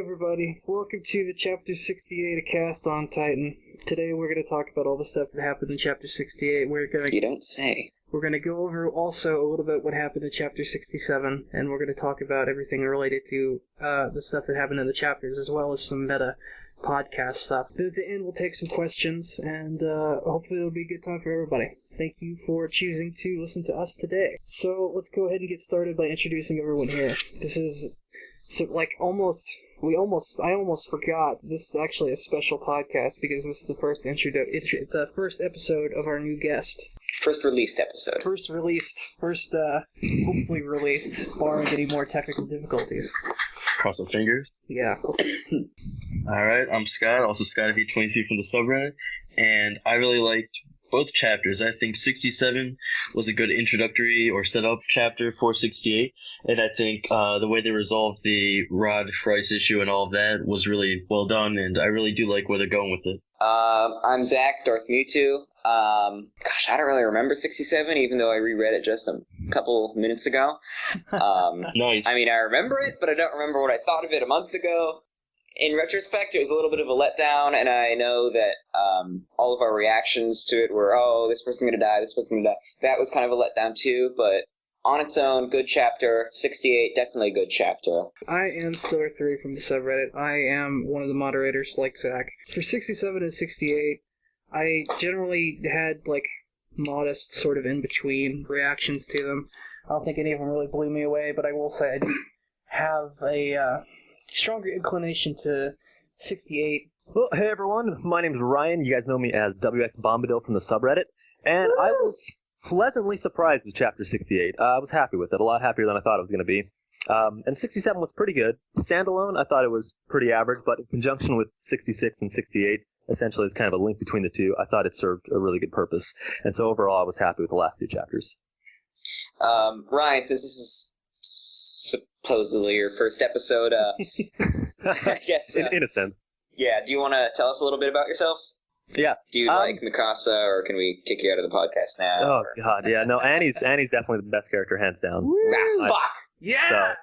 everybody. Welcome to the Chapter 68 of Cast on Titan. Today we're going to talk about all the stuff that happened in Chapter 68. You don't say. We're going to go over also a little bit what happened in Chapter 67, and we're going to talk about everything related to the stuff that happened in the chapters, as well as some meta podcast stuff. At the end, we'll take some questions, and hopefully it'll be a good time for everybody. Thank you for choosing to listen to us today. So let's go ahead and get started by introducing everyone here. This is... So, I almost forgot. This is actually a special podcast because this is the first the first episode of our new guest. First released episode. Hopefully released, barring any more technical difficulties. Cross our fingers. Yeah. Alright, I'm Scott, also ScottV23 from the subreddit, and I really liked both chapters. I think 67 was a good introductory or setup chapter for 68, and I think the way they resolved the Rod Rice issue and all of that was really well done, and I really do like where they're going with it. I'm Zach, Darth Mewtwo. I don't really remember 67, even though I reread it just a couple minutes ago. Nice. I mean, I remember it, but I don't remember what I thought of it a month ago. In retrospect, it was a little bit of a letdown, and I know that all of our reactions to it were, oh, this person's going to die, this person's going to die. That was kind of a letdown too, but on its own, good chapter. 68, definitely a good chapter. I am Stellar3 from the subreddit. I am one of the moderators, like Zach. For 67 and 68, I generally had, modest sort of in-between reactions to them. I don't think any of them really blew me away, but I will say I do have a stronger inclination to 68. Well, hey everyone, my name's Ryan. You guys know me as WX Bombadil from the subreddit, and I was pleasantly surprised with Chapter 68. I was happy with it, a lot happier than I thought it was going to be. And 67 was pretty good. Standalone, I thought it was pretty average, but in conjunction with 66 and 68, essentially as kind of a link between the two, I thought it served a really good purpose. And so overall, I was happy with the last two chapters. Ryan, since this is supposedly your first episode, I guess... in a sense. Yeah, do you want to tell us a little bit about yourself? Yeah. Do you like Mikasa, or can we kick you out of the podcast now? Oh, God, yeah. No, Annie's definitely the best character, hands down. Fuck! Yeah! So,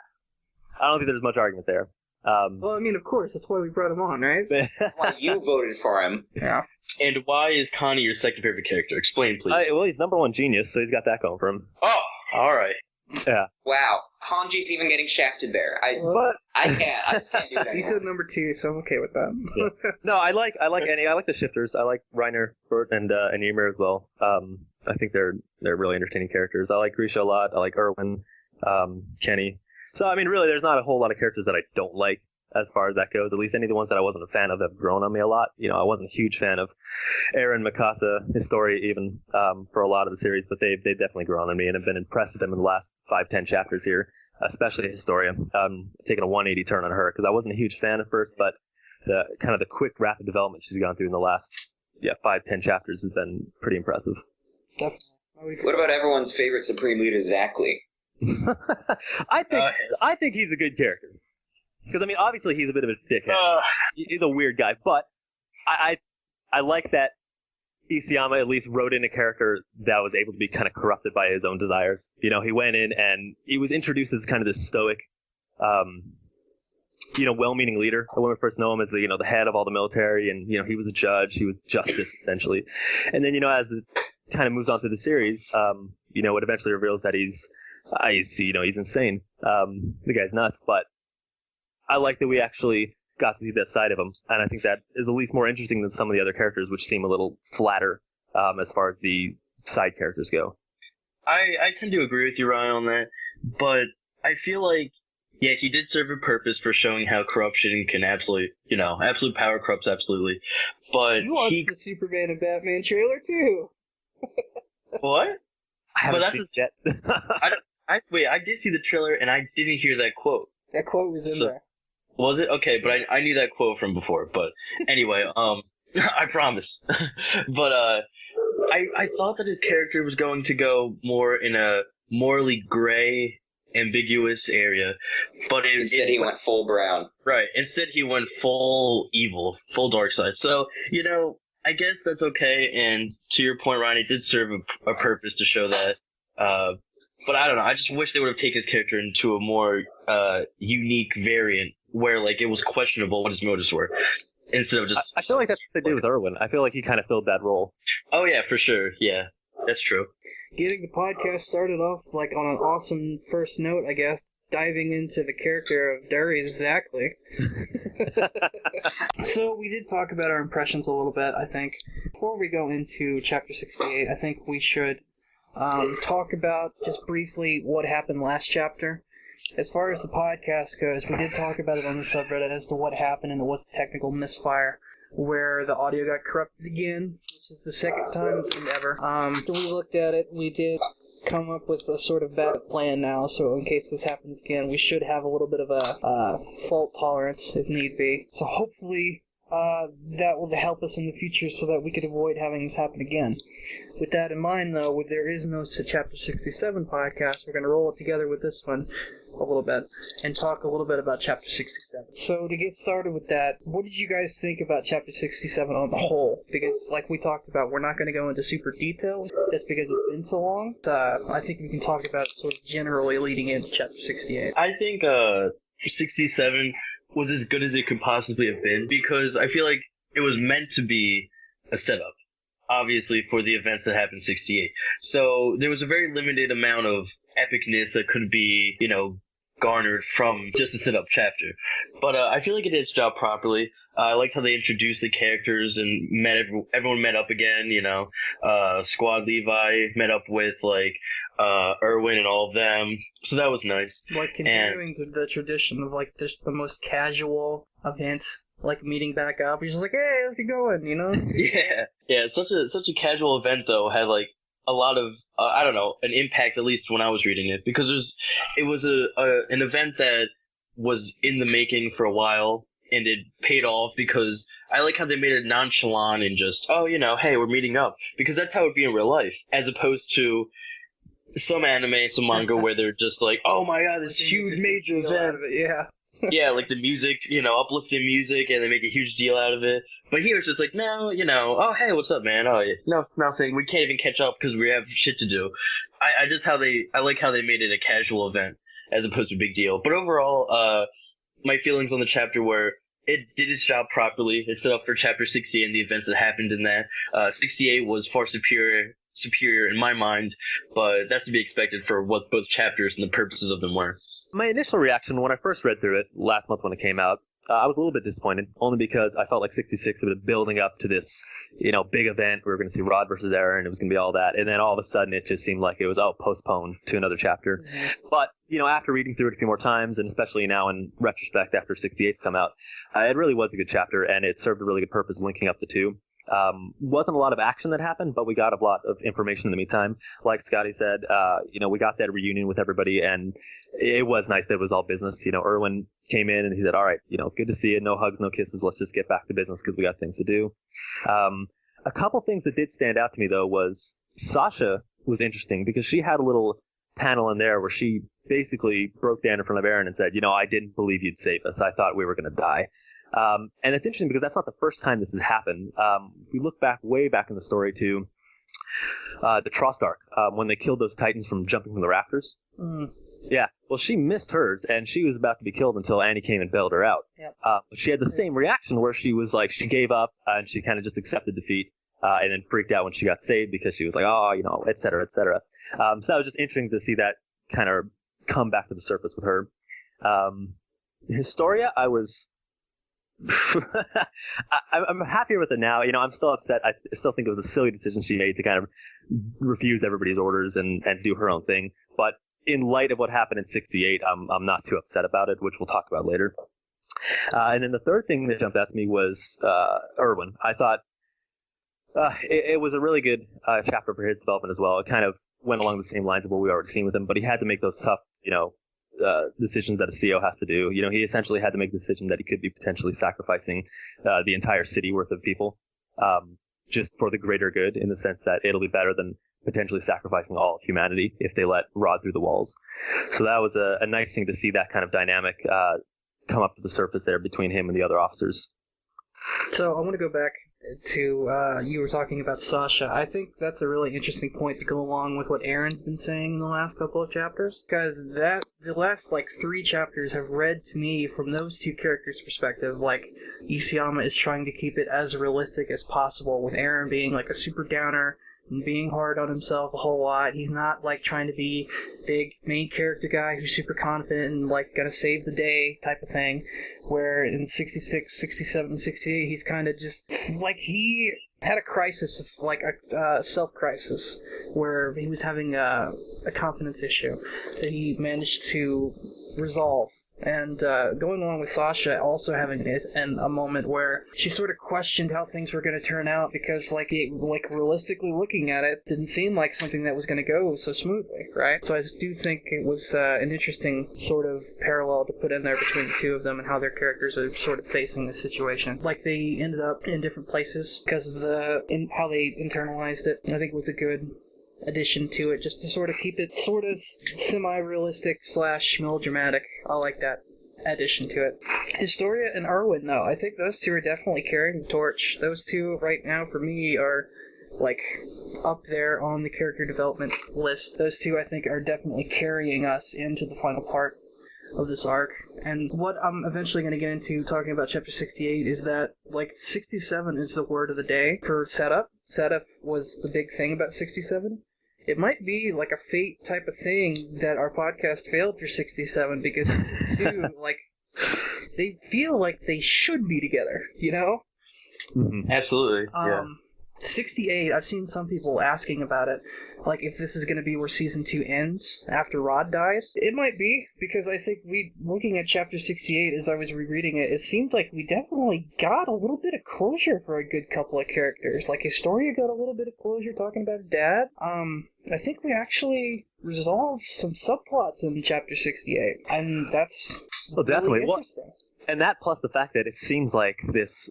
I don't think there's much argument there. Well, I mean, of course, that's why we brought him on, right? That's why you voted for him. Yeah. And why is Connie your second favorite character? Explain, please. Well, he's number one genius, so he's got that going for him. Oh, alright. Yeah. Wow, Hanji's even getting shafted there. I just can't do it anymore. He said number 2, so I'm okay with that. Yeah. No, I like Annie. I like the shifters. I like Reiner, Bert, and Ymir as well. I think they're really entertaining characters. I like Grisha a lot. I like Erwin, Kenny. So I mean, really, there's not a whole lot of characters that I don't like as far as that goes. At least any of the ones that I wasn't a fan of have grown on me a lot. You know, I wasn't a huge fan of Eren, Mikasa, his story even for a lot of the series, but they've definitely grown on me and have been impressed with them in the last 5-10 chapters here, especially Historia. Taking a 180 turn on her because I wasn't a huge fan at first, but the kind of the quick, rapid development she's gone through in the last 5-10 chapters has been pretty impressive. Definitely. What about everyone's favorite Supreme Leader, Zach Lee? I think he's a good character. Because, I mean, obviously he's a bit of a dickhead. He's a weird guy, but I like that Isayama at least wrote in a character that was able to be kind of corrupted by his own desires. You know, he went in and he was introduced as kind of this stoic, well-meaning leader. When we first know him as the head of all the military, and, he was a judge, he was justice, essentially. And then, as it kind of moves on through the series, it eventually reveals that he's insane. The guy's nuts, but I like that we actually got to see that side of him, and I think that is at least more interesting than some of the other characters, which seem a little flatter as far as the side characters go. I tend to agree with you, Ryan, on that, but I feel like, yeah, he did serve a purpose for showing how corruption can absolute power corrupts absolutely, but you watched the Superman and Batman trailer, too! What? I haven't seen it yet. I did see the trailer, and I didn't hear that quote. That quote was in there. Was it? Okay, but I knew that quote from before. But anyway, I promise. But I thought that his character was going to go more in a morally gray, ambiguous area. But instead he went full brown. Right. Instead he went full evil, full dark side. So, I guess that's okay. And to your point, Ryan, it did serve a purpose to show that. But I don't know. I just wish they would have taken his character into a more unique variant where like it was questionable what his motives were, instead of just. I feel like that's what they did with Erwin. I feel like he kind of filled that role. Oh yeah, for sure. Yeah, that's true. Getting the podcast started off like on an awesome first note, I guess. Diving into the character of Duri exactly. So we did talk about our impressions a little bit, I think. Before we go into Chapter 68, I think we should talk about just briefly what happened last chapter. As far as the podcast goes, we did talk about it on the subreddit as to what happened, and it was a technical misfire where the audio got corrupted again, which is the second time ever. So we looked at it, we did come up with a sort of backup plan now, so in case this happens again, we should have a little bit of a fault tolerance if need be. So hopefully that will help us in the future so that we could avoid having this happen again. With that in mind, though, there is no Chapter 67 podcast. We're going to roll it together with this one a little bit and talk a little bit about Chapter 67. So to get started with that, what did you guys think about Chapter 67 on the whole? Because like we talked about, we're not going to go into super details just because it's been so long. I think we can talk about it sort of generally leading into Chapter 68. I think 67 was as good as it could possibly have been, because I feel like it was meant to be a setup, obviously, for the events that happened in 68. So there was a very limited amount of epicness that could be, garnered from just a setup chapter. But I feel like it did its job properly. I liked how they introduced the characters and everyone met up again, Squad Levi met up with, Erwin and all of them. So that was nice. Like, continuing the tradition of, just the most casual event, meeting back up. You're just like, hey, how's it going, Yeah, such a casual event, though, had, a lot of, an impact, at least when I was reading it, because it was an event that was in the making for a while, and it paid off, because I like how they made it nonchalant and just, hey, we're meeting up, because that's how it would be in real life, as opposed to some anime, some manga, where they're just like, oh my god, this huge major event. Yeah. Yeah, the music, uplifting music, and they make a huge deal out of it. But here it's just like, no, oh, hey, what's up, man? Oh, yeah. No, nothing. We can't even catch up because we have shit to do. I like how they made it a casual event as opposed to a big deal. But overall, my feelings on the chapter were, it did its job properly. It set up for Chapter 68 and the events that happened in that. 68 was far superior in my mind, but that's to be expected for what both chapters and the purposes of them were. My initial reaction when I first read through it last month when it came out, I was a little bit disappointed, only because I felt like 66 had been building up to this, big event. We were going to see Rod versus Eren. It was going to be all that. And then all of a sudden it just seemed like it was, postponed to another chapter. Mm-hmm. But, after reading through it a few more times, and especially now in retrospect after 68's come out, it really was a good chapter, and it served a really good purpose linking up the two. Wasn't a lot of action that happened, but we got a lot of information in the meantime. Like Scotty said, we got that reunion with everybody, and it was nice that it was all business. Erwin came in and he said, all right, good to see you. No hugs, no kisses. Let's just get back to business because we got things to do. A couple things that did stand out to me, though, was Sasha was interesting because she had a little panel in there where she basically broke down in front of Eren and said, I didn't believe you'd save us. I thought we were going to die. And it's interesting because that's not the first time this has happened. We look way back in the story to the Trost arc, when they killed those Titans from jumping from the rafters. Mm. Yeah, well, she missed hers, and she was about to be killed until Annie came and bailed her out. Yep. She had the same reaction where she was like, she gave up, and she kind of just accepted defeat, and then freaked out when she got saved because she was like, et cetera, et cetera. So that was just interesting to see that kind of come back to the surface with her. Historia, I was... I'm happier with it now. I'm still upset. I still think it was a silly decision she made to kind of refuse everybody's orders and do her own thing. But in light of what happened in 68, I'm not too upset about it, which we'll talk about later. And then the third thing that jumped out to me was Erwin. I thought it was a really good chapter for his development as well. It kind of went along the same lines of what we already seen with him, but he had to make those tough, decisions that a CEO has to do. He essentially had to make the decision that he could be potentially sacrificing the entire city worth of people just for the greater good, in the sense that it'll be better than potentially sacrificing all of humanity if they let Rod through the walls. So that was a nice thing to see, that kind of dynamic come up to the surface there between him and the other officers. So I want to go back to you were talking about Sasha. I think that's a really interesting point to go along with what Aaron's been saying in the last couple of chapters, because the last like 3 chapters have read to me from those two characters' perspective like Isayama is trying to keep it as realistic as possible, with Aaron being like a super downer and being hard on himself a whole lot. He's not like trying to be big main character guy who's super confident and like gonna save the day type of thing, where in 66, 67, 68 he's kind of just like he had a crisis, of like a self-crisis, where he was having a confidence issue that he managed to resolve. And going along with Sasha also having it, and a moment where she sort of questioned how things were going to turn out, because like realistically looking at it, didn't seem like something that was going to go so smoothly, right? So I do think it was an interesting sort of parallel to put in there between the two of them and how their characters are sort of facing the situation. Like they ended up in different places because of how they internalized it. I think it was a good addition to it, just to sort of keep it sort of semi-realistic / melodramatic. I like that addition to it. Historia and Erwin, though, I think those two are definitely carrying the torch. Those two right now for me are like up there on the character development list. Those two I think are definitely carrying us into the final part of this arc. And what I'm eventually going to get into talking about chapter 68 is that like 67 is the word of the day for setup. Setup was the big thing about 67. It might be like a fate type of thing that our podcast failed for 67, because these two, like, they feel like they should be together, you know? Mm-hmm. Absolutely, yeah. 68, I've seen some people asking about it, like if this is going to be where season 2 ends after Rod dies. It might be, because I think looking at chapter 68 as I was rereading it, it seemed like we definitely got a little bit of closure for a good couple of characters. Like Historia got a little bit of closure talking about Dad. I think we actually resolved some subplots in chapter 68, and that's really interesting. And that plus the fact that it seems like this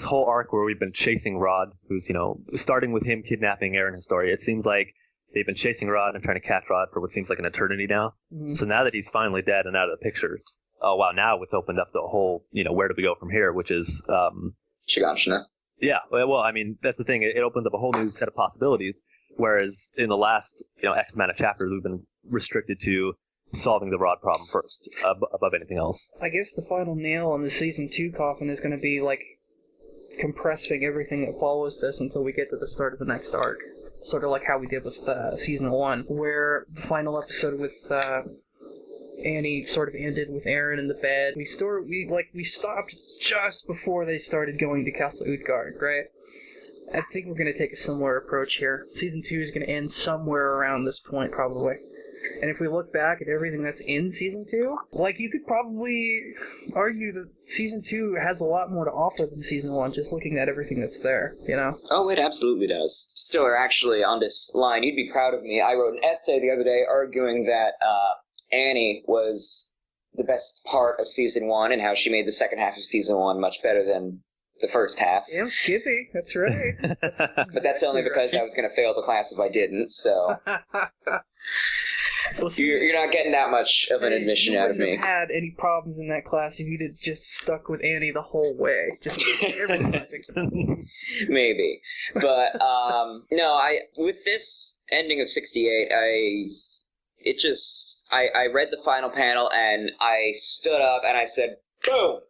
whole arc where we've been chasing Rod, who's, starting with him kidnapping Aaron and Historia, it seems like they've been chasing Rod and trying to catch Rod for what seems like an eternity now. Mm-hmm. So now that he's finally dead and out of the picture, oh wow, now it's opened up the whole, where do we go from here, which is... Shiganshina. Yeah, well, I mean, that's the thing. It opens up a whole new set of possibilities, whereas in the last, X amount of chapters, we've been restricted to solving the Rod problem first, above anything else. I guess the final nail on the season 2 coffin is going to be, like, compressing everything that follows this until we get to the start of the next arc. Sort of like how we did with season 1, where the final episode with Annie sort of ended with Aaron in the bed. We stopped just before they started going to Castle Utgard, right? I think we're going to take a similar approach here. Season 2 is going to end somewhere around this point, probably. And if we look back at everything that's in Season 2, like, you could probably argue that Season 2 has a lot more to offer than Season 1, just looking at everything that's there, Oh, it absolutely does. Stiller, actually, on this line, you'd be proud of me. I wrote an essay the other day arguing that Annie was the best part of Season 1 and how she made the second half of Season 1 much better than the first half. Yeah, Skippy, that's right. But that's only because I was going to fail the class if I didn't, so... Well, you're not getting that much of an admission out of me. You wouldn't have had any problems in that class if you'd have just stuck with Annie the whole way. Just maybe. But, no, with this ending of 68, I read the final panel and I stood up and I said, boom!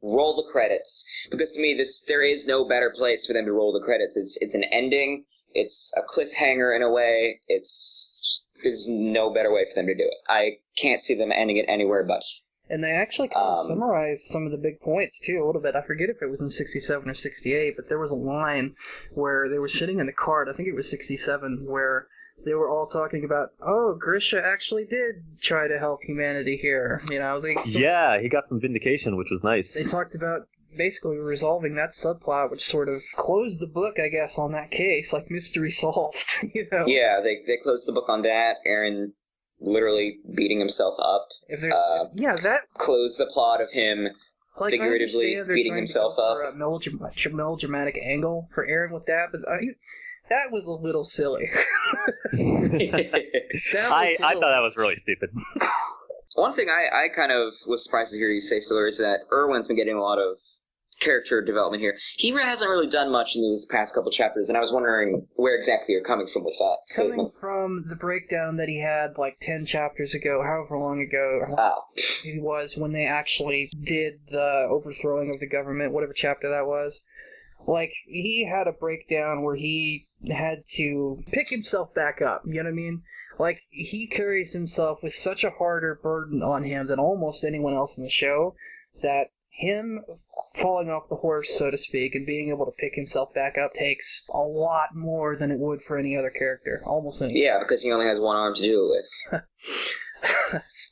Roll the credits. Because to me, there is no better place for them to roll the credits. It's an ending. It's a cliffhanger in a way. There's no better way for them to do it. I can't see them ending it anywhere but. And they actually kind of summarized some of the big points, too, a little bit. I forget if it was in 67 or 68, but there was a line where they were sitting in the cart, I think it was 67, where they were all talking about, oh, Grisha actually did try to help humanity here. Yeah, he got some vindication, which was nice. They talked about basically resolving that subplot, which sort of closed the book, I guess, on that case, like mystery solved. Yeah, they closed the book on that. Aaron literally beating himself up. That closed the plot of him figuratively beating himself up. A melodramatic angle for Aaron with that, but that was a little silly. I thought that was really stupid. One thing I kind of was surprised to hear you say, Stiller, is that Erwin's been getting a lot of character development here. He hasn't really done much in these past couple chapters, and I was wondering where exactly you're coming from with that Coming statement. from the breakdown that he had like 10 chapters ago, however long ago it was when they actually did the overthrowing of the government, whatever chapter that was. Like, he had a breakdown where he had to pick himself back up, you know what I mean? Like, he carries himself with such a harder burden on him than almost anyone else in the show, that him falling off the horse, so to speak, and being able to pick himself back up takes a lot more than it would for any other character. Almost any. Yeah, because he only has one arm to do it with.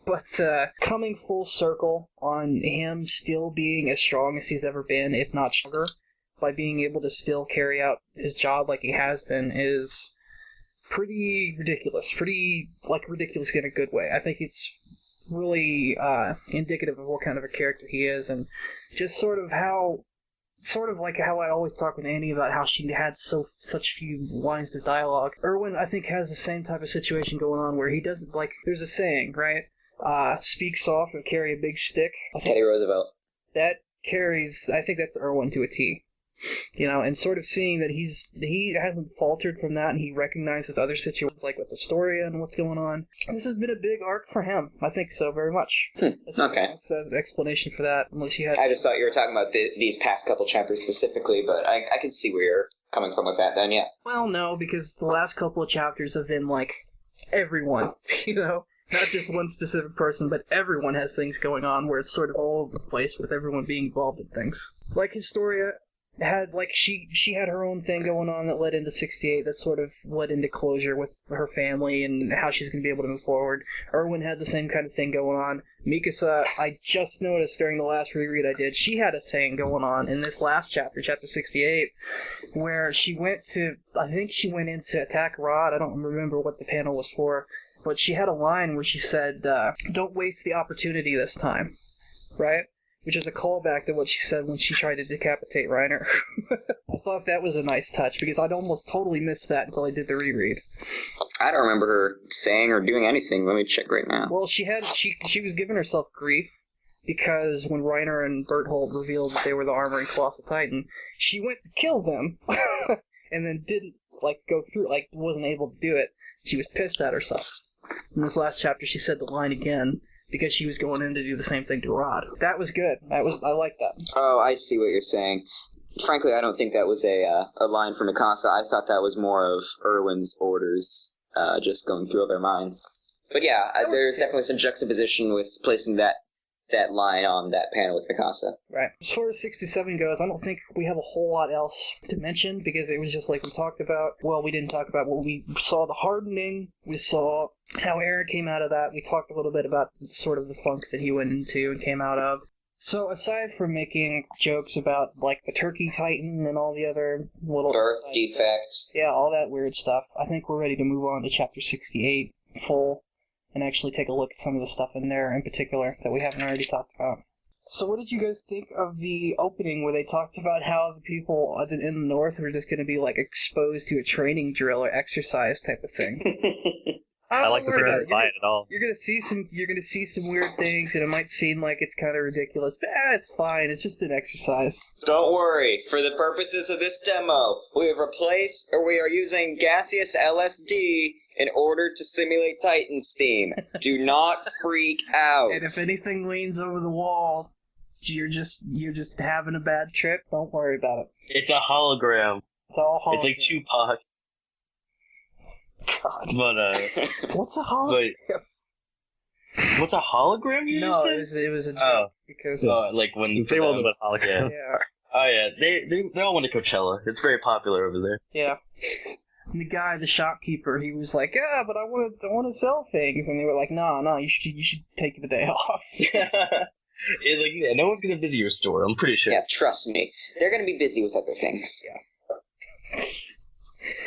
But coming full circle on him still being as strong as he's ever been, if not stronger, by being able to still carry out his job like he has been, is pretty ridiculous. Pretty, ridiculous in a good way. I think it's really indicative of what kind of a character he is, and just sort of like how I always talk with Annie about how she had such few lines of dialogue. Erwin, I think, has the same type of situation going on where he doesn't, there's a saying, right? Speak soft or carry a big stick. Teddy Roosevelt. That carries, I think that's Erwin to a T. You know, and sort of seeing that he hasn't faltered from that, and he recognizes other situations, like with Astoria and what's going on. This has been a big arc for him. I think so, very much. Okay. That's the explanation for that, unless you had... I just thought you were talking about these past couple chapters specifically, but I can see where you're coming from with that then, yeah. Well, no, because the last couple of chapters have been, everyone, you know? Not just one specific person, but everyone has things going on where it's sort of all over the place with everyone being involved in things. Like Historia had, she had her own thing going on that led into 68, that sort of led into closure with her family and how she's going to be able to move forward. Erwin had the same kind of thing going on. Mikasa, I just noticed during the last reread I did, she had a thing going on in this last chapter, chapter 68, where she went in to attack Rod. I don't remember what the panel was for, but she had a line where she said, don't waste the opportunity this time, right? Which is a callback to what she said when she tried to decapitate Reiner. I thought that was a nice touch, because I'd almost totally missed that until I did the reread. I don't remember her saying or doing anything. Let me check right now. Well, she was giving herself grief, because when Reiner and Berthold revealed that they were the Armoring Colossal Titan, she went to kill them, and then didn't, go through, wasn't able to do it. She was pissed at herself. In this last chapter, she said the line again, because she was going in to do the same thing to Rod. That was good. I liked that. Oh, I see what you're saying. Frankly, I don't think that was a line from Mikasa. I thought that was more of Erwin's orders, just going through their minds. But yeah, there's definitely some juxtaposition with placing that line on that panel with Mikasa. Right. As far as 67 goes, I don't think we have a whole lot else to mention, because it was just like we talked about. Well, we didn't talk about what we saw, the hardening. We saw how Eren came out of that. We talked a little bit about sort of the funk that he went into and came out of. So aside from making jokes about, the Turkey Titan and all the other little... Birth defects. Yeah, all that weird stuff, I think we're ready to move on to Chapter 68 full, and actually take a look at some of the stuff in there in particular that we haven't already talked about. So what did you guys think of the opening where they talked about how the people in the north were just going to be exposed to a training drill or exercise type of thing? I like the picture buy it at all. You're gonna see some weird things, and it might seem like it's kind of ridiculous, but it's fine. It's just an exercise. Don't worry. For the purposes of this demo, we are using gaseous LSD in order to simulate Titan steam. Do not freak out. And if anything leans over the wall, you're just having a bad trip. Don't worry about it. It's a hologram. It's all hologram. It's like Tupac. God. But What's a hologram? What's a hologram? You No, said? it was a joke because when they all know about holograms. yeah. Oh yeah, they all went to Coachella. It's very popular over there. Yeah. And the shopkeeper, he was like, "Yeah, but I want to sell things," and they were like, "No, you should take the day off." It's no one's gonna visit your store. I'm pretty sure. Yeah, trust me, they're gonna be busy with other things. Yeah.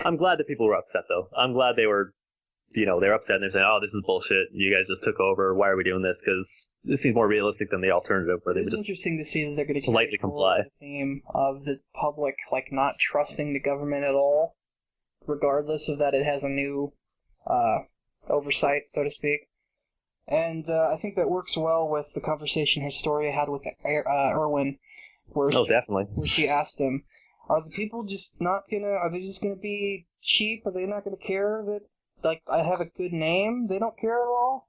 I'm glad that people were upset, though. I'm glad they were upset and they're saying, "Oh, this is bullshit. You guys just took over. Why are we doing this?" Because this seems more realistic than the alternative, where they would just interesting to see that they're going to politely comply. The theme of the public not trusting the government at all, regardless of that it has a new oversight, so to speak. And I think that works well with the conversation Historia had with Erwin, Definitely. Where she asked him, are the people just not gonna, are they just gonna be cheap? Are they not gonna care that, like, I have a good name? They don't care at all?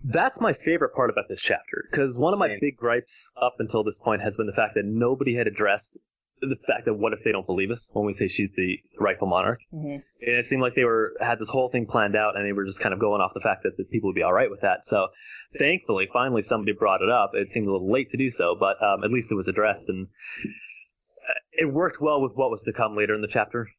That's my favorite part about this chapter, because one of my big gripes up until this point has been the fact that nobody had addressed the fact that what if they don't believe us when we say she's the rightful monarch. Mm-hmm. And it seemed like they had this whole thing planned out, and they were just kind of going off the fact that the people would be all right with that. So thankfully, finally somebody brought it up. It seemed a little late to do so, but at least it was addressed, and it worked well with what was to come later in the chapter,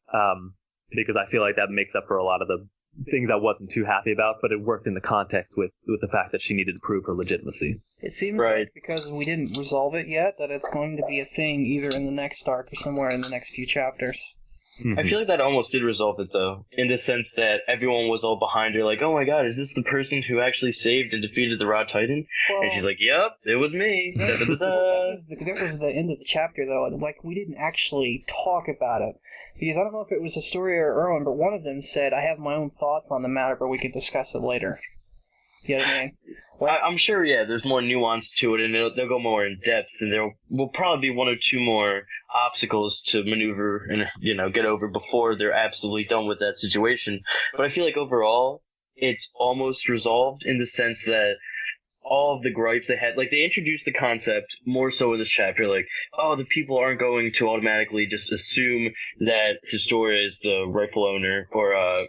because I feel like that makes up for a lot of the things I wasn't too happy about, but it worked in the context with the fact that she needed to prove her legitimacy. It seems like because we didn't resolve it yet, that it's going to be a thing either in the next arc or somewhere in the next few chapters. Mm-hmm. I feel like that almost did resolve it, though, in the sense that everyone was all behind her, like, oh my god, is this the person who actually saved and defeated the Rod Titan? Well, and she's like, yep, it was me. That was the end of the chapter, though, and, like, we didn't actually talk about it. Because I don't know if it was Astoria or Erwin, but one of them said, I have my own thoughts on the matter, but we could discuss it later. You know what I mean? Well, I'm sure, yeah, there's more nuance to it, and they'll go more in depth, and there will probably be one or two more obstacles to maneuver and, get over before they're absolutely done with that situation. But I feel like overall, it's almost resolved in the sense that all of the gripes they had, like, they introduced the concept more so in this chapter, like, oh, the people aren't going to automatically just assume that Historia is the rightful owner or,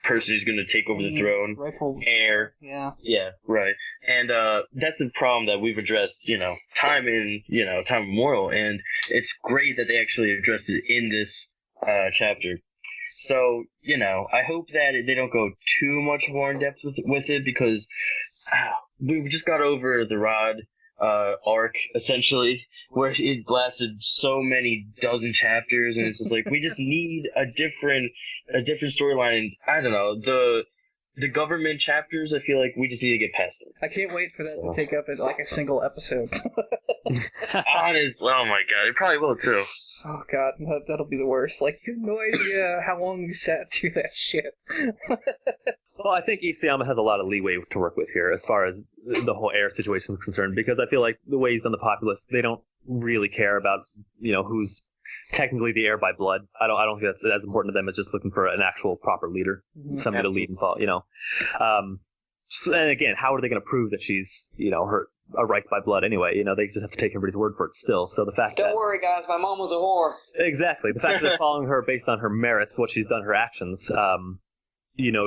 person who's going to take over the throne, rightful heir. Yeah, right. And that's the problem that we've addressed, time immemorial, and it's great that they actually addressed it in this chapter. So, I hope that they don't go too much more in depth with it, because we just got over the Rod arc, essentially, where it lasted so many dozen chapters, and it's just like, we just need a different storyline. And I don't know, the government chapters, I feel like we just need to get past them. I can't wait for that to take up like a single episode. Honestly, oh my god, it probably will too. Oh god, that'll be the worst. Like, you have no idea how long you sat through that shit. Well, I think Isayama has a lot of leeway to work with here as far as the whole heir situation is concerned, because I feel like the way he's done the populace, they don't really care about, who's technically the heir by blood. I don't think that's as important to them as just looking for an actual proper leader, somebody to lead and follow, and again, how are they going to prove that she's, a rights by blood anyway? They just have to take everybody's word for it still. So the fact Don't worry, guys, my mom was a whore. Exactly. The fact that they're following her based on her merits, what she's done, her actions,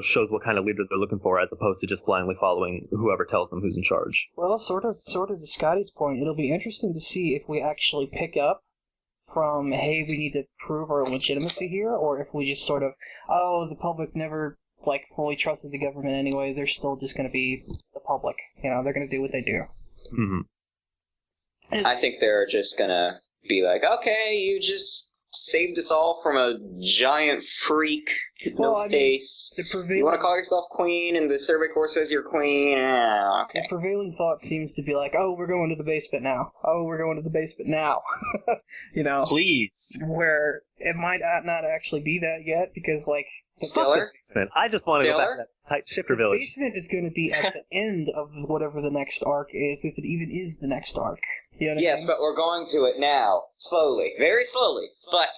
shows what kind of leader they're looking for, as opposed to just blindly following whoever tells them who's in charge. Well, sort of to Scotty's point, it'll be interesting to see if we actually pick up from, hey, we need to prove our legitimacy here, or if we just sort of, oh, the public never, fully trusted the government anyway, they're still just going to be the public. They're going to do what they do. Mm-hmm. I think they're just going to be like, okay, you just saved us all from a giant freak, face. You want to call yourself queen, and the Survey Corps says you're queen? Okay. The prevailing thought seems to be like, oh, we're going to the basement now. Oh, we're going to the basement now. Please. Where it might not actually be that yet, because, Stiller? I just want to go back to that Shifter Village. The basement is going to be at the end of whatever the next arc is, if it even is the next arc. You know what I mean? But we're going to it now. Slowly. Very slowly. But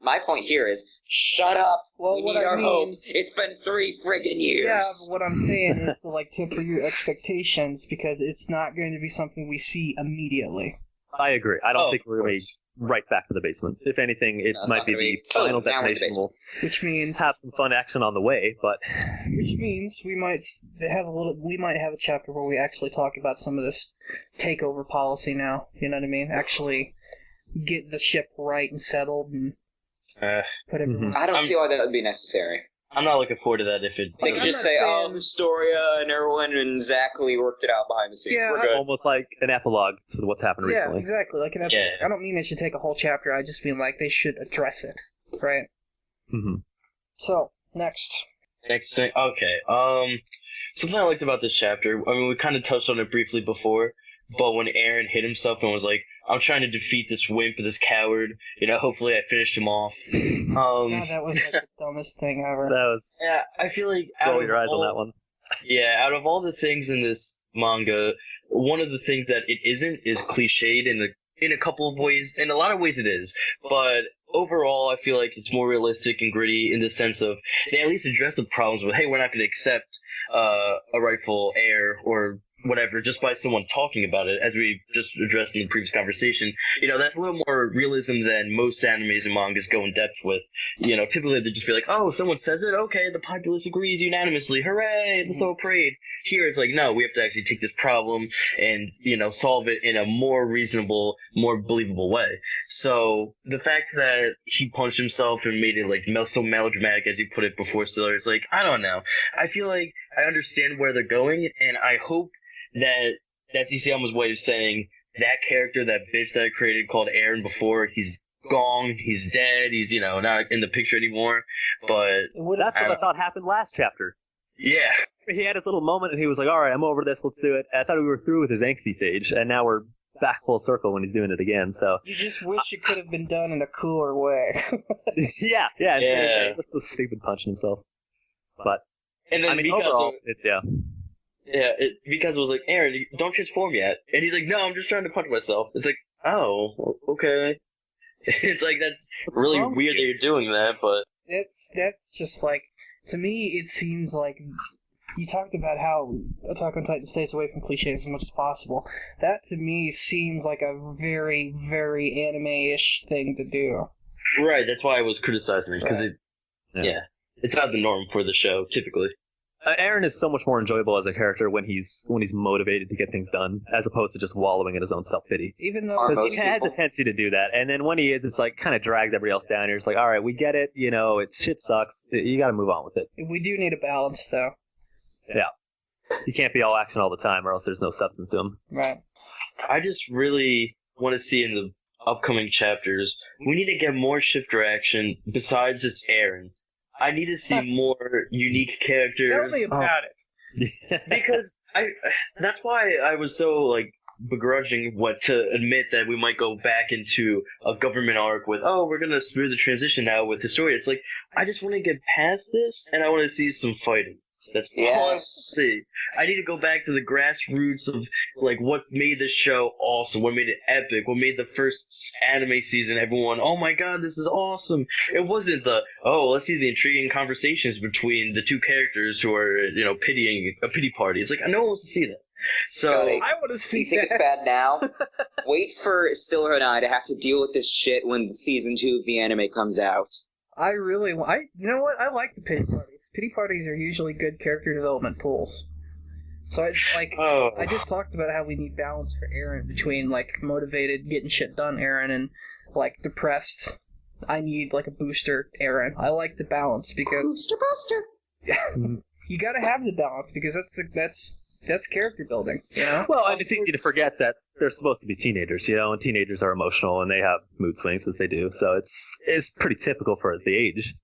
my point here is, shut up. Well, we need our hope. It's been 3 friggin' years. Yeah, but what I'm saying is to, temper your expectations, because it's not going to be something we see immediately. I agree. I don't think we're going to be right back to the basement. If anything, it might be the final destination. Which means have some fun action on the way, but which means we might have a chapter where we actually talk about some of this takeover policy now. You know what I mean? Actually get the ship right and settled and put everyone. I don't see why that would be necessary. I'm not looking forward to that if it... They could just say, Historia and Erwin and Zachary worked it out behind the scenes. Yeah, we're good. Almost like an epilogue to what's happened recently. Yeah, exactly. Like an epilogue. Yeah. I don't mean they should take a whole chapter. I just mean they should address it. Right? Mm-hmm. So, next. Next thing. Okay. Something I liked about this chapter, I mean, we kind of touched on it briefly before, but when Aaron hit himself and was like, I'm trying to defeat this wimp, this coward, hopefully I finished him off. God, that was the dumbest thing ever. That was... Yeah, I feel like... Roll your eyes on that one. Yeah, out of all the things in this manga, one of the things that it isn't is cliched in a couple of ways. In a lot of ways, it is, but overall, I feel like it's more realistic and gritty in the sense of they at least address the problems with, hey, we're not going to accept a rightful heir or whatever just by someone talking about it, as we just addressed in the previous conversation. That's a little more realism than most animes and mangas go in depth with. Typically they just be like, oh, someone says it, okay, the populace agrees unanimously, hooray, let's throw a parade. Here it's like, no, we have to actually take this problem and solve it in a more reasonable, more believable way. So the fact that he punched himself and made it like so melodramatic, as you put it before, Stiller, it's like, I don't know, I feel like I understand where they're going, and I hope that's Isayama's way of saying that character, that bitch that I created called Aaron before, he's gone, he's dead, he's not in the picture anymore. But that's what I thought happened last chapter. Yeah, he had his little moment and he was like, all right, I'm over this, let's do it. I thought we were through with his angsty stage, and now we're back full circle when he's doing it again. So you just wish it could have been done in a cooler way. yeah. That's so stupid punching himself. But and then overall, it's Yeah, because it was like, Aaron, don't transform yet. And he's like, no, I'm just trying to punch myself. It's like, oh, okay. It's like, that's really weird that you're doing that, but... That's just like, to me, it seems like, you talked about how Attack on Titan stays away from cliches as much as possible. That, to me, seems like a very, very anime-ish thing to do. Right, that's why I was criticizing it, because it's not the norm for the show, typically. Aaron is so much more enjoyable as a character when he's motivated to get things done, as opposed to just wallowing in his own self-pity. Even though because he has a tendency to do that, and then when he is, it's like kind of drags everybody else down. You're just like, all right, we get it. Shit sucks. You got to move on with it. We do need a balance, though. Yeah, he can't be all action all the time, or else there's no substance to him. Right. I just really want to see in the upcoming chapters, we need to get more shifter action besides just Aaron. I need to see more unique characters. Tell me about it. Because that's why I was so begrudging to admit that we might go back into a government arc with, we're gonna smooth the transition now with Historia. It's like, I just want to get past this, and I want to see some fighting. That's all I want to see. I need to go back to the grassroots of what made this show awesome, what made it epic, what made the first anime season everyone, oh my god, this is awesome. It wasn't let's see the intriguing conversations between the two characters who are pitying a pity party. It's like, no one wants to see that. So Scotty, I want to see. You think it's bad now? Wait for Stiller and I to have to deal with this shit when season 2 of the anime comes out. You know what? I like the pity parties. Pity parties are usually good character development tools. So I just talked about how we need balance for Aaron between motivated, getting shit done Aaron and depressed. I need a booster Aaron. I like the balance because booster. You gotta have the balance because that's character building. Well, and it's easy to forget that they're supposed to be teenagers, and teenagers are emotional and they have mood swings as they do. So it's pretty typical for the age.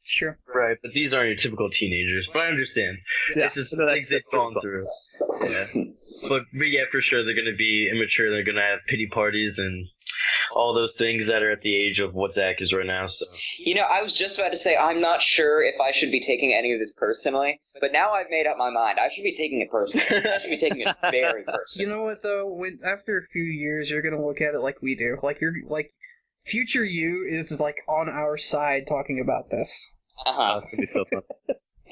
Sure. Right, but these aren't your typical teenagers. But I understand. Yeah, it's just the things they've gone through. Yeah. But yeah, for sure they're going to be immature. They're going to have pity parties and all those things that are at the age of what Zach is right now. So I was just about to say I'm not sure if I should be taking any of this personally, but now I've made up my mind. I should be taking it personally. I should be taking it very personally. You know what though? After a few years, you're going to look at it like we do. Future you is on our side talking about this. That's gonna be so fun.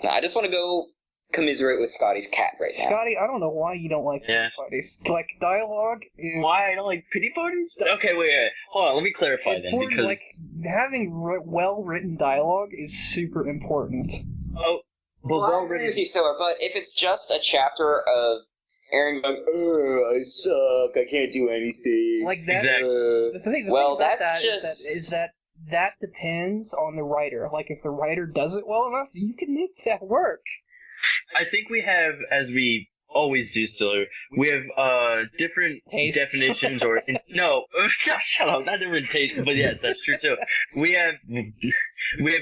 I just want to go commiserate with Scotty's cat right now. Scotty, I don't know why you don't like pity parties. Dialogue is... Why I don't like pity parties? Okay, wait. Hold on, let me clarify then, because... having well-written dialogue is super important. Oh, but I agree with you, Stiller, but if it's just a chapter of Aaron going, I suck, I can't do anything. That. Exactly. The thing well, about that's that depends on the writer. If the writer does it well enough, you can make that work. I think we have, as we always do, Stiller, we have different tastes. Definitions or... No, shut up, not different tastes, but yes, that's true too. We have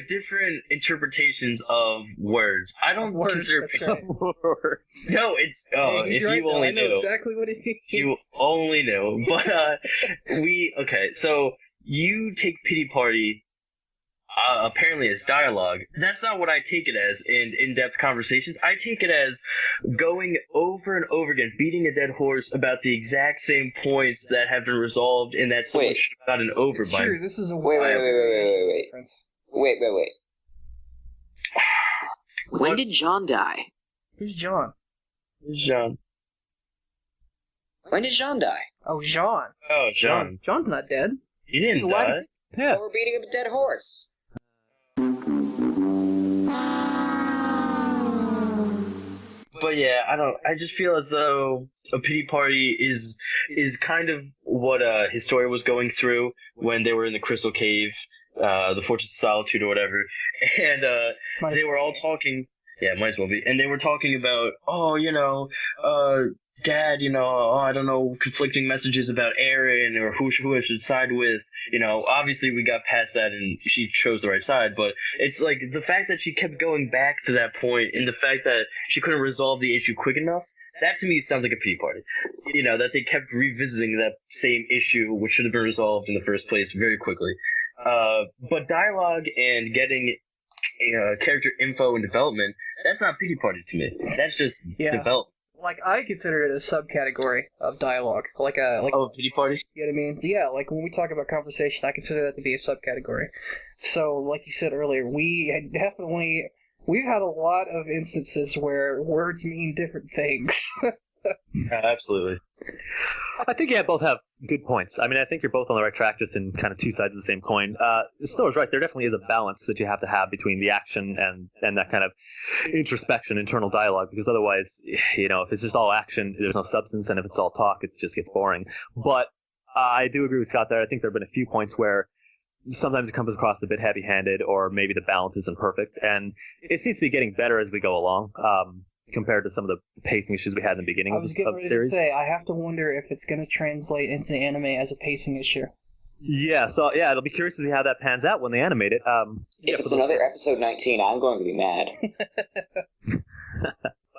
different interpretations of words. I don't consider... Right. Words. No, it's... if right, you only I know knew. exactly what it means. You only knew. But, okay, so... You take pity party, apparently as dialogue. That's not what I take it as in in-depth conversations. I take it as going over and over again, beating a dead horse about the exact same points that have been resolved and that someone should have gotten over by. Sure, this is a Wait. When did John die? Who's John? Jean. When did Jean die? Oh, Jean. Oh, Jean. John's not dead. He didn't die. Yeah. Oh, we're beating a dead horse. But yeah, I just feel as though a pity party is kind of what Historia was going through when they were in the Crystal Cave, the Fortress of Solitude or whatever, and they were all talking. Yeah, might as well be. And they were talking about, Dad, I don't know, conflicting messages about Aaron or who I should side with. Obviously we got past that and she chose the right side, but it's like the fact that she kept going back to that point and the fact that she couldn't resolve the issue quick enough, that to me sounds like a pity party. That they kept revisiting that same issue, which should have been resolved in the first place very quickly. But dialogue and getting character info and development, that's not pity party to me. That's just development. Like, I consider it a subcategory of dialogue. Like a pity party? You know what I mean? Yeah, like when we talk about conversation, I consider that to be a subcategory. So, like you said earlier, we've had a lot of instances where words mean different things. Absolutely. I think you both have good points. I mean, I think you're both on the right track, just in kind of two sides of the same coin. Store's right. There definitely is a balance that you have to have between the action and that kind of introspection, internal dialogue, because otherwise, if it's just all action, there's no substance, and if it's all talk, it just gets boring. But I do agree with Scott there. I think there have been a few points where sometimes it comes across a bit heavy-handed, or maybe the balance isn't perfect, and it seems to be getting better as we go along. Compared to some of the pacing issues we had in the beginning of the series. I was getting ready to say, I have to wonder if it's going to translate into the anime as a pacing issue. Yeah, so it'll be curious to see how that pans out when they animate it. If it's another episode 19, I'm going to be mad.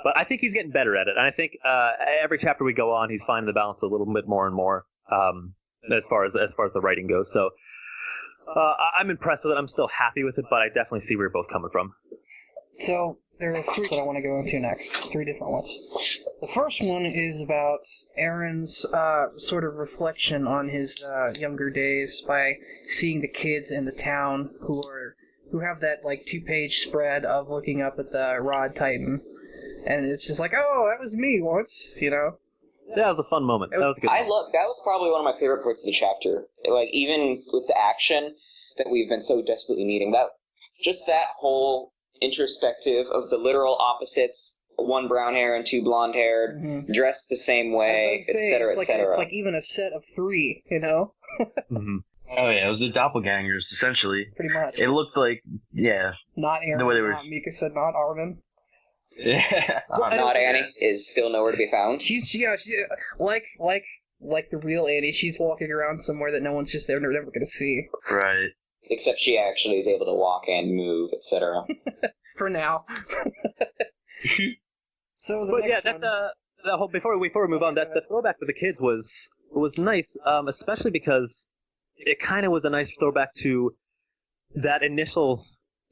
But I think he's getting better at it, and I think every chapter we go on, he's finding the balance a little bit more and more as far as the writing goes. So I'm impressed with it. I'm still happy with it, but I definitely see where you're both coming from. So there are three that I want to go into next. Three different ones. The first one is about Aaron's sort of reflection on his younger days by seeing the kids in the town who have that like 2-page spread of looking up at the Rod Titan, and it's just like, oh, that was me once, That was a fun moment. That was good. That was probably one of my favorite parts of the chapter. Like, even with the action that we've been so desperately needing, that whole introspective of the literal opposites, one brown hair and two blonde hair, dressed the same way, etc., etc. It's like even a set of three, Mm-hmm. Oh yeah, it was the doppelgangers, essentially. Pretty much. It looked like, not Aaron, the way they were... not Mikasa, not Armin. Yeah. Not Annie is still nowhere to be found. She's like the real Annie, she's walking around somewhere that no one's just there, they're never going to see. Right. Except she actually is able to walk and move, etc. For now. So, that whole before we move on, that the throwback to the kids was nice, especially because it kind of was a nice throwback to that initial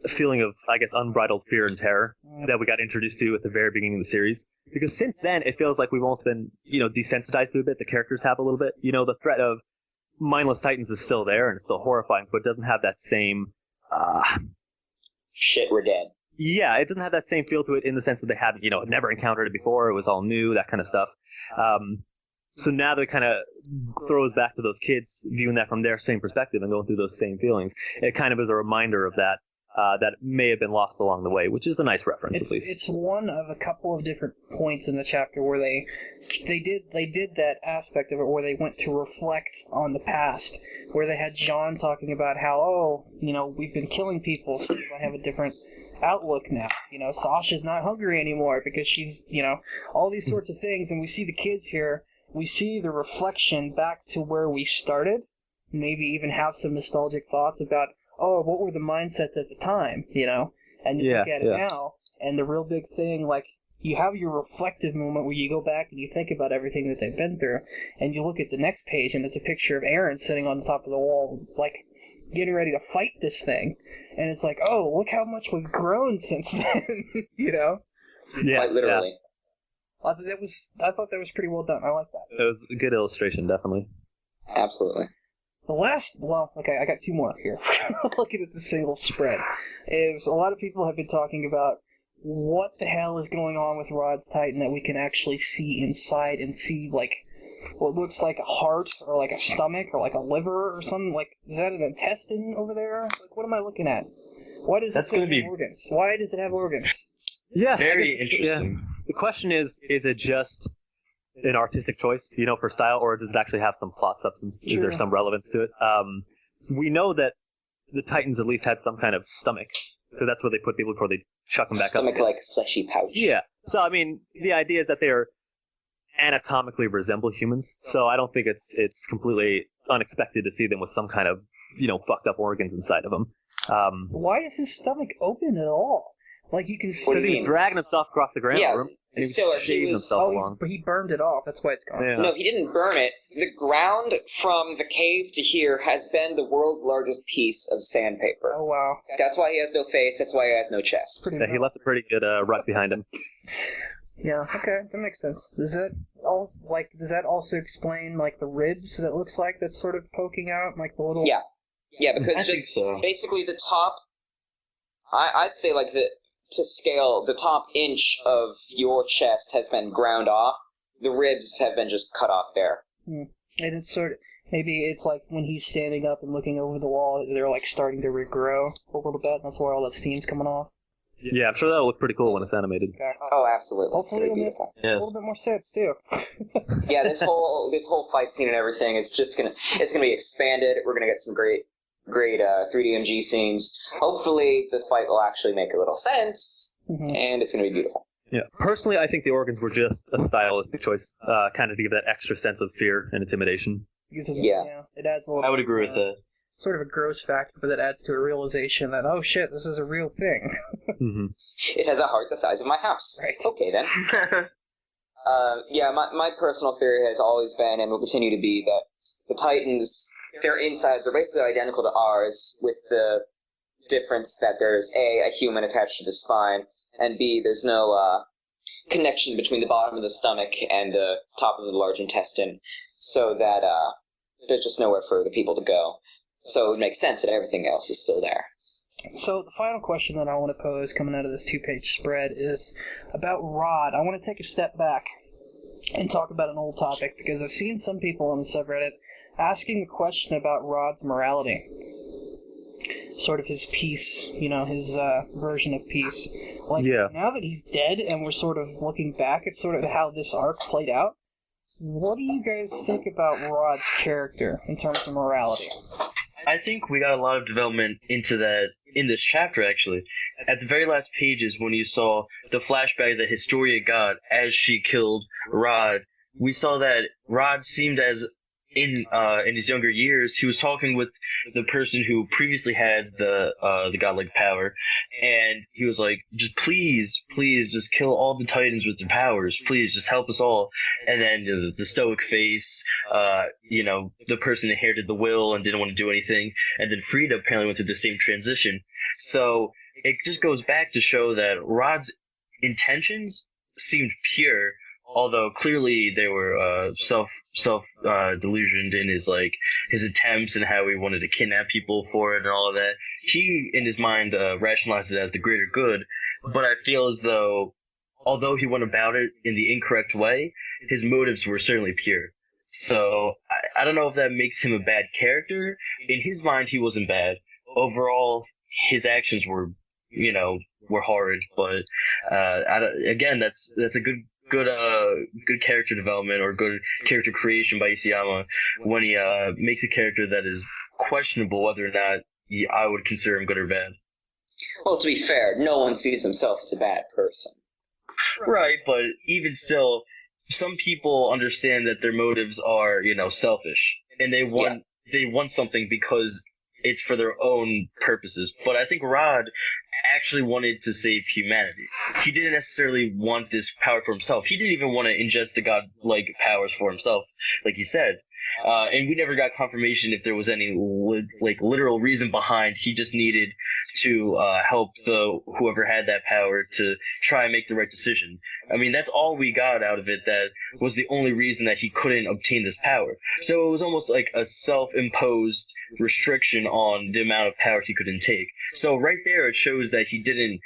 feeling of, I guess, unbridled fear and terror that we got introduced to at the very beginning of the series. Because since then, it feels like we've almost been, desensitized to it a bit. The characters have a little bit. The threat of mindless titans is still there and it's still horrifying, but it doesn't have that same shit, we're dead. Yeah, it doesn't have that same feel to it in the sense that they hadn't, never encountered it before. It was all new, that kind of stuff. So now that it kind of throws back to those kids, viewing that from their same perspective and going through those same feelings, it kind of is a reminder of that that may have been lost along the way, which is a nice reference, at least. It's one of a couple of different points in the chapter where they did that aspect of it where they went to reflect on the past, where they had John talking about how, we've been killing people, so I have a different outlook now. Sasha's not hungry anymore because she's, all these sorts of things, and we see the kids here, we see the reflection back to where we started, maybe even have some nostalgic thoughts about, what were the mindsets at the time, And you look at it now, and the real big thing, like, you have your reflective moment where you go back and you think about everything that they've been through, and you look at the next page, and it's a picture of Aaron sitting on the top of the wall, like, getting ready to fight this thing, and it's like, oh, look how much we've grown since then, you know? Yeah, Quite literally. I thought that was pretty well done. I like that. It was a good illustration, definitely. Absolutely. Okay, I got two more here. Looking at the single spread, is a lot of people have been talking about what the hell is going on with Rod's Titan that we can actually see inside and see, like, what looks like a heart or like a stomach or like a liver or something. Like, is that an intestine over there? Like, what am I looking at? Why does it have organs? Why does it have organs? Yeah, very interesting. Yeah. The question is it just an artistic choice, for style, or does it actually have some plot substance? Sure. Is there some relevance to it? We know that the Titans at least had some kind of stomach, because that's where they put people before they chuck them back up. Stomach-like fleshy pouch. Yeah. So, I mean, the idea is that they are anatomically resemble humans, so I don't think it's completely unexpected to see them with some kind of, fucked up organs inside of them. Why is his stomach open at all? Like, you can see... Because he was dragging himself across the ground. Yeah, and he was still, shaving himself along. He burned it off. That's why it's gone. Yeah. No, he didn't burn it. The ground from the cave to here has been the world's largest piece of sandpaper. Oh, wow. That's why he has no face. That's why he has no chest. Pretty Yeah, he left a pretty good rut behind him. Yeah, okay, that makes sense. Does that also explain, like, the ribs that it looks like that's sort of poking out, like the little... Yeah, because I think so. Basically the top, I'd say, like, to scale, the top inch of your chest has been ground off. The ribs have been just cut off there. And it's sort of, maybe it's like when he's standing up and looking over the wall, they're like starting to regrow a little bit, and that's why all that steam's coming off. Yeah, I'm sure that'll look pretty cool when it's animated. Okay. Oh, absolutely. Hopefully It's very it'll make beautiful. a little bit more sense, too. Yeah, this whole fight scene and everything, it's gonna be expanded. We're gonna get some great 3D MG scenes. Hopefully the fight will actually make a little sense, and it's gonna be beautiful. Yeah. Personally, I think the organs were just a stylistic choice, kind of to give that extra sense of fear and intimidation. Yeah. It adds a little I would agree with that. Sort of a gross factor, but that adds to a realization that, oh shit, this is a real thing. Mm-hmm. It has a heart the size of my house. Right. Okay, then. My personal theory has always been, and will continue to be, that the Titans, their insides are basically identical to ours, with the difference that there's a human attached to the spine, and B, there's no connection between the bottom of the stomach and the top of the large intestine, so that there's just nowhere for the people to go. So it would make sense that everything else is still there. So the final question that I want to pose coming out of this two-page spread is about Rod. I want to take a step back and talk about an old topic, because I've seen some people on the subreddit asking the question about Rod's morality. Sort of his peace, his version of peace. Like, now that he's dead and we're sort of looking back at sort of how this arc played out, what do you guys think about Rod's character in terms of morality? I think we got a lot of development into that in this chapter, actually. At the very last pages, when you saw the flashback that Historia got as she killed Rod, we saw that Rod seemed as, in his younger years, he was talking with the person who previously had the godlike power, and he was like, just please, just kill all the Titans with their powers, please, just help us all. And then the stoic face, the person inherited the will and didn't want to do anything, and then Frida apparently went through the same transition. So it just goes back to show that Rod's intentions seemed pure, although clearly they were self delusioned in his attempts and how he wanted to kidnap people for it and all of that. He, in his mind, rationalized it as the greater good, but I feel as though, although he went about it in the incorrect way, his motives were certainly pure. So I don't know if that makes him a bad character. In his mind, he wasn't bad. Overall, his actions were horrid, but again, that's a good character development or good character creation by Isayama when he makes a character that is questionable whether or not I would consider him good or bad. Well, to be fair, no one sees himself as a bad person. Right, but even still, some people understand that their motives are, selfish, and they want something because it's for their own purposes. But I think Rod actually wanted to save humanity. He didn't necessarily want this power for himself. He didn't even want to ingest the godlike powers for himself, like he said. And we never got confirmation if there was any literal reason behind. He just needed to help whoever had that power to try and make the right decision. I mean, that's all we got out of it. That was the only reason that he couldn't obtain this power. So it was almost like a self-imposed restriction on the amount of power he could intake. So right there, it shows that he didn't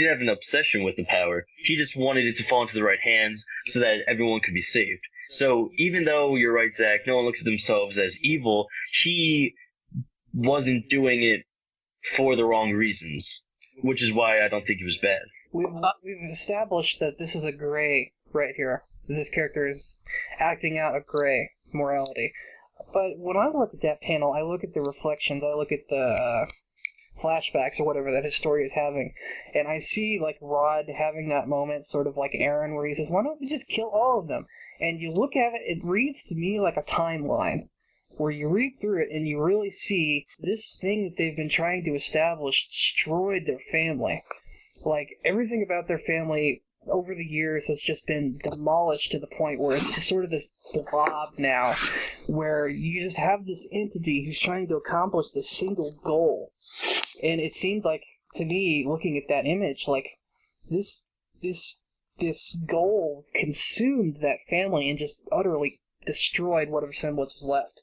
have an obsession with the power. He just wanted it to fall into the right hands so that everyone could be saved. So even though you're right, Zach, no one looks at themselves as evil, he wasn't doing it for the wrong reasons, which is why I don't think he was bad. We've established that this is a gray right here. This character is acting out a gray morality. But when I look at that panel, I look at the reflections, I look at the flashbacks or whatever that his story is having, and I see like Rod having that moment, sort of like Aaron, where he says, "Why don't we just kill all of them?" And you look at it, it reads to me like a timeline, where you read through it and you really see this thing that they've been trying to establish destroyed their family. Like, everything about their family over the years has just been demolished to the point where it's just sort of this blob now, where you just have this entity who's trying to accomplish this single goal. And it seemed like, to me, looking at that image, like, this goal consumed that family and just utterly destroyed whatever semblance was left.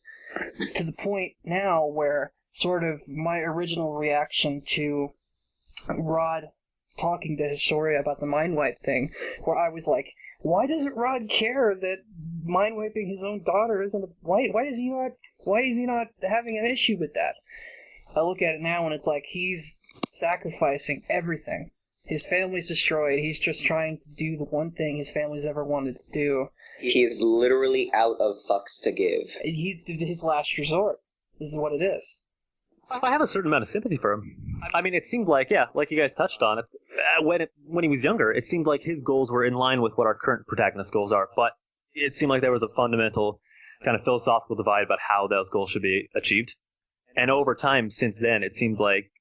To the point now where sort of my original reaction to Rod talking to Hisoria about the mind wipe thing, where I was like, why doesn't Rod care that mind wiping his own daughter isn't why is he not having an issue with that? I look at it now and it's like he's sacrificing everything. His family's destroyed. He's just trying to do the one thing his family's ever wanted to do. He is literally out of fucks to give. He's his last resort. This is what it is. I have a certain amount of sympathy for him. I mean, it seemed like, yeah, like you guys touched on it, when he was younger, it seemed like his goals were in line with what our current protagonist's goals are, but it seemed like there was a fundamental kind of philosophical divide about how those goals should be achieved. And over time, since then, it seemed like,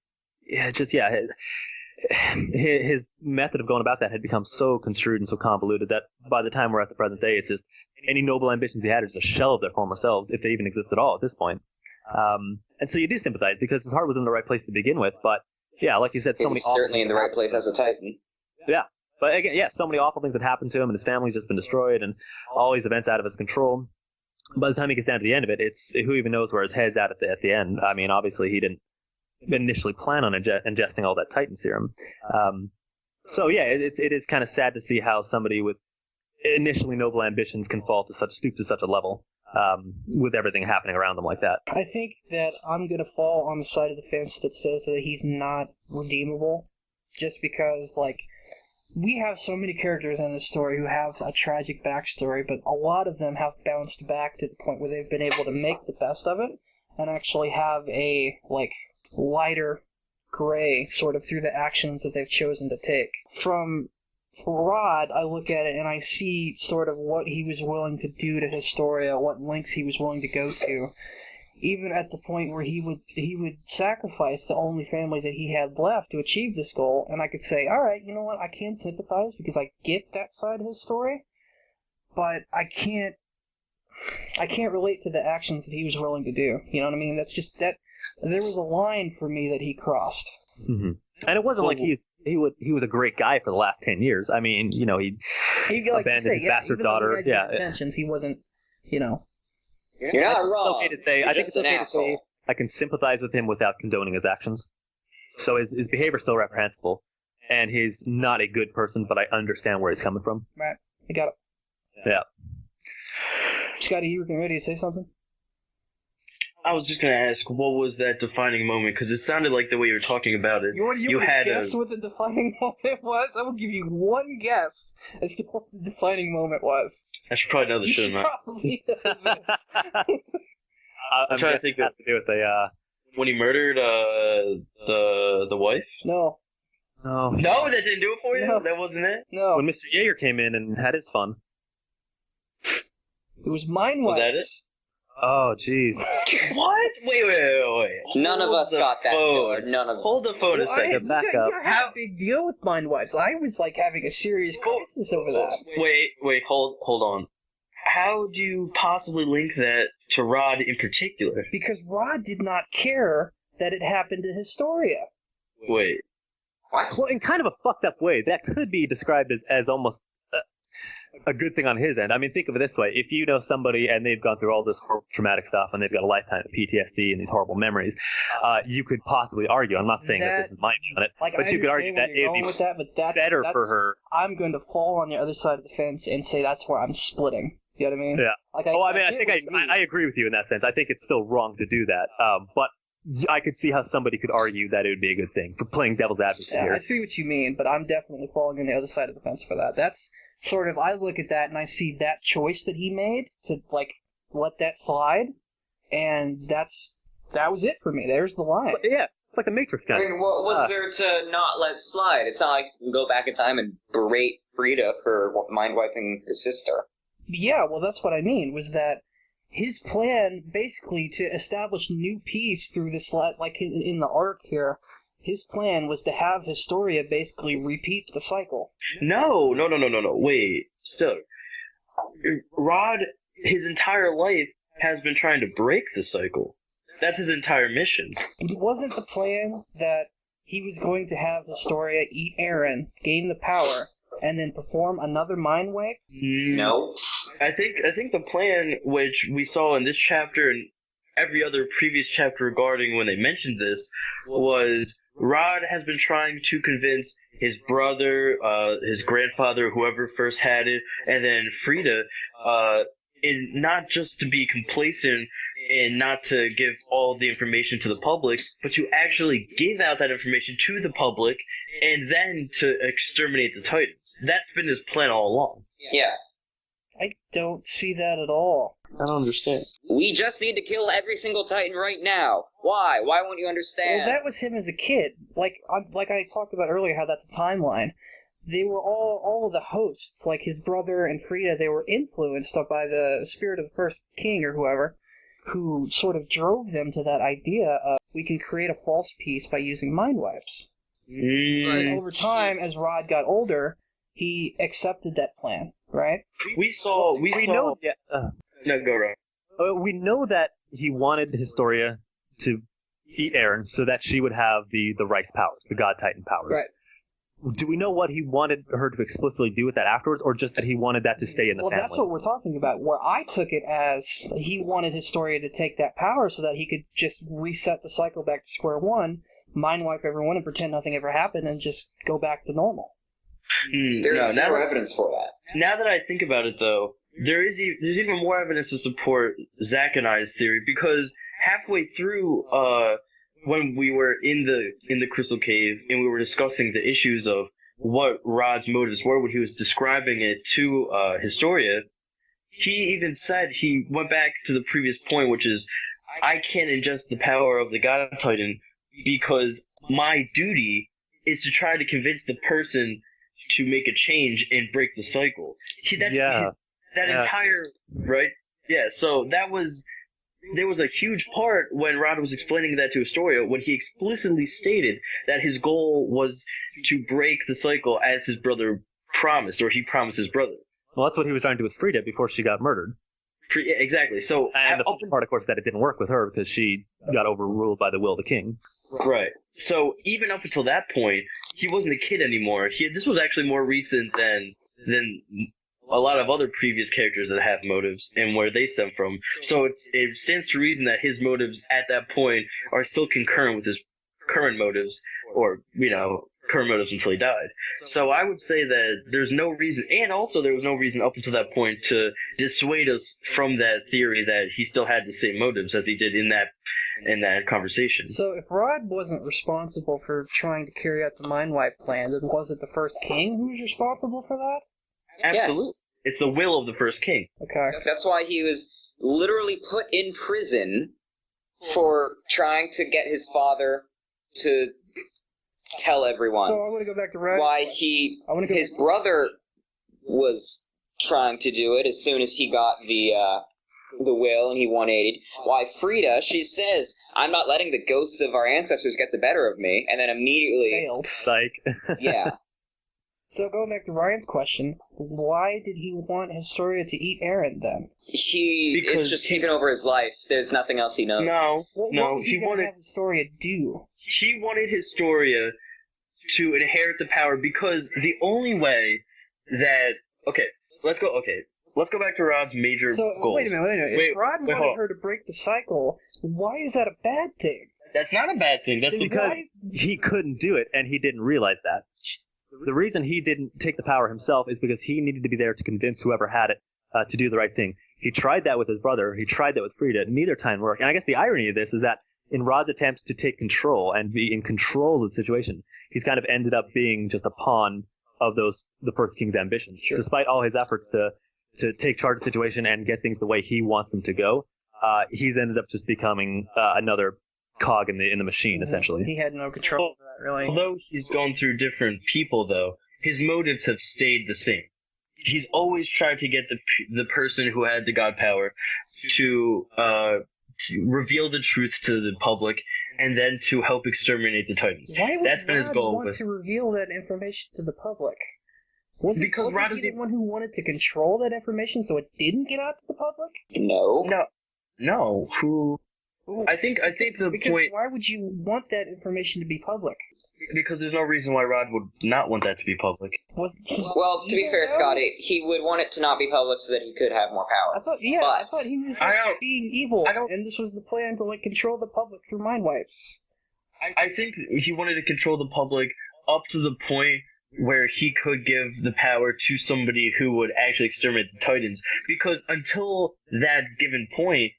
his method of going about that had become so construed and so convoluted that by the time we're at the present day, it's just any noble ambitions he had are just a shell of their former selves, if they even exist at all at this point. And so you do sympathize because his heart was in the right place to begin with. But yeah, like you said, so many certainly in the right place as a Titan. Yeah, but again, yeah, so many awful things had happened to him, and his family's just been destroyed, and all these events out of his control. By the time he gets down to the end of it, it's who even knows where his head's at the end. I mean, obviously he didn't initially plan on ingesting all that Titan serum. So yeah, it is kind of sad to see how somebody with initially noble ambitions can stoop to such a level. With everything happening around them like that. I think that I'm going to fall on the side of the fence that says that he's not redeemable, just because, like, we have so many characters in this story who have a tragic backstory, but a lot of them have bounced back to the point where they've been able to make the best of it, and actually have a, like, lighter gray sort of through the actions that they've chosen to take. For Rod, I look at it and I see sort of what he was willing to do to Historia, what lengths he was willing to go to, even at the point where he would sacrifice the only family that he had left to achieve this goal. And I could say, all right, you know what, I can sympathize because I get that side of his story, but I can't relate to the actions that he was willing to do. You know what I mean? That's just that. There was a line for me that he crossed. Mm-hmm. And it wasn't like he was a great guy for the last 10 years. I mean, you know, he abandoned his bastard daughter. Yeah, intentions. He wasn't, you know. You're not wrong. It's okay to say. I think it's okay to say I can sympathize with him without condoning his actions. So his behavior is still reprehensible, and he's not a good person, but I understand where he's coming from. Right. You got it. Yeah. Scotty, you were ready to say something? I was just going to ask, what was that defining moment? Because it sounded like the way you were talking about it. You had guess what the defining moment was? I will give you one guess as to what the defining moment was. I should probably know this, shouldn't I? Probably know this. I'm trying to think. It has to do with the when he murdered the wife. No. No, that didn't do it for you. No. That wasn't it. No. When Mr. Jaeger came in and had his fun. It was mind Was wipes. that it? Oh, jeez. What? Wait. None of us got that, Stewart. None of us. Hold the phone a second. Back up. You had a big deal with mind wipes. I was like having a serious crisis over that. Wait, hold on. how do you possibly link that to Rod in particular? Because Rod did not care that it happened to Historia. Wait. What? Well, in kind of a fucked up way, that could be described as almost a good thing on his end. I mean, think of it this way. If you know somebody and they've gone through all this horrible traumatic stuff and they've got a lifetime of PTSD and these horrible memories, you could possibly argue, I'm not saying that this is my view on it, but you could argue that it would be better for her. I'm going to fall on the other side of the fence and say that's where I'm splitting. You know what I mean? Yeah. I agree with you in that sense. I think it's still wrong to do that. But I could see how somebody could argue that it would be a good thing for playing devil's advocate here. I see what you mean, but I'm definitely falling on the other side of the fence for that. That's sort of, I look at that and I see that choice that he made to, like, let that slide, and that was it for me. There's the line. It's like the Matrix kind of. I mean, what was there to not let slide? It's not like you can go back in time and berate Frida for mind-wiping his sister. Yeah, well, that's what I mean, was that his plan, basically, to establish new peace through this, like, in the arc here, his plan was to have Historia basically repeat the cycle. No. Wait, still. Rod, his entire life, has been trying to break the cycle. That's his entire mission. Wasn't the plan that he was going to have Historia eat Eren, gain the power, and then perform another mind wipe? No. I think the plan, which we saw in this chapter and every other previous chapter regarding when they mentioned this, was Rod has been trying to convince his brother, his grandfather, whoever first had it, and then Frida, in not just to be complacent and not to give all the information to the public, but to actually give out that information to the public and then to exterminate the Titans. That's been his plan all along. Yeah. I don't see that at all. I don't understand. We just need to kill every single Titan right now. Why? Why won't you understand? Well, that was him as a kid. Like I talked about earlier, how that's a timeline. They were all of the hosts, like his brother and Frida, they were influenced by the spirit of the first king or whoever, who sort of drove them to that idea of we can create a false peace by using mind wipes. And over time, as Rod got older, he accepted that plan, right? We know. Yeah. No, go right. We know that he wanted Historia to eat Eren so that she would have the Rice powers, the God Titan powers. Right. Do we know what he wanted her to explicitly do with that afterwards, or just that he wanted that to stay in the family? Well, that's what we're talking about, where I took it as he wanted Historia to take that power so that he could just reset the cycle back to square one, mind wipe everyone and pretend nothing ever happened and just go back to normal. There's no evidence for that. Now that I think about it, though, there's even more evidence to support Zach and I's theory, because halfway through, when we were in the Crystal Cave and we were discussing the issues of what Rod's motives were when he was describing it to Historia, he even said, he went back to the previous point, which is, I can't ingest the power of the God Titan because my duty is to try to convince the person to make a change and break the cycle. Entire, right? Yeah, so there was a huge part when Rod was explaining that to Historia when he explicitly stated that his goal was to break the cycle as his brother promised, or he promised his brother. Well, that's what he was trying to do with Frida before she got murdered. Exactly. So, and the part, of course, that it didn't work with her because she got overruled by the will of the king. Right. So even up until that point, he wasn't a kid anymore. This was actually more recent than a lot of other previous characters that have motives and where they stem from. So it stands to reason that his motives at that point are still concurrent with his current motives, or, current motives until he died. So I would say that there's no reason, and also there was no reason up until that point to dissuade us from that theory that he still had the same motives as he did in that conversation. So if Rod wasn't responsible for trying to carry out the mind wipe plan, then was it the first king who was responsible for that? Absolutely. Yes. It's the will of the first king. Okay. That's why he was literally put in prison for trying to get his father to tell everyone. So I want to go back to Rod. Why his brother was trying to do it as soon as he got the will and he 180'd. Why Frida, she says, I'm not letting the ghosts of our ancestors get the better of me, and then immediately failed. Psych. Yeah. So going back to Ryan's question, why did he want Historia to eat Eren then? It's just taken over his life. There's nothing else he knows. What was he wanted have Historia do? He wanted Historia to inherit the power because the only way that let's go back to Rod's major goals. Wait a minute. If Rod wanted her to break the cycle, why is that a bad thing? That's not a bad thing. That's because he couldn't do it and he didn't realize that. The reason he didn't take the power himself is because he needed to be there to convince whoever had it to do the right thing. He tried that with his brother. He tried that with Frida. Neither time worked. And I guess the irony of this is that in Rod's attempts to take control and be in control of the situation, he's kind of ended up being just a pawn of the First King's ambitions. Sure. Despite all his efforts to take charge of the situation and get things the way he wants them to go, he's ended up just becoming another cog in the machine, essentially. He had no control over that, really. Although he's gone through different people, though, his motives have stayed the same. He's always tried to get the person who had the god power to reveal the truth to the public, and then to help exterminate the Titans. Why would That's been his goal. Want to reveal that information to the public? Because Rod is the one who wanted to control that information so it didn't get out to the public? No. Who? I think the point. Why would you want that information to be public? Because there's no reason why Rod would not want that to be public. Well, to be fair, Scotty, he would want it to not be public so that he could have more power. I thought he was being evil, and this was the plan to control the public through mind wipes. I think he wanted to control the public up to the point where he could give the power to somebody who would actually exterminate the Titans. Because until that given point,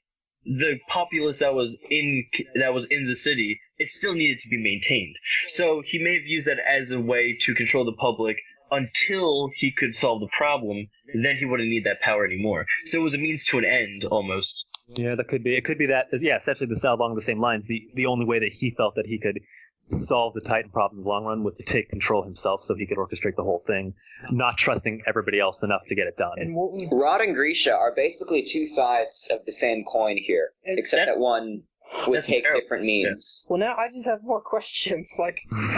the populace that was in the city, it still needed to be maintained. So he may have used that as a way to control the public until he could solve the problem. Then he wouldn't need that power anymore. So it was a means to an end, almost. Yeah, that could be. It could be that. Yeah, essentially, along the same lines. The only way that he felt that he could solve the Titan problem in the long run was to take control himself, so he could orchestrate the whole thing, not trusting everybody else enough to get it done. And Rod and Grisha are basically two sides of the same coin here, except that one would take different means. Well, now I just have more questions.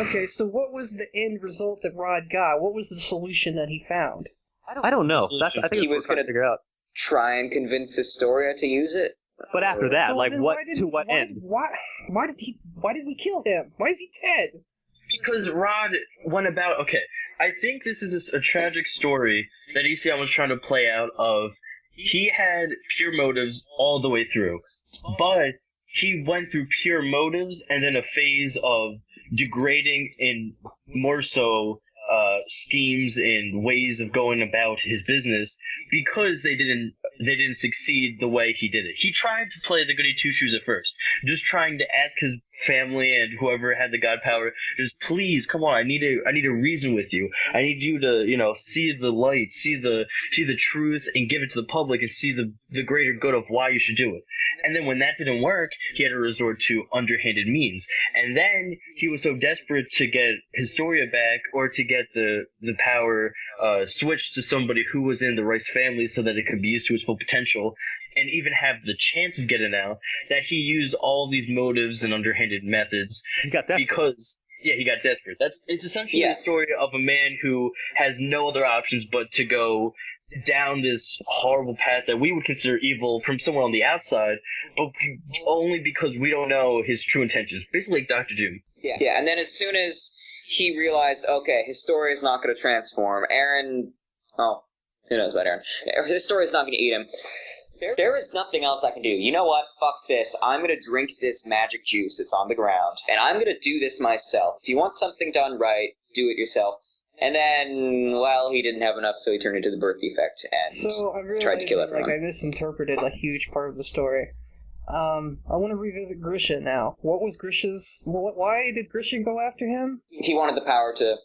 Okay, so what was the end result that Rod got? What was the solution that he found? I don't know. I think he was going to figure out. Try and convince Historia to use it. But after that, what end? Why did we kill him? Why is he dead? Because Rod went about. Okay, I think this is a tragic story that ECM was trying to play out. Of he had pure motives all the way through, but he went through pure motives and then a phase of degrading and more so schemes and ways of going about his business because they didn't succeed the way he did it. He tried to play the goody two-shoes at first, just trying to ask his family and whoever had the god power, just please, come on, I need to reason with you. I need you to, see the light, see the truth, and give it to the public and see the greater good of why you should do it. And then when that didn't work, he had to resort to underhanded means. And then he was so desperate to get Historia back or to get the power switched to somebody who was in the Rice family so that it could be used to its full potential and even have the chance of getting out, that he used all these motives and underhanded methods. He got desperate. Because he got desperate. It's essentially a story of a man who has no other options but to go down this horrible path that we would consider evil from someone on the outside, but only because we don't know his true intentions. Basically like Dr. Doom. Yeah, and then as soon as he realized, okay, Historia is not going to transform, Eren... Oh, who knows about Eren? Historia is not going to eat him. There is nothing else I can do. You know what? Fuck this. I'm going to drink this magic juice that's on the ground, and I'm going to do this myself. If you want something done right, do it yourself. And then, well, he didn't have enough, so he turned into the birth defect and tried to kill everyone. I misinterpreted a huge part of the story. I want to revisit Grisha now. What was Grisha's... Why did Grisha go after him? He wanted the power to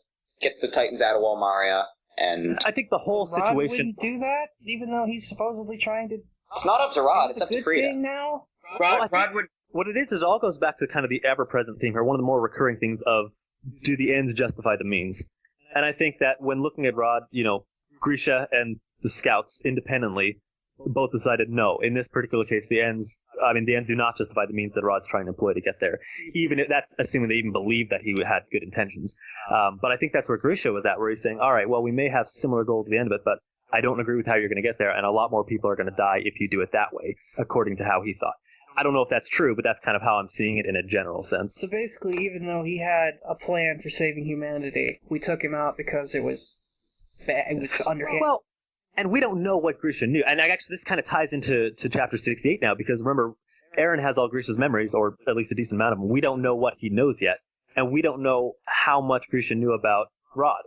get the Titans out of Walmaria, and... I think the whole situation... Rod wouldn't do that, even though he's supposedly trying to... It's not up to Rod, it's up to Frida. Now? Rod would... What it is it all goes back to kind of the ever-present theme here, one of the more recurring things of, do the ends justify the means? And I think that when looking at Rod, Grisha and the scouts independently both decided no. In this particular case, the ends do not justify the means that Rod's trying to employ to get there. Even if that's assuming they even believed that he had good intentions. But I think that's where Grisha was at, where he's saying, all right, well, we may have similar goals at the end of it, but I don't agree with how you're going to get there, and a lot more people are going to die if you do it that way, according to how he thought. I don't know if that's true, but that's kind of how I'm seeing it in a general sense. So basically, even though he had a plan for saving humanity, we took him out because it was bad, it was underhand. Well, and we don't know what Grisha knew. And actually, this kind of ties into Chapter 68 now, because remember, Eren has all Grisha's memories, or at least a decent amount of them. We don't know what he knows yet, and we don't know how much Grisha knew about Rod.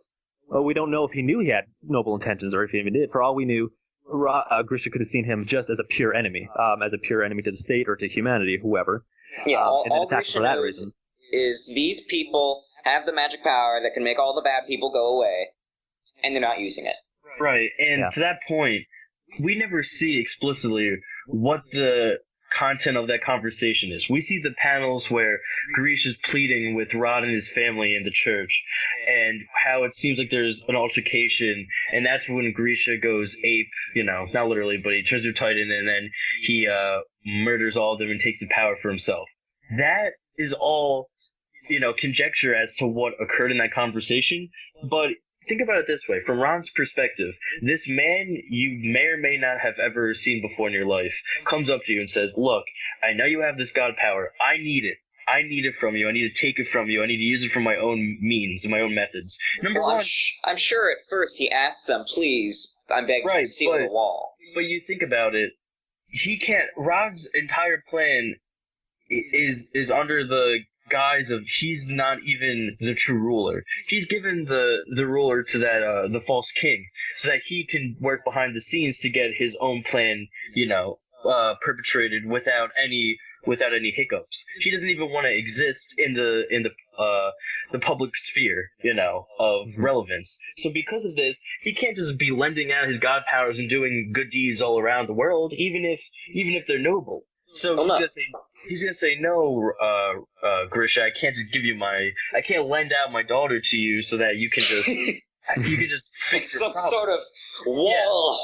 Well, we don't know if he knew he had noble intentions, or if he even did. For all we knew, Grisha could have seen him just as a pure enemy to the state or to humanity, whoever. Yeah, all Grisha for that reason is these people have the magic power that can make all the bad people go away, and they're not using it. Right, and to that point, we never see explicitly what the content of that conversation is. We see the panels where Grisha's pleading with Rod and his family in the church, and how it seems like there's an altercation, and that's when Grisha goes ape, not literally, but he turns to Titan, and then he murders all of them and takes the power for himself. That is all, conjecture as to what occurred in that conversation, but think about it this way. From Ron's perspective, this man you may or may not have ever seen before in your life comes up to you and says, look, I know you have this god power. I need it. I need it from you. I need to take it from you. I need to use it for my own means and my own methods. Number one, I'm sure at first he asks them, please, I'm begging you to seal the wall. But you think about it, he can't. Rod's entire plan is under the guise of he's not even the true ruler. He's given the ruler to that the false king, so that he can work behind the scenes to get his own plan, perpetrated without any hiccups. He doesn't even want to exist in the public sphere, of relevance. So because of this, he can't just be lending out his god powers and doing good deeds all around the world, even if they're noble. So he's gonna say no, Grisha. I can't just I can't lend out my daughter to you so that you can just fix your problem. Sort of wall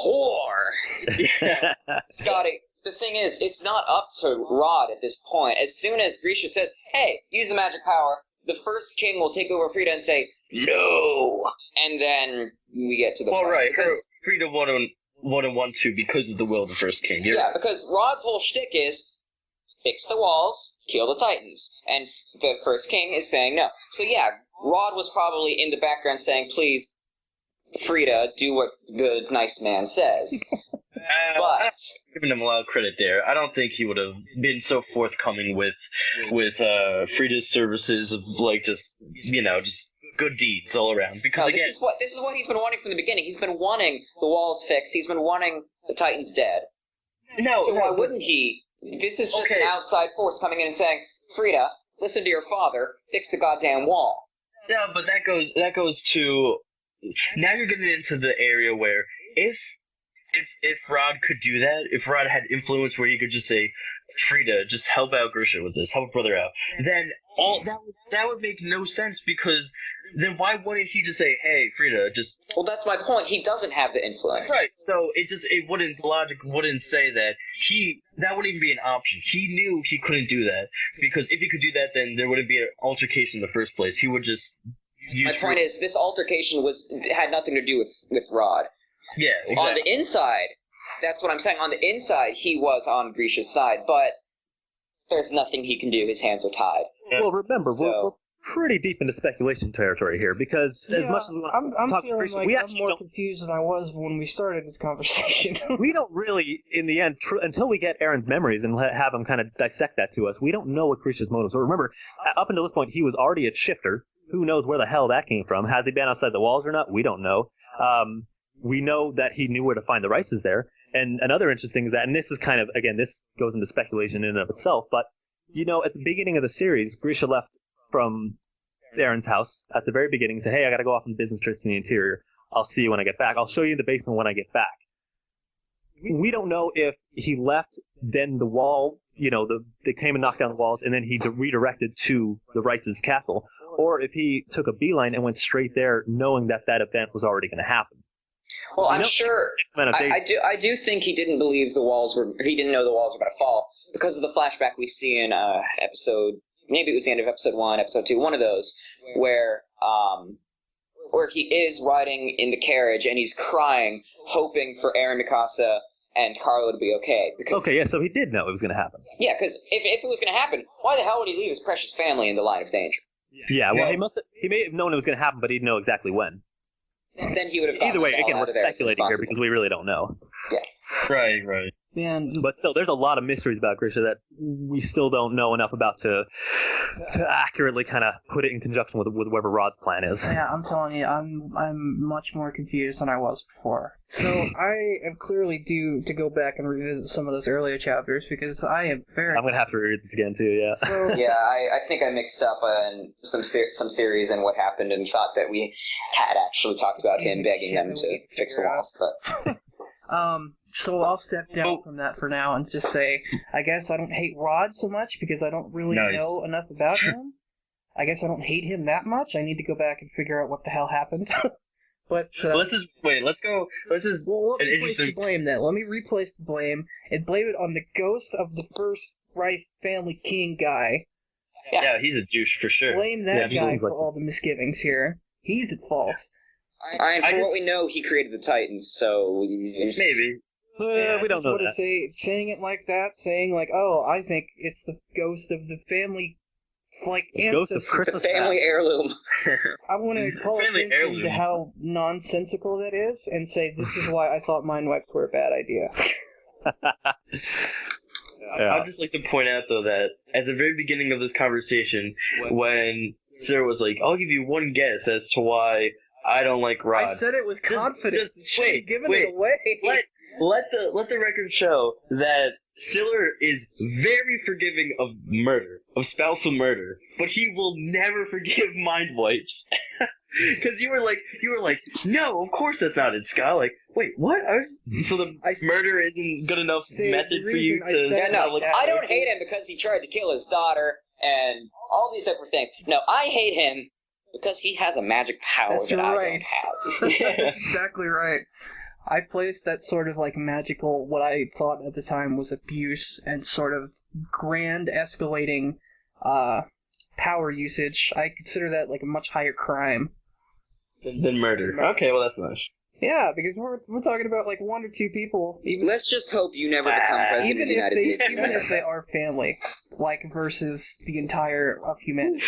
whore. Yeah. Scotty, the thing is, it's not up to Rod at this point. As soon as Grisha says, "Hey, use the magic power," the first king will take over Frida and say no, and then we get to the point. Right, Frida wouldn't want to because of the will of the first king. Because Rod's whole shtick is fix the walls, kill the Titans, and the first king is saying no. So Rod was probably in the background saying, please, Frida, do what the nice man says. But giving him a lot of credit there. I don't think he would have been so forthcoming with Frida's services of just good deeds all around. Because this is what he's been wanting from the beginning. He's been wanting the walls fixed. He's been wanting the Titans dead. Why wouldn't he? This is just an outside force coming in and saying, Frida, listen to your father, fix the goddamn wall. Yeah, but that goes to now you're getting into the area where if Rod could do that, if Rod had influence where he could just say, Frida, just help out Grisha with this, help a brother out, then that would make no sense, because then why wouldn't he just say, hey, Frida, just... Well, that's my point. He doesn't have the influence. Right, so logic wouldn't say that that wouldn't even be an option. He knew he couldn't do that, because if he could do that, then there wouldn't be an altercation in the first place. He would just use... My point is, this altercation had nothing to do with Rod. Yeah, exactly. On the inside, that's what I'm saying. On the inside, he was on Grisha's side, but there's nothing he can do. His hands are tied. Yeah. Well, remember, we're pretty deep into speculation territory here, because as much as we want to talk feeling Grisha, like we I'm actually more don't... confused than I was when we started this conversation. We don't really, in the end, until we get Eren's memories and have him kind of dissect that to us, we don't know what Grisha's motives were. Remember, up until this point, he was already a shifter. Who knows where the hell that came from? Has he been outside the walls or not? We don't know. We know that he knew where to find the rices there. And another interesting is that, and this is kind of, again, this goes into speculation in and of itself, but, at the beginning of the series, Grisha left from Eren's house at the very beginning and said, hey, I got to go off on business trips in the interior. I'll see you when I get back. I'll show you the basement when I get back. We don't know if he left, then the wall, they came and knocked down the walls, and then he redirected to the Rice's castle, or if he took a beeline and went straight there knowing that event was already going to happen. Well, I'm sure. I do think he didn't believe the walls were. He didn't know the walls were going to fall because of the flashback we see in episode. Maybe it was the end of episode 1, episode 2, one of those where he is riding in the carriage and he's crying, hoping for Eren Mikasa and Carla to be okay. So he did know it was going to happen. Yeah, because if it was going to happen, why the hell would he leave his precious family in the line of danger? Yeah, well, he may have known it was going to happen, but he didn't know exactly when. Then he would have. Either way, again, we're speculating here because we really don't know. Yeah. Right. Man, but still, there's a lot of mysteries about Grisha that we still don't know enough about to accurately kind of put it in conjunction with whatever Rod's plan is. Yeah, I'm telling you, I'm much more confused than I was before. So I am clearly due to go back and revisit some of those earlier chapters because I am very. I'm gonna have to reread this again too. Yeah. So, yeah, I think I mixed up some theories and what happened and thought that we had actually talked about him begging them to fix the walls, but. So I'll step down from that for now and just say, I guess I don't hate Rod so much because I don't really know enough about him. I guess I don't hate him that much. I need to go back and figure out what the hell happened. But let's just wait. Let's go. Let's just. Well, let me replace the blame then. Let me replace the blame and blame it on the ghost of the first Rice family king guy. Yeah, he's a douche for sure. Blame that guy for all the misgivings here. He's at fault. For what we know, he created the Titans, so maybe. We don't know that. Saying it like that, saying like, "Oh, I think it's the ghost of the family, like ghost of Christmas family heirloom." I want to call attention to how nonsensical that is, and say this is why I thought mind wipes were a bad idea. I'd just like to point out though that at the very beginning of this conversation, when Sarah was like, "I'll give you one guess as to why I don't like Rod," I said it with confidence. Just wait, giving it away. Let the record show that Stiller is very forgiving of murder, of spousal murder, but he will never forgive mind wipes. Because you were like, no, of course that's not it, Scott. Like, wait, what? So the murder isn't good enough method for you to? Yeah, no, I don't hate him because he tried to kill his daughter and all these different things. No, I hate him because he has a magic power I don't have. That's exactly right. I placed that sort of like magical, what I thought at the time was abuse and sort of grand escalating power usage. I consider that like a much higher crime than murder. Okay, well that's nice. Yeah, because we're talking about like 1 or 2 people. Let's just hope you never become president of the United States. Even if they are family, like versus the entire of humanity.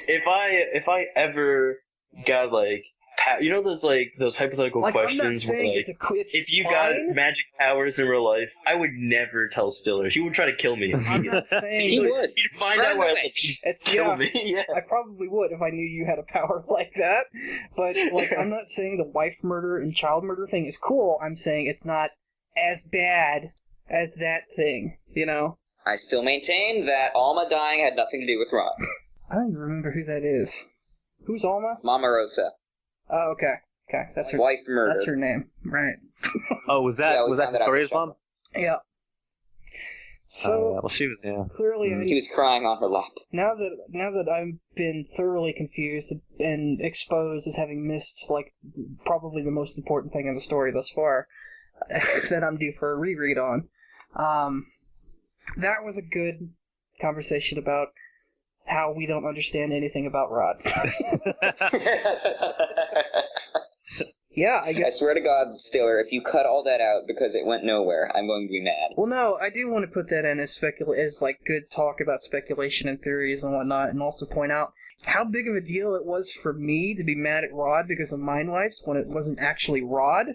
If I ever got like, you know those hypothetical questions where like, if you got magic powers in real life, I would never tell Stiller. He would try to kill me. I'm not saying he would. He'd find out where kill me. Yeah. I probably would if I knew you had a power like that. But like, I'm not saying the wife murder and child murder thing is cool. I'm saying it's not as bad as that thing. You know. I still maintain that Alma dying had nothing to do with Rod. I don't even remember who that is. Who's Alma? Mama Rosa. Oh, okay. Okay, that's her wife murder. That's her name, right? Oh, was that the story of mom? Yeah. So well, she was clearly he was crying on her lap. Now that I've been thoroughly confused and exposed as having missed like probably the most important thing in the story thus far, that I'm due for a reread on. That was a good conversation about how we don't understand anything about Rod. Yeah, I swear to God, Stiller, if you cut all that out because it went nowhere, I'm going to be mad. Well, no, I do want to put that in as like good talk about speculation and theories and whatnot, and also point out how big of a deal it was for me to be mad at Rod because of mind wipes when it wasn't actually Rod.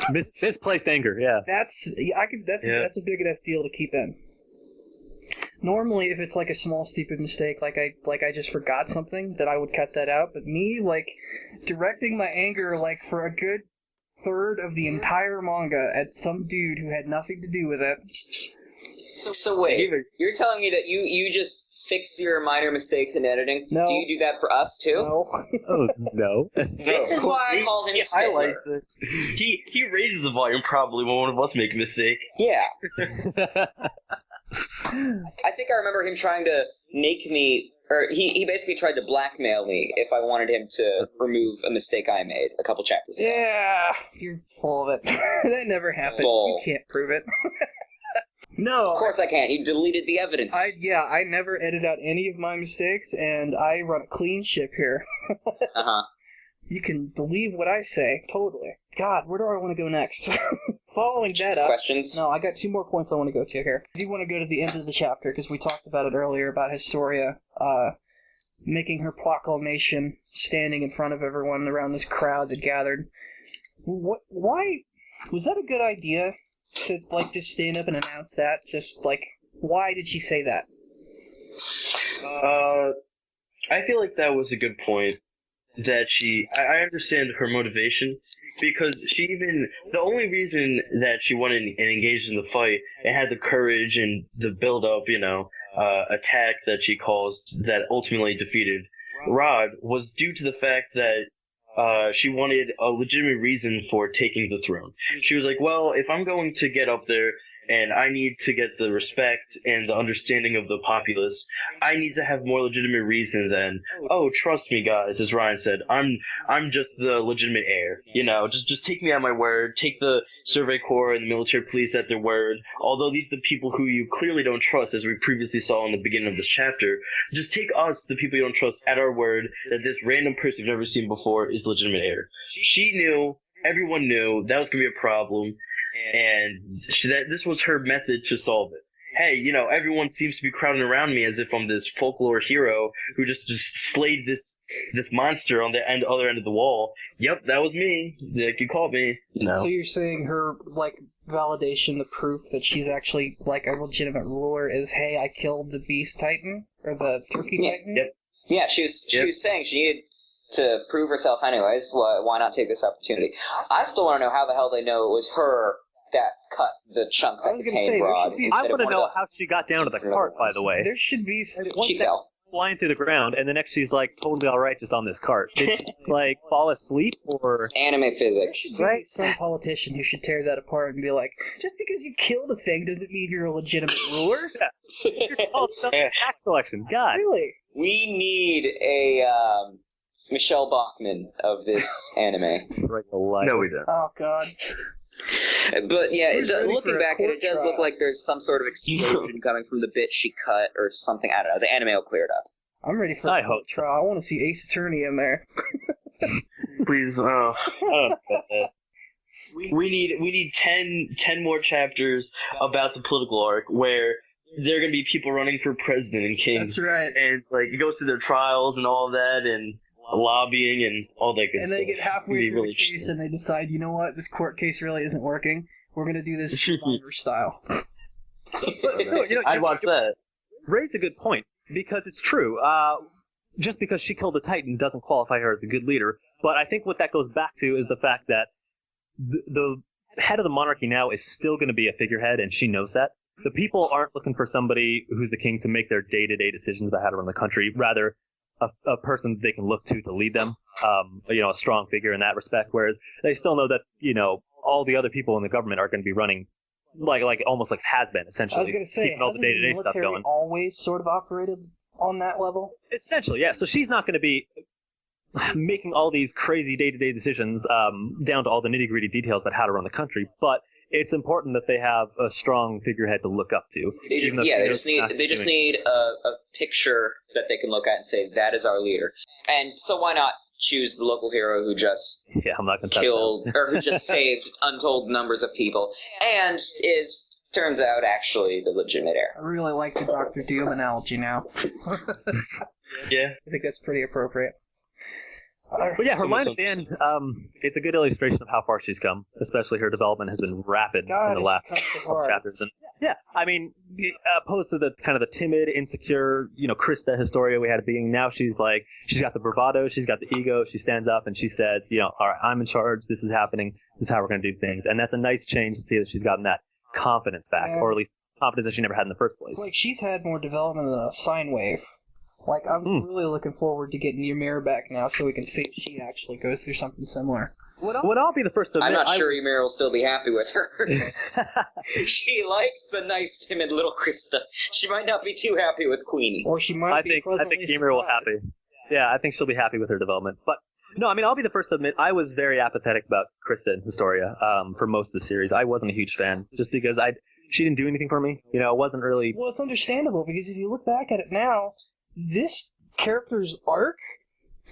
Misplaced anger, yeah. That's a big enough deal to keep in. Normally, if it's like a small, stupid mistake, like I just forgot something, that I would cut that out. But me, like, directing my anger, like, for a good third of the entire manga at some dude who had nothing to do with it. So wait, you're telling me that you just fix your minor mistakes in editing? No. Do you do that for us, too? No. Oh, no. This is why I call him Stiller. He raises the volume probably when one of us make a mistake. Yeah. I think I remember him trying to make me, or he basically tried to blackmail me if I wanted him to remove a mistake I made a couple chapters ago. Yeah, you're full of it. That never happened. Bull. You can't prove it. No. Of course I can't. He deleted the evidence. I never edit out any of my mistakes, and I run a clean ship here. Uh-huh. You can believe what I say, totally. God, where do I want to go next? Following that up... Questions? No, I got 2 more points I want to go to here. I do want to go to the end of the chapter, because we talked about it earlier, about Historia making her proclamation, standing in front of everyone around this crowd that gathered. Why... Was that a good idea? To, just stand up and announce that? Just, why did she say that? I feel like that was a good point. That I understand her motivation, because the only reason that she went and engaged in the fight and had the courage and the build-up, attack that she caused that ultimately defeated Rod was due to the fact that she wanted a legitimate reason for taking the throne. She was like, well, if I'm going to get up there and I need to get the respect and the understanding of the populace, I need to have more legitimate reason than, oh, trust me, guys, as Ryan said, I'm just the legitimate heir. Just take me at my word, take the Survey Corps and the military police at their word, although these are the people who you clearly don't trust, as we previously saw in the beginning of this chapter. Just take us, the people you don't trust, at our word that this random person you've never seen before is the legitimate heir. She knew, everyone knew, that was going to be a problem. And that this was her method to solve it. Hey, everyone seems to be crowding around me as if I'm this folklore hero who just slayed this monster on the other end of the wall. Yep, that was me. You called me. So you're saying her validation, the proof that she's actually a legitimate ruler is, hey, I killed the Beast Titan or the Turkey Titan. Yep. Yeah, she was saying she needed to prove herself anyways. Why not take this opportunity? I still want to know how the hell they know it was her that cut the chunk that contained Rod. I want to know how she got down to the cart, by the way. There should be... She fell. Flying through the ground, and the next she's totally alright just on this cart. Did she fall asleep, or... Anime physics. Right? Some politician who should tear that apart and be like, just because you killed a thing doesn't mean you're a legitimate ruler. Tax collection. God. Really? We need a... Michelle Bachman of this anime. No, we don't. Oh, God. But yeah, looking back at it, it does look like there's some sort of explosion coming from the bit she cut or something. I don't know. The anime will clear it up. I'm ready for a court trial. I want to see Ace Attorney in there. Please, we need 10 more chapters about the political arc where there are going to be people running for president and king. That's right. And it goes through their trials and all of that, and lobbying and all that good stuff. And they get halfway through the case and they decide, you know what, this court case really isn't working. We're going to do this Survivor style. But still, I'd watch that. Raise a good point, because it's true. Just because she killed a Titan doesn't qualify her as a good leader. But I think what that goes back to is the fact that the head of the monarchy now is still going to be a figurehead, and she knows that. The people aren't looking for somebody who's the king to make their day-to-day decisions about how to run the country. Rather, a person they can look to lead them, a strong figure in that respect, whereas they still know that, all the other people in the government are going to be running almost like has-been, essentially. I was going to say, keeping all the day-to-day stuff going. Always sort of operated on that level? Essentially, yeah. So she's not going to be making all these crazy day-to-day decisions down to all the nitty-gritty details about how to run the country, but it's important that they have a strong figurehead to look up to. They just need a picture that they can look at and say, that is our leader. And so why not choose the local hero who just I'm not gonna killed or who just saved untold numbers of people and turns out actually the legitimate heir. I really like the Dr. Doom analogy now. Yeah. I think that's pretty appropriate. But yeah, her line at the end, it's a good illustration of how far she's come. Especially her development has been rapid in the last couple chapters. And yeah, I mean, opposed to the kind of the timid, insecure, Krista Historia we had at the beginning, now she's got the bravado, she's got the ego, she stands up and she says, all right, I'm in charge, this is happening, this is how we're going to do things. And that's a nice change to see that she's gotten that confidence back, or at least confidence that she never had in the first place. She's had more development than a sine wave. I'm really looking forward to getting Yumiya back now so we can see if she actually goes through something similar. Would I'll be the first to admit, I'm not sure Yumiya will still be happy with her. She likes the nice, timid little Krista. She might not be too happy with Queenie. Or she might I be think pleasantly Yumiya will surprised. happy. Yeah, I think she'll be happy with her development. But no, I mean, I'll be the first to admit I was very apathetic about Krista and Historia for most of the series. I wasn't a huge fan, just because she didn't do anything for me. You know, it wasn't really. Well, it's understandable, because if you look back at it now, this character's arc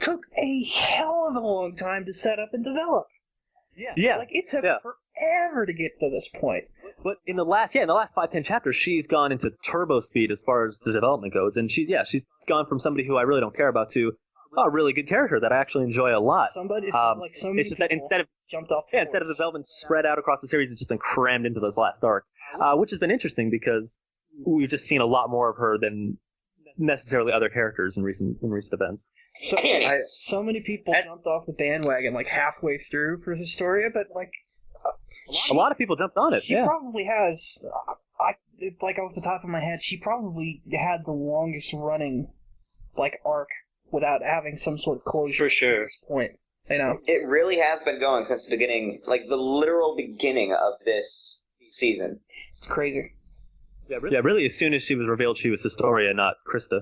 took a hell of a long time to set up and develop. Yeah. Like, it took forever to get to this point. But in the last 5-10 chapters, she's gone into turbo speed as far as the development goes, and she's gone from somebody who I really don't care about to a really good character that I actually enjoy a lot. Somebody, like so many it's just that instead of jumped off. instead of the development spread out across the series, it's just been crammed into this last arc, which has been interesting because we've just seen a lot more of her than necessarily other characters in recent events. So many people jumped off the bandwagon like halfway through for Historia, but like a lot of people jumped on it. She probably has. Like off the top of my head, she probably had the longest running like arc without having some sort of closure. For sure. At this point, you know. It really has been going since the beginning, like the literal beginning of this season. It's crazy. Yeah, really. As soon as she was revealed, she was Historia, not Krista.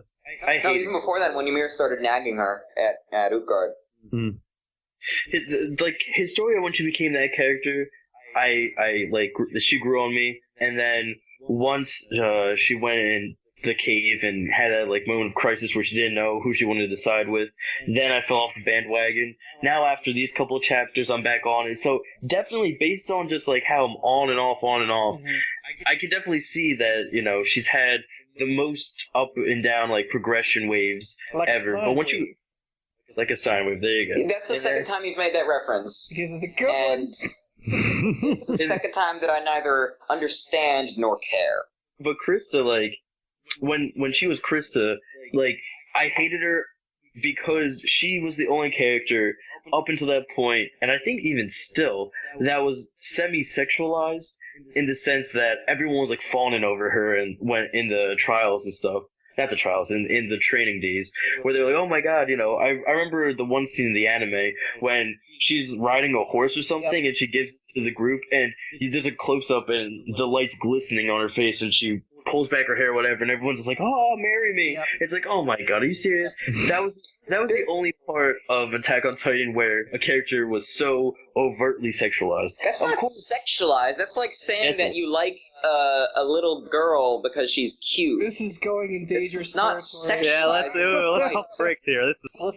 Even before that, when Yumiya started nagging her at Utgard. Mm. Like Historia, when she became that character, she grew on me, and then once she went in the cave and had that like moment of crisis where she didn't know who she wanted to decide with, then I fell off the bandwagon. Now after these couple of chapters, I'm back on it. So definitely based on just like how I'm on and off, mm-hmm. I can definitely see that, you know, she's had the most up and down like progression waves like ever. But once you like a sine wave, there you go. That's the second time you've made that reference. Because it's a good one. It's the second time that I neither understand nor care. But Krista, like, when she was Krista, like, I hated her because she was the only character up until that point, and I think even still, that was semi-sexualized in the sense that everyone was like fawning over her and when in the trials and stuff. Not the trials, in the training days, where they're like, oh my god, you know, I remember the one scene in the anime when she's riding a horse or something, and she gives to the group, and there's a close-up, and the light's glistening on her face, and she pulls back her hair or whatever, and everyone's just like, oh, marry me. Yep. It's like, oh my god, are you serious? That was the only part of Attack on Titan where a character was so overtly sexualized. That's not sexualized. That's like saying that you like a little girl because she's cute. This is going in dangerous territory. It's not sexualized. Yeah, let's pump brakes here. Let's cut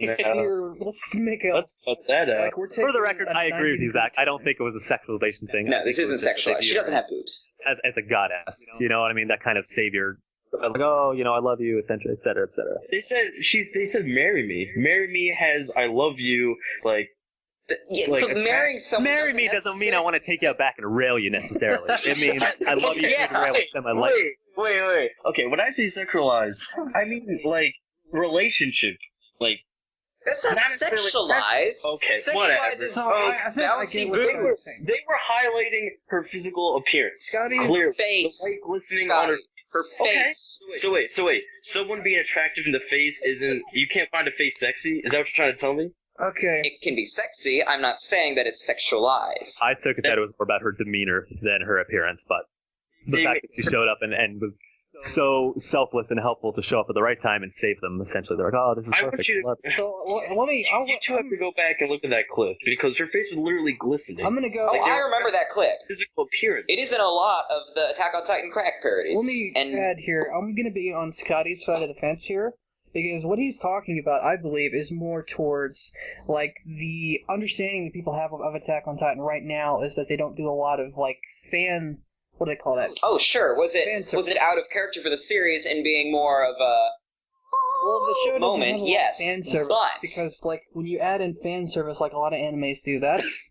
that out. Like for the record, I agree with you, Zach. I don't think it was a sexualization thing. No, this isn't sexualized. She doesn't have boobs. As a goddess, you know what I mean? That kind of savior. Like, oh, you know, I love you, etc., etc., etc. They said marry me. Marry me has I love you, like. Yeah, like but marrying someone. Marry me doesn't mean I want to take you out back and rail you necessarily. It means I love you and rail them. I like. Wait. Okay, when I say sexualized, I mean like relationship, like. That's not sexualized. Okay, whatever. So they were highlighting her physical appearance. Clear face, the light glistening on her face. Okay. So wait. Someone being attractive in the face isn't. You can't find a face sexy. Is that what you're trying to tell me? Okay. It can be sexy. I'm not saying that it's sexualized. I took it that it was more about her demeanor than her appearance, but the fact that she showed up and was so selfless and helpful to show up at the right time and save them, essentially. They're like, oh, this is perfect. You two have to go back and look at that clip, because her face was literally glistening. I'm going to go... I remember that clip. Physical appearance. It isn't a lot of the Attack on Titan crack parodies. Let me add here, I'm going to be on Scotty's side of the fence here, because what he's talking about, I believe, is more towards, like, the understanding that people have of Attack on Titan right now is that they don't do a lot of, like, fan... What do they call that? Oh, sure. Was it out of character for the series and being more of a the show moment? Yes, fan service, but because like when you add in fan service, like a lot of animes do, that's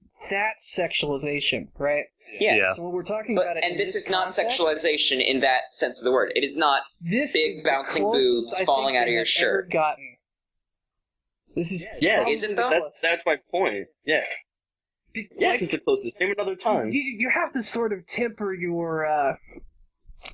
sexualization, right? Yes. Yeah. So when we're talking about it, and this is not sexualization in that sense of the word. It is not big bouncing boobs falling out of your shirt. This is Is it though? That's my point. Yeah. Yes, it's the closest. Name another time. You have to sort of temper your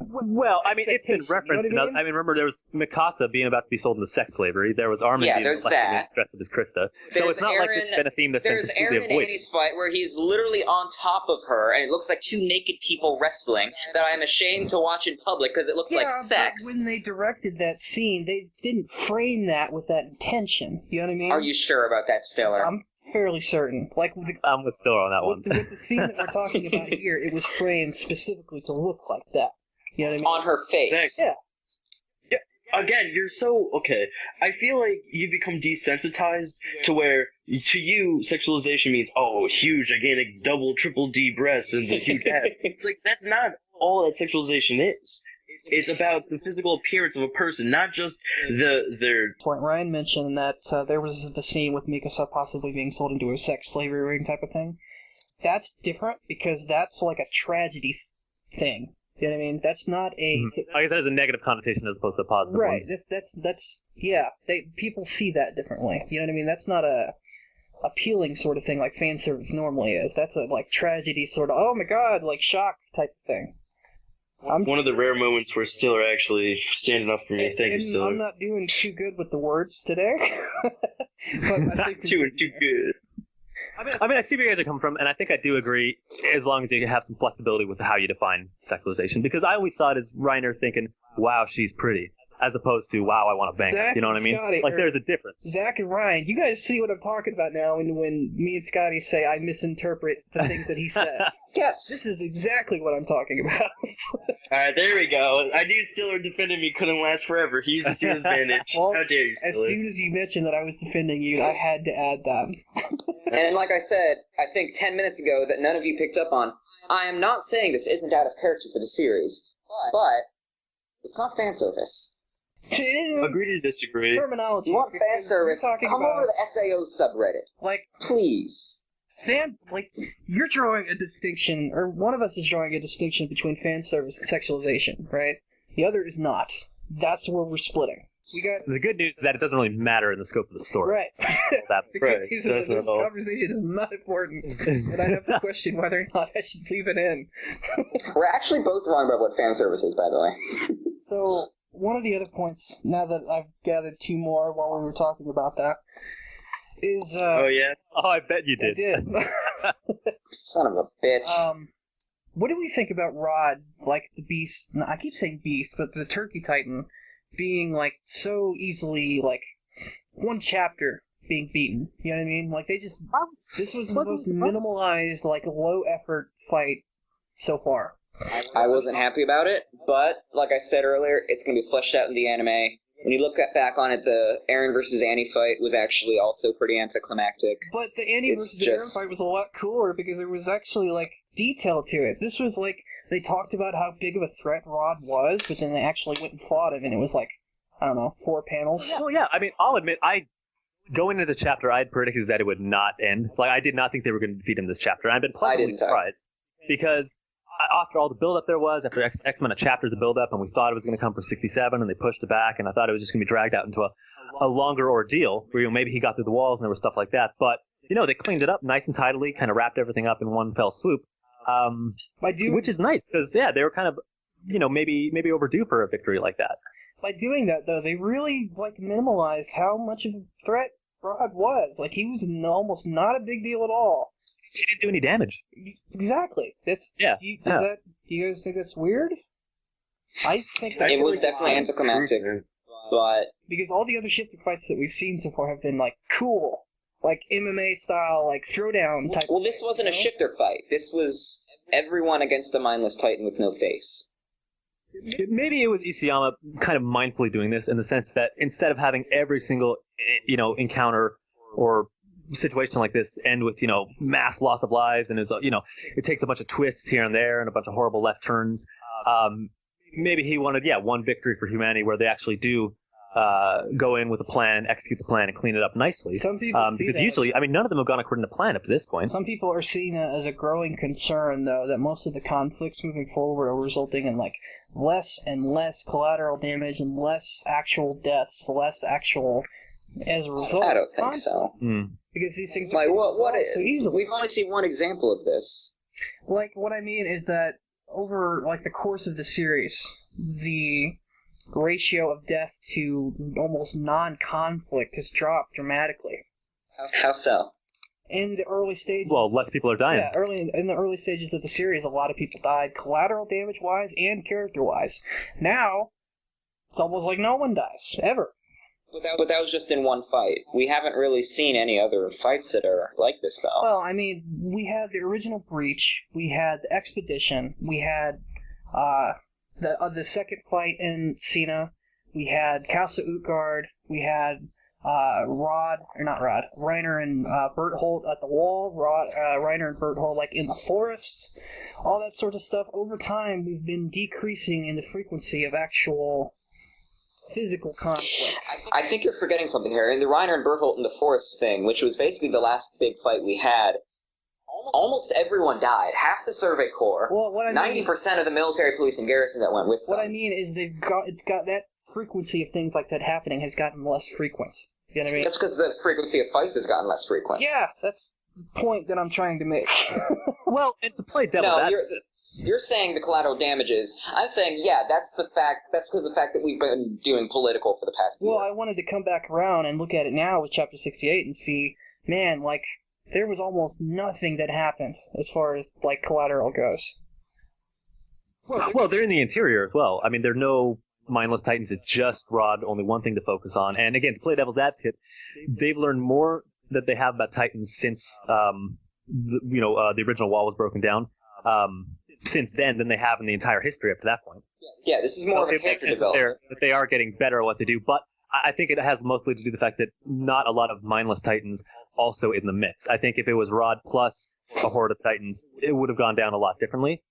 Well, I mean, it's been referenced. You know what I mean? Remember there was Mikasa being about to be sold into sex slavery. There was Armin being there's molested that. and dressed up as Krista. So There's it's not like it's been a theme that's been There's completely Aaron and avoided. Annie's fight where he's literally on top of her, and it looks like two naked people wrestling that I am ashamed to watch in public because it looks like sex. But when they directed that scene, they didn't frame that with that intention. You know what I mean? Are you sure about that, Stiller? I'm fairly certain. Like with I'm with Stiller on that one. with the scene that we're talking about here, it was framed specifically to look like that. You know what I mean? On her face. Yeah. Again, you're so okay. I feel like you become desensitized to where, to you, sexualization means huge, gigantic, double, triple D breasts and the huge ass. It's like that's not all that sexualization is. It's about the physical appearance of a person, not just their. Point Ryan mentioned that there was the scene with Mikasa possibly being sold into a sex slavery ring type of thing. That's different because that's like a tragedy thing. You know what I mean? That's not a. I guess that has a negative connotation as opposed to a positive right. one. That's people see that differently. You know what I mean? That's not a appealing sort of thing like fan service normally is. That's a like tragedy sort of, oh my god, like shock type of thing. One of the rare moments where Stiller actually standing up for me. Thank you, Stiller. I'm not doing too good with the words today. But I think too good. I mean, I see where you guys are coming from, and I think I do agree, as long as you have some flexibility with how you define sexualization. Because I always saw it as Reiner thinking, wow, she's pretty, as opposed to, wow, I want to bang her. You know what I mean? Scotty, like, there's a difference. Zach and Ryan, you guys see what I'm talking about now when me and Scotty say I misinterpret the things that he says. Yes. This is exactly what I'm talking about. Alright, there we go. I knew Stiller defending me couldn't last forever. He used it to his advantage. Well, How dare you, Stiller? as soon as you mentioned that I was defending you, I had to add that. And like I said, I think 10 minutes ago that none of you picked up on, I am not saying this isn't out of character for the series, but it's not fan service. Agree to disagree. Terminology. You want fan service? Come about, over to the SAO subreddit. Like, please. You're drawing a distinction, or one of us is drawing a distinction between fan service and sexualization, right? The other is not. That's where we're splitting. The good news is that it doesn't really matter in the scope of the story. Right. The good news is that this conversation is not important, and I have to question whether or not I should leave it in. We're actually both wrong about what fan service is, by the way. So, one of the other points, now that I've gathered two more while we were talking about that, is... oh, yeah? Oh, I bet you did. I did. Son of a bitch. What do we think about Rod, like the beast, I keep saying beast, but the Turkey Titan, being, like, so easily, like, one chapter being beaten? You know what I mean? Like, they just... This was the most minimalized, like, low-effort fight so far. I wasn't happy about it, but, like I said earlier, it's going to be fleshed out in the anime. When you look back on it, the Eren versus Annie fight was actually also pretty anticlimactic. But the Annie versus Eren fight was a lot cooler because there was actually, like, detail to it. This was, like, they talked about how big of a threat Rod was, but then they actually went and fought him, and it was, like, I don't know, 4 panels. Well, yeah, I mean, I'll admit, going into the chapter, I had predicted that it would not end. Like, I did not think they were going to defeat him this chapter, and I've been pleasantly surprised. Because after all the build-up there was, after X amount of chapters of build-up, and we thought it was going to come for 67, and they pushed it back, and I thought it was just going to be dragged out into a longer ordeal, where maybe he got through the walls and there was stuff like that. But, they cleaned it up nice and tidily, kind of wrapped everything up in one fell swoop, which is nice, because, yeah, they were kind of, maybe overdue for a victory like that. By doing that, though, they really, like, minimalized how much of a threat Rod was. Like, he was almost not a big deal at all. He didn't do any damage. Exactly. That's Do you guys think that's weird? I think that it was definitely anticlimactic, but because all the other shifter fights that we've seen so far have been like cool, like MMA style, like throwdown type. Well, this wasn't a shifter fight. This was everyone against a mindless Titan with no face. Maybe it was Isayama kind of mindfully doing this in the sense that instead of having every single encounter or situation like this end with mass loss of lives and it takes a bunch of twists here and there and a bunch of horrible left turns, maybe he wanted one victory for humanity where they actually do go in with a plan, execute the plan, and clean it up nicely. Some people because usually none of them have gone according to plan up to this point. Some people are seeing it as a growing concern though that most of the conflicts moving forward are resulting in like less and less collateral damage and less actual deaths, less actual as a result. I don't think so. Because these things are so easily. We've only seen one example of this. Like, what I mean is that over like the course of the series, the ratio of death to almost non-conflict has dropped dramatically. How so? In the early stages, Well, less people are dying. yeah, in the early stages of the series, a lot of people died, collateral damage-wise and character-wise. Now, it's almost like no one dies ever. But that was just in one fight. We haven't really seen any other fights that are like this, though. Well, I mean, we had the original Breach, we had the Expedition, we had the second fight in Cena, we had Castle Utgard, we had Reiner and Berthold at the wall, Reiner and Berthold like in the forests, all that sort of stuff. Over time, we've been decreasing in the frequency of actual physical conflict. I think you're forgetting something here. In the Reiner and Berthold in the forest thing, which was basically the last big fight we had, almost everyone died. Half the Survey Corps, Well, what I mean, 90% of the military police and garrison that went with them. what I mean is it's got that frequency of things like that happening has gotten less frequent. You know what I mean? That's because the frequency of fights has gotten less frequent. Yeah, that's the point that I'm trying to make. Well, and to play devil No, advocate. you're saying the collateral damages. I'm saying, yeah, that's because of the fact that we've been doing political for the past year. Well, I wanted to come back around and look at it now with Chapter 68 and see, man, like, there was almost nothing that happened as far as, like, collateral goes. Well, they're in the interior as well. I mean, there are no mindless titans. It's just Rod, only one thing to focus on. And again, to play devil's advocate, they've learned more that they have about titans since the original wall was broken down. Since then, than they have in the entire history up to that point. Yeah, this is more of a it makes character sense development. that they are getting better at what they do, but I think it has mostly to do with the fact that not a lot of mindless titans also in the mix. I think if it was Rod plus a horde of titans, it would have gone down a lot differently.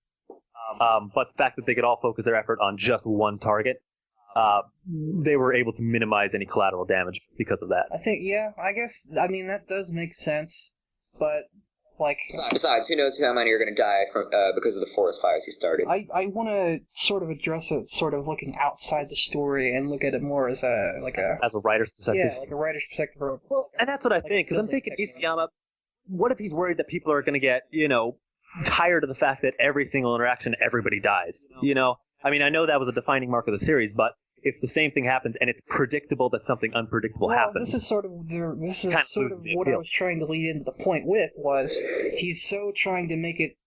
But the fact that they could all focus their effort on just one target, they were able to minimize any collateral damage because of that. I think, yeah, I mean, that does make sense, but, like... Besides, who knows how many are going to die from because of the forest fires he started. I want to sort of address it sort of looking outside the story and look at it more as a writer's perspective. Yeah, like a writer's perspective. Well, and that's what I think, because I'm thinking Isayama, what if he's worried that people are going to get, tired of the fact that every single interaction, everybody dies? I mean, I know that was a defining mark of the series, but if the same thing happens and it's predictable that something unpredictable happens... This is sort of what appeal. I was trying to lead into the point with, was he's so trying to make it,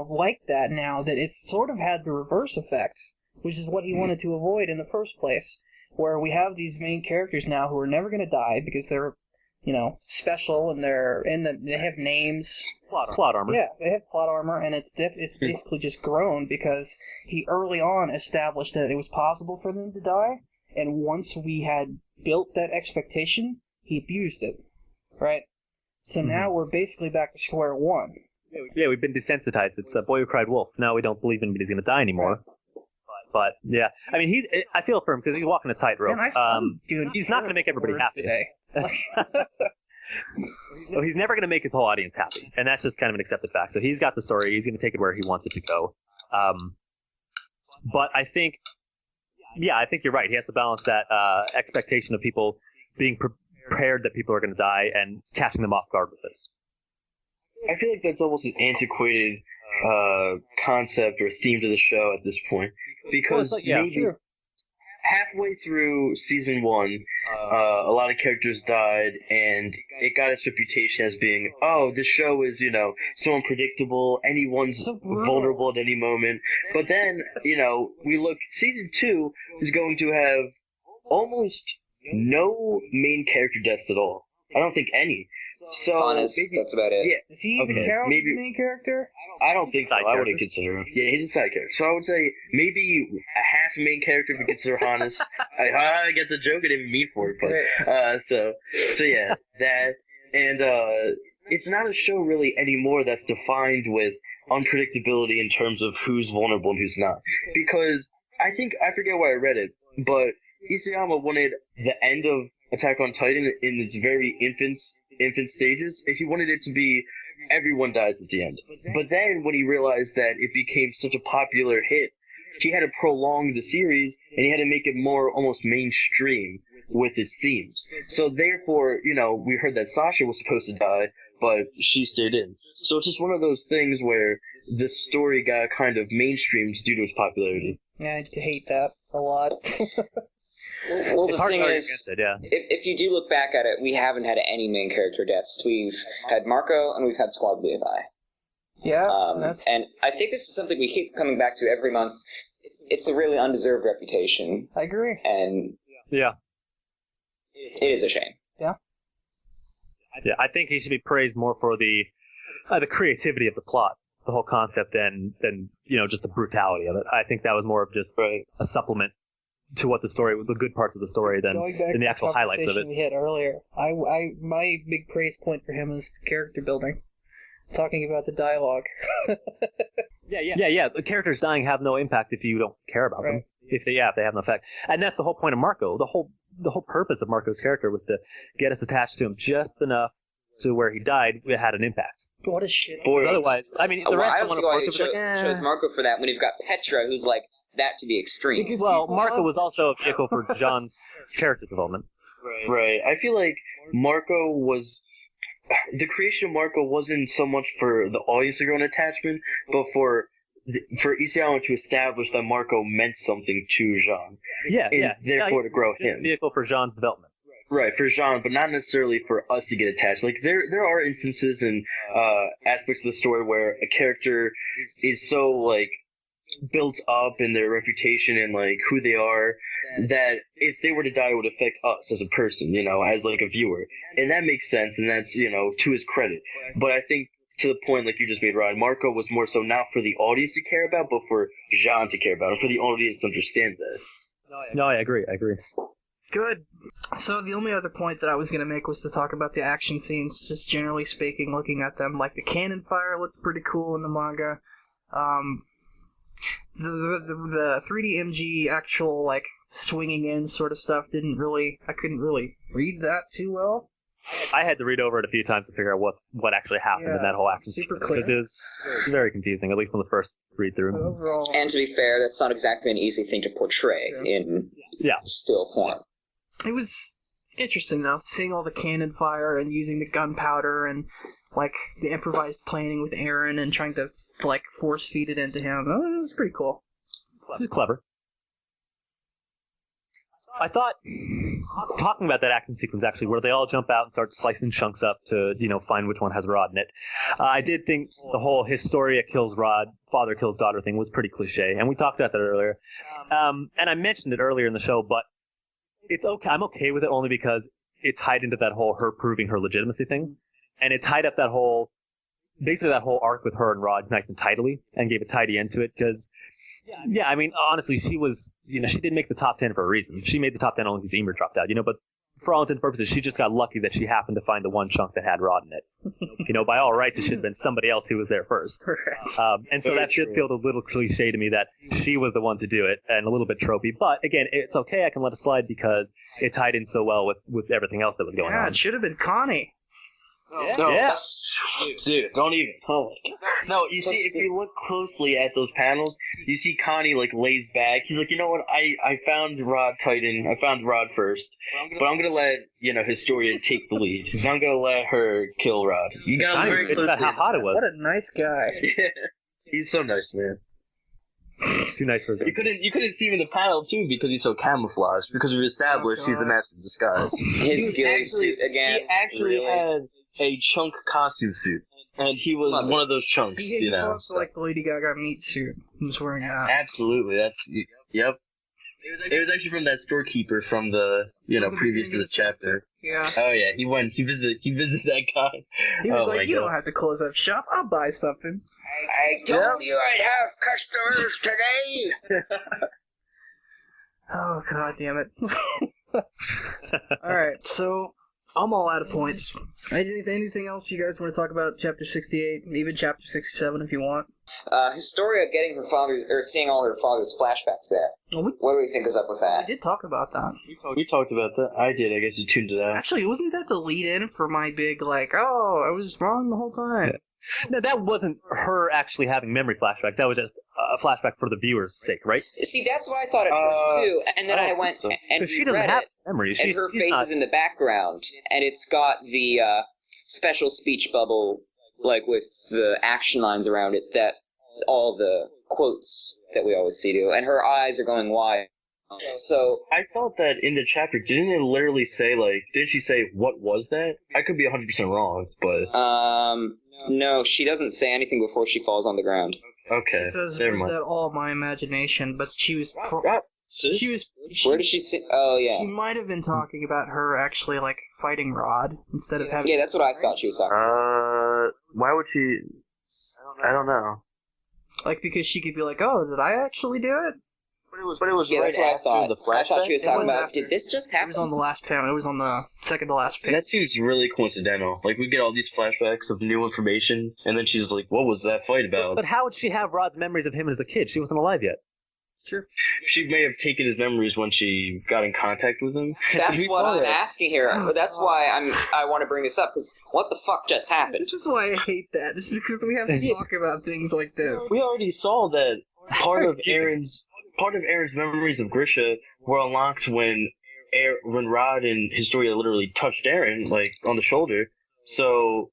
like that now that it's sort of had the reverse effect, which is what he wanted to avoid in the first place, where we have these main characters now who are never going to die because they're, special and they have names. Plot armor. Yeah, they have plot armor, and it's basically just grown because he early on established that it was possible for them to die, and once we had built that expectation, he abused it, right? So now we're basically back to square one. Yeah, we've been desensitized. It's a boy who cried wolf. Now we don't believe anybody's going to die anymore. But yeah, I mean, I feel for him because he's walking a tightrope. He's not going to make everybody happy. Today. So he's never going to make his whole audience happy, and that's just kind of an accepted fact. So he's got the story. He's going to take it where he wants it to go. But I think you're right. He has to balance that expectation of people being prepared that people are going to die and catching them off guard with it. I feel like that's almost an antiquated concept or theme to the show at this point, because halfway through season 1, a lot of characters died, and it got its reputation as being, this show is, so unpredictable, anyone's vulnerable at any moment. But then, we look, season 2 is going to have almost no main character deaths at all. I don't think any. So Honest, that's about it. Yeah. Does he even count as the main character? I don't think so. I wouldn't consider him. Yeah, he's a side character. So I would say maybe a half main character if we consider Hannes. I get the joke, I didn't mean for it, but so yeah, that, and it's not a show really anymore that's defined with unpredictability in terms of who's vulnerable and who's not. Because I forget where I read it, but Isayama wanted the end of Attack on Titan in its very infant stages, and he wanted it to be everyone dies at the end. But then when he realized that it became such a popular hit, he had to prolong the series, and he had to make it more almost mainstream with his themes. So therefore, we heard that Sasha was supposed to die, but she stayed in. So it's just one of those things where the story got kind of mainstreamed due to its popularity. Yeah, I hate that a lot. Well, It's the hard thing to argue is, against it, yeah. if you do look back at it, we haven't had any main character deaths. We've had Marco and we've had Squad Levi. Yeah, and I think this is something we keep coming back to every month. It's a really undeserved reputation, I agree. and Yeah. it is a shame. Yeah. Yeah, I think he should be praised more for the creativity of the plot, the whole concept, than just the brutality of it. I think that was more of just a supplement to what the good parts of the story than the actual highlights of it. We had earlier. My big praise point for him is the character building. Talking about the dialogue. Yeah. The characters dying have no impact if you don't care about them. If they have no effect, and that's the whole point of Marco. The whole purpose of Marco's character was to get us attached to him just enough to where he died, it had an impact. What a shit. Otherwise, I mean, the rest I of don't see why he chose Marco for that when you've got Petra, who's like that to the extreme. Well, Marco was also a vehicle for John's character development. Right. I feel like Marco was... The creation of Marco wasn't so much for the audience to grow an attachment, but for Isayama to establish that Marco meant something to Jean. Therefore to grow him. Vehicle for Jean's development. Right, for Jean, but not necessarily for us to get attached. Like, there are instances and aspects of the story where a character is so, like, built up in their reputation and, like, who they are, that if they were to die, it would affect us as a person, as, like, a viewer. And that makes sense, and that's, to his credit. But I think, to the point, like you just made, Ryan, Marco was more so not for the audience to care about, but for Jean to care about, or for the audience to understand that. No, I agree. Good. So the only other point that I was going to make was to talk about the action scenes, just generally speaking, looking at them. Like, the cannon fire looked pretty cool in the manga. The 3D MG actual, like, swinging in sort of stuff I couldn't really read that too well. I had to read over it a few times to figure out what actually happened in that whole action sequence, because it was very confusing, at least on the first read-through. Overall, and to be fair, that's not exactly an easy thing to portray in still form. It was interesting, though, seeing all the cannon fire and using the gunpowder and, like, the improvised planning with Aaron and trying to, like, force-feed it into him. It was pretty cool. It was clever. I thought, talking about that action sequence, actually, where they all jump out and start slicing chunks up to, find which one has Rod in it, I did think the whole Historia kills Rod, father kills daughter thing was pretty cliche, and we talked about that earlier. And I mentioned it earlier in the show, but it's okay. I'm okay with it only because it tied into that whole her proving her legitimacy thing, and it tied up that whole arc with her and Rod nice and tidily, and gave a tidy end to it, because... Yeah, I mean, honestly, she was, she didn't make the top 10 for a reason. She made the top 10 only because Emer dropped out, but for all intents and purposes, she just got lucky that she happened to find the one chunk that had Rod in it. By all rights, it should have been somebody else who was there first. And so that did feel a little cliche to me that she was the one to do it, and a little bit tropey. But again, it's okay, I can let it slide because it tied in so well with everything else that was going on. Yeah, it should have been Connie. Dude, don't even. Oh my God. No, you see, if you look closely at those panels, you see Connie, like, lays back. He's like, you know what, I found Rod Titan, I found Rod first, but I'm gonna let, Historia take the lead. And I'm gonna let her kill Rod. You got him very close. It's about how hot it was. What a nice guy. Yeah, he's so nice, man. Too nice for him. You couldn't see him in the panel, too, because he's so camouflaged, because we've established he's the master of disguise. His ghillie suit, again. He actually had a chunk costume suit, and he was one of those chunks, He also like the Lady Gaga meat suit he was wearing that. Absolutely, yep. It was actually from that storekeeper from the, previous to the chapter. Yeah. Oh yeah, he visited that guy. He was like, you don't have to close up shop, I'll buy something. I told you I'd have customers today! Oh, god damn it. Alright, so... I'm all out of points. Anything else you guys want to talk about Chapter 68, even Chapter 67 if you want? Historia getting her father's, or seeing all her father's flashbacks there. What do we think is up with that? We did talk about that. We talked about that. I did. I guess you tuned it out. Actually, wasn't that the lead-in for my big, I was wrong the whole time? No, that wasn't her actually having memory flashbacks. That was just a flashback for the viewer's sake, right? See, that's what I thought at first, too. And then I went and she doesn't have memories. And her face is in the background. And it's got the special speech bubble, like with the action lines around it, that all the quotes that we always see do, and her eyes are going wide. So I thought that in the chapter, didn't it literally say, like, didn't she say, what was that? I could be 100% wrong, but... no, she doesn't say anything before she falls on the ground. Okay, It says, never was mind. that all my imagination, but she was... See? Where does she say? Oh, yeah. She might have been talking about her actually, like, fighting Rod, instead of having... Yeah, that's what I thought she was talking about. Why would she... I don't know. Like, because she could be like, oh, did I actually do it? But it was Yeah, right that's what I after thought. the flashback. I thought she was It talking was about, after. did this just It was on happen? the last panel. It was on the second to last page. That seems really coincidental. Like, we get all these flashbacks of new information, and then she's like, what was that fight about? But how would she have Rod's memories of him as a kid? She wasn't alive yet. Sure. She may have taken his memories when she got in contact with him. That's We what saw I'm that. asking here. That's why I want to bring this up, because what the fuck just happened? This is why I hate that. This is because we have to talk about things like this. We already saw that part of Aaron's memories of Grisha were unlocked when Rod and Historia literally touched Aaron, like, on the shoulder. So,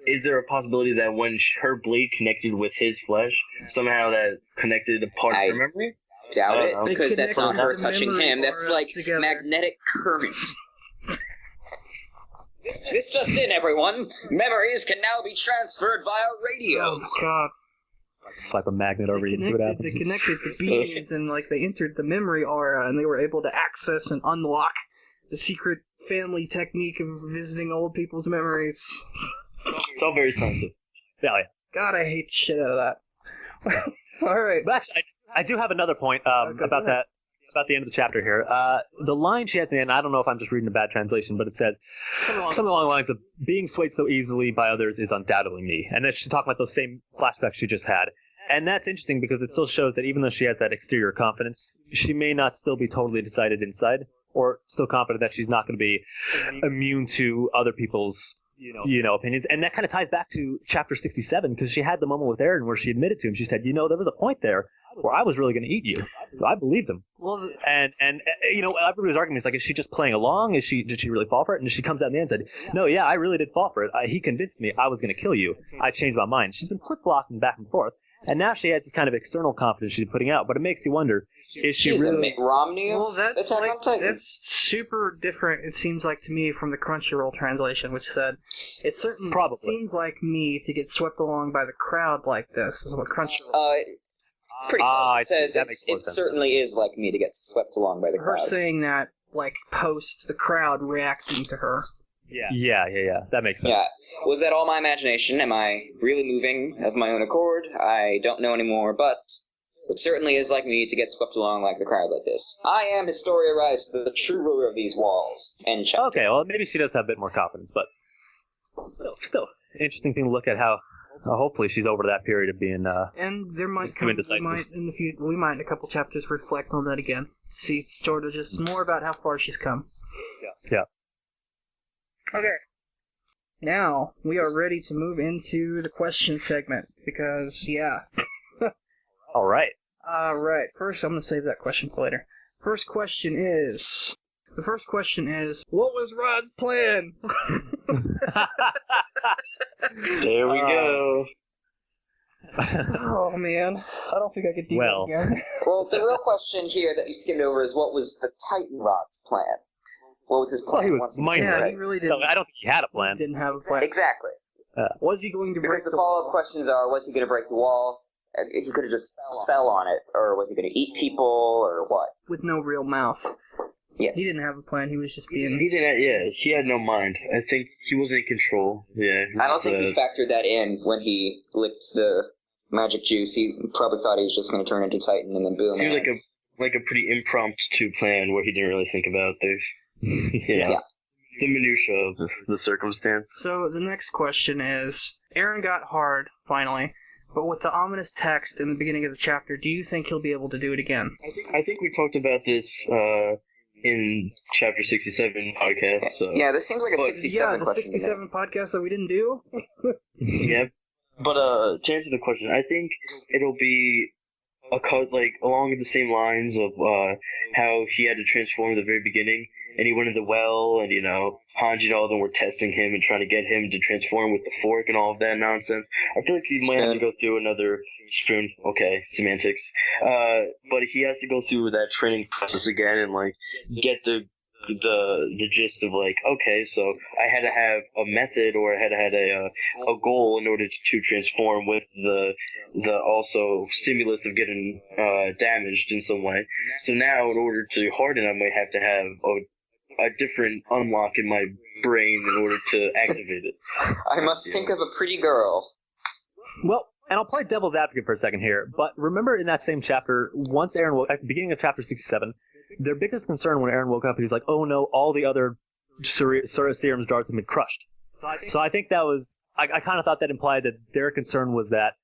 is there a possibility that when her blade connected with his flesh, somehow that connected a part of her memory? Doubt it, know. because They that's not her connected the touching memory him. That's auras like together. magnetic current. This just in, everyone. Memories can now be transferred via radio. Oh, God. Swipe a magnet over you and see what happens. They connected the beams and, like, they entered the memory aura and they were able to access and unlock the secret family technique of visiting old people's memories. It's all very sensitive. Yeah. God, I hate the shit out of that. Alright. But actually, I do have another point Okay, about go ahead. that. About the end of the chapter here. The line she has at the end, I don't know if I'm just reading a bad translation, but it says something along the lines of, being swayed so easily by others is undoubtedly me. And then she's talking about those same flashbacks she just had. And that's interesting because it still shows that even though she has that exterior confidence, she may not still be totally decided inside, or still confident that she's not going to be immune to other people's opinions. And that kind of ties back to chapter 67, because she had the moment with Aaron where she admitted to him, she said, there was a point there where I was really going to eat you. I believed him. Well, And everybody's arguing is like, is she just playing along? Did she really fall for it? And she comes out in the end and said, no, yeah, I really did fall for it. He convinced me I was going to kill you. I changed my mind. She's been flip-flopping back and forth. And now she has this kind of external confidence she's putting out. But it makes you wonder, is she She's really... a Mitt Romney of well, that's Attack like, on Titan. that's super different, it seems like to me, from the Crunchyroll translation, which said, it seems like me to get swept along by the crowd like this, is what Crunchyroll... Pretty close. It see. says That makes more it sense. certainly is like me to get swept along by the her crowd. saying that, like, post the crowd reacting to her. Yeah. That makes sense. Yeah. Was that all my imagination? Am I really moving of my own accord? I don't know anymore, but it certainly is like me to get swept along like the crowd like this. I am Historia Rice, the true ruler of these walls. And Okay, well, maybe she does have a bit more confidence, but still, interesting thing to look at how hopefully she's over that period of being... And there might too indecisive. we might in a couple chapters reflect on that again. See sort of just more about how far she's come. Yeah. Okay. Now, we are ready to move into the question segment, because, yeah. All right. Alright, first I'm going to save that question for later. The first question is, what was Rod's plan? There we go. Oh, man. I don't think I could do Well. that again. Well, the real question here that you skimmed over is, what was the Titan Rod's plan? What was his Well, plan? he was once mindless. Yeah, he really So didn't. I don't think he had a plan. Didn't have a plan. Exactly. Was he going to break Because the the follow-up questions are, was he going to break the wall? He could have just fell on it. Or was he going to eat people? Or what? with no real mouth? Yeah. He didn't have a plan. He was just being... He didn't. Yeah, he had no mind. I think he wasn't in control. Yeah. I don't think he factored that in when he licked the magic juice. He probably thought he was just going to turn into Titan, and then boom. Seemed like a pretty impromptu plan where he didn't really think about the Yeah. the minutia of the circumstance. So the next question is, Aaron got hard, finally, but with the ominous text in the beginning of the chapter, do you think he'll be able to do it again? I think we talked about this in chapter 67 podcast. So. Yeah, this seems like a 67 the question. to me. 67 podcast that we didn't do? Yeah. But to answer the question, I think it'll be like along the same lines of how he had to transform at the very beginning, and he went in the well, and Hanji and all of them were testing him and trying to get him to transform with the fork and all of that nonsense. I feel like he might have to go through another spoon. Okay, semantics. But he has to go through that training process again and like get the gist of like, okay, so I had to have a method, or I had to have a goal in order to transform with the also stimulus of getting damaged in some way. So now in order to harden, I might have to have a different unlock in my brain in order to activate it. I must think of a pretty girl. Well, and I'll play devil's advocate for a second here, but remember in that same chapter, once Eren woke, at the beginning of chapter 67, their biggest concern when Eren woke up, he's like, oh no, all the other serum's jars have been crushed. So I think that was, I kind of thought that implied that their concern was that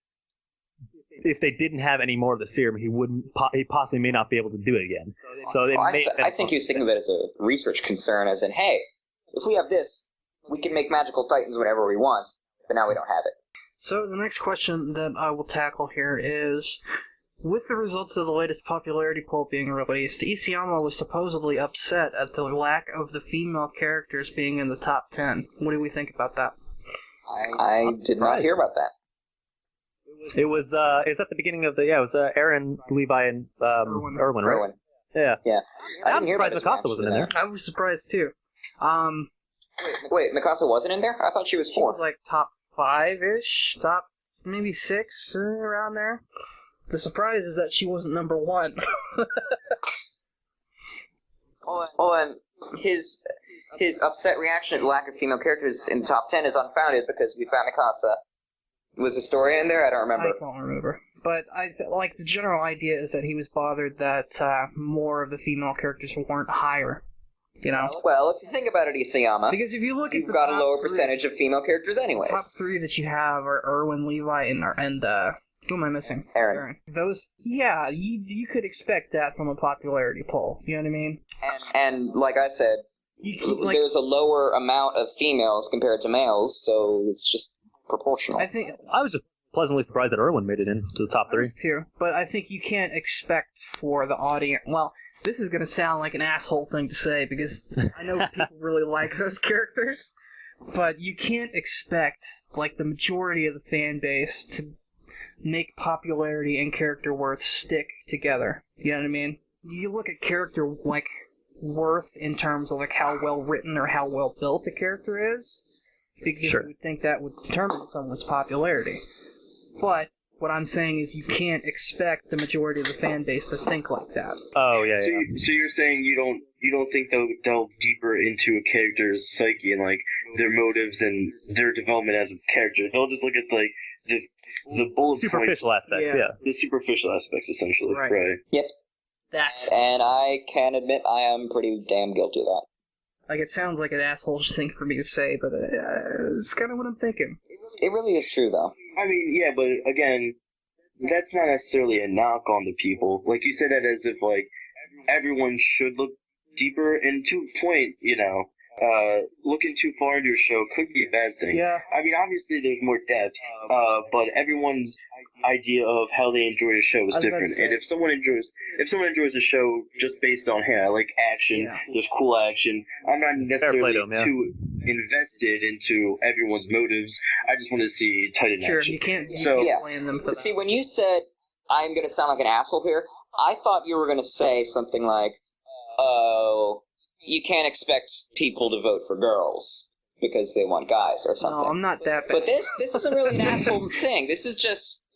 if they didn't have any more of the serum, he possibly may not be able to do it again. So I think he was thinking of it as a research concern, as in, hey, if we have this, we can make magical titans whenever we want, but now we don't have it. So the next question that I will tackle here is, with the results of the latest popularity poll being released, Isayama was supposedly upset at the lack of the female characters being in the top 10. What do we think about that? I did not hear about that. It was at the beginning of it was Eren, Levi, and Erwin, right? Erwin. Yeah. I'm surprised Mikasa wasn't in there. I was surprised too. Wait, Mikasa wasn't in there? I thought she was 4. She was like top 5-ish, top maybe 6, around there. The surprise is that she wasn't number 1. And his upset reaction at the lack of female characters in the top 10 is unfounded because we found Mikasa. Was Historia in there? I don't remember. I don't remember. But the general idea is that he was bothered that more of the female characters weren't higher. Well, if you think about it, Isayama, because if you look at you've got a lower percentage of female characters anyways. The top 3 that you have are Erwin, Levi, and who am I missing? Eren. Those, yeah, you could expect that from a popularity poll. You know what I mean? And like I said, there's a lower amount of females compared to males, so it's just proportional. I was just pleasantly surprised that Erwin made it into the top 3. Too, but I think you can't expect for the audience. Well, this is going to sound like an asshole thing to say because I know people really like those characters, but you can't expect the majority of the fan base to make popularity and character worth stick together. You know what I mean? You look at character worth in terms of how well written or how well built a character is, because you would think that would determine someone's popularity. But what I'm saying is you can't expect the majority of the fan base to think like that. Oh yeah. So you're saying you don't think they'll delve deeper into a character's psyche and their motives and their development as a character? They'll just look at the bullet superficial points, aspects, the superficial aspects essentially, right? Yep. And I can admit I am pretty damn guilty of that. It sounds like an asshole thing for me to say, but it's kind of what I'm thinking. It really is true, though. I mean, yeah, but again, that's not necessarily a knock on the people. You said that as if, everyone should look deeper, and to a point, looking too far into a show could be a bad thing. Yeah. I mean, obviously there's more depth, but everyone's idea of how they enjoy a show is different. And if someone enjoys a show just based on, hey, I like action, there's cool action, I'm not necessarily too invested into everyone's motives. I just want to see Titan action. You can't blame them for that. See, when you said, I'm going to sound like an asshole here, I thought you were going to say something like, oh, you can't expect people to vote for girls because they want guys or something. No, I'm not that bad. But this isn't really an asshole thing. This is just,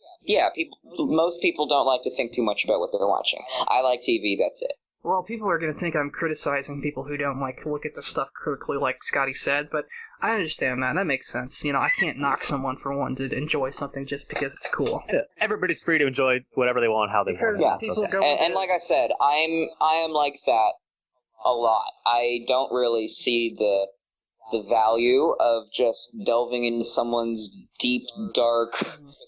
most people don't like to think too much about what they're watching. I like TV, that's it. Well, people are going to think I'm criticizing people who don't look at the stuff critically, like Scotty said, but I understand that. That makes sense. I can't knock someone for wanting to enjoy something just because it's cool. Yeah, everybody's free to enjoy whatever they want, how they want. Yeah, and like I said, I am like that a lot. I don't really see the value of just delving into someone's deep, dark